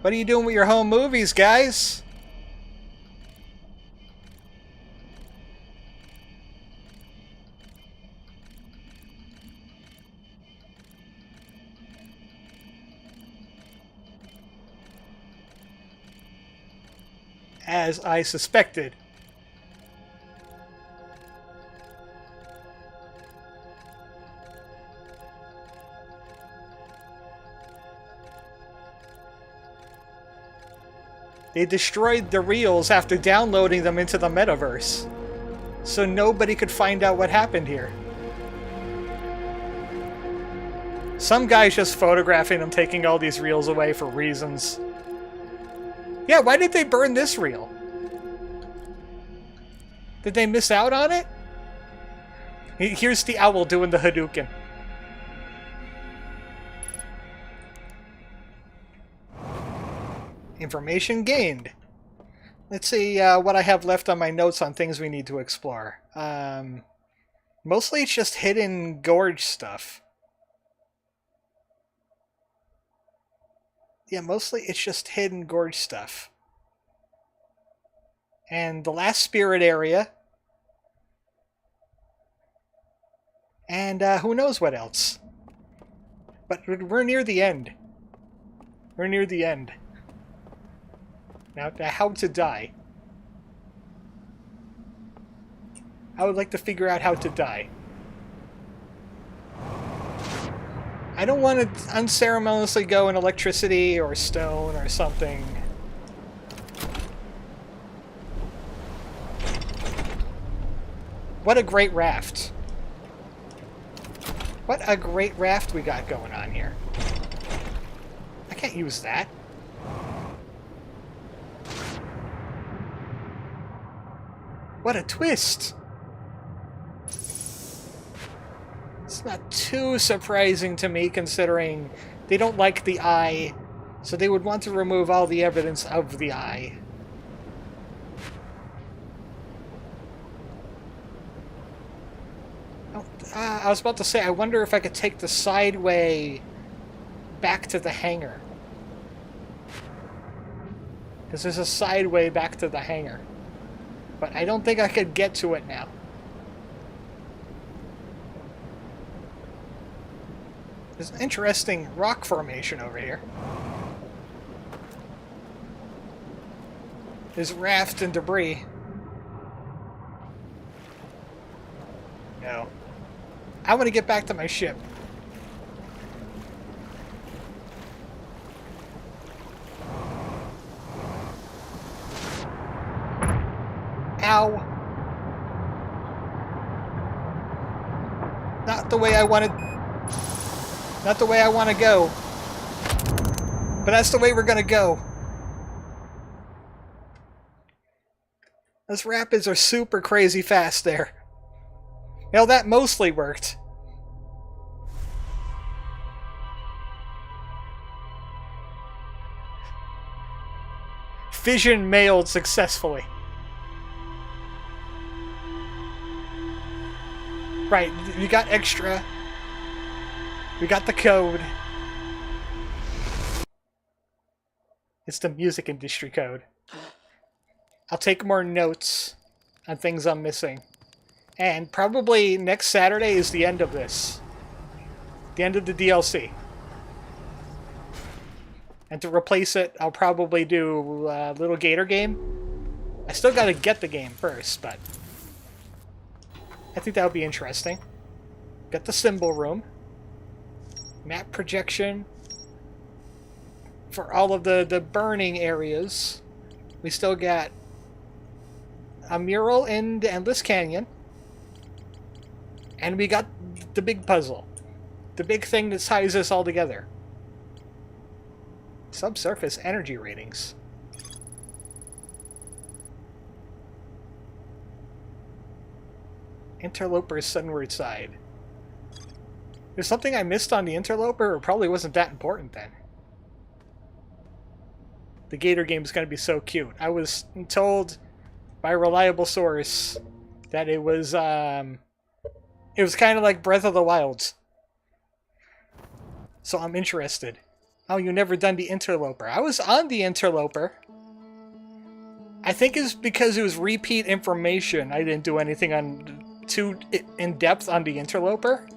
What are you doing with your home movies, guys? As I suspected. They destroyed the reels after downloading them into the Metaverse, so nobody could find out what happened here. Some guy's just photographing them, taking all these reels away for reasons. Yeah, why did they burn this reel? Did they miss out on it? Here's the owl doing the Hadouken. Information gained. Let's see what I have left on my notes on things we need to explore. Mostly it's just hidden gorge stuff. Yeah, mostly it's just hidden gorge stuff. And the last spirit area. And who knows what else. But we're near the end. We're near the end. Now, how to die. I would like to figure out how to die. I don't want to unceremoniously go in electricity or stone or something. What a great raft. What a great raft we got going on here. I can't use that. What a twist! It's not too surprising to me, considering they don't like the eye, so they would want to remove all the evidence of the eye. Oh, I was about to say, I wonder if I could take the sideway back to the hangar. Because there's a sideway back to the hangar. But I don't think I could get to it now. There's an interesting rock formation over here. There's raft and debris. No. I want to get back to my ship. Ow. Not the way I wanted. Not the way I want to go. But that's the way we're gonna go. Those rapids are super crazy fast there. Well, that mostly worked. Fission mailed successfully. Right, we got extra. We got the code. It's the music industry code. I'll take more notes on things I'm missing. And probably next Saturday is the end of this. The end of the DLC. And to replace it, I'll probably do a little Gator game. I still gotta get the game first, but I think that would be interesting. Got the symbol room. Map projection for all of the burning areas. We still got a mural in the Endless Canyon. And we got the big puzzle. The big thing that ties us all together. Subsurface energy ratings. Interloper's Sunward Side. There's something I missed on the Interloper, or probably wasn't that important then. The Gator game is going to be so cute. I was told by a reliable source that it was kind of like Breath of the Wild. So I'm interested. Oh, you never done the Interloper. I was on the Interloper. I think it's because it was repeat information. I didn't do anything on too in-depth on the Interloper.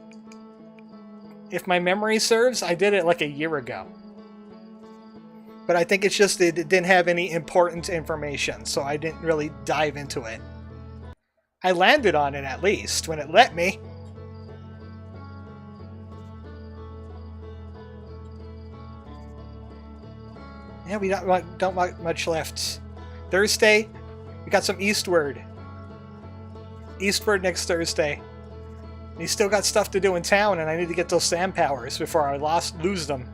If my memory serves, I did it like a year ago. But I think it's just it didn't have any important information, so I didn't really dive into it. I landed on it at least, when it let me. Yeah, we don't want much left. Thursday, we got some Eastward. Eastward next Thursday. We still got stuff to do in town, and I need to get those sand powers before I lose them.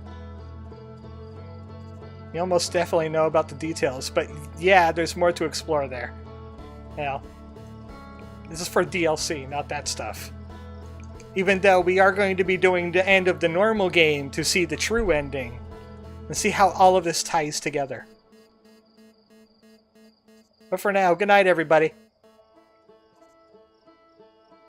You almost definitely know about the details, but yeah, there's more to explore there. Well, this is for DLC, not that stuff. Even though we are going to be doing the end of the normal game to see the true ending, and see how all of this ties together. But for now, good night, everybody.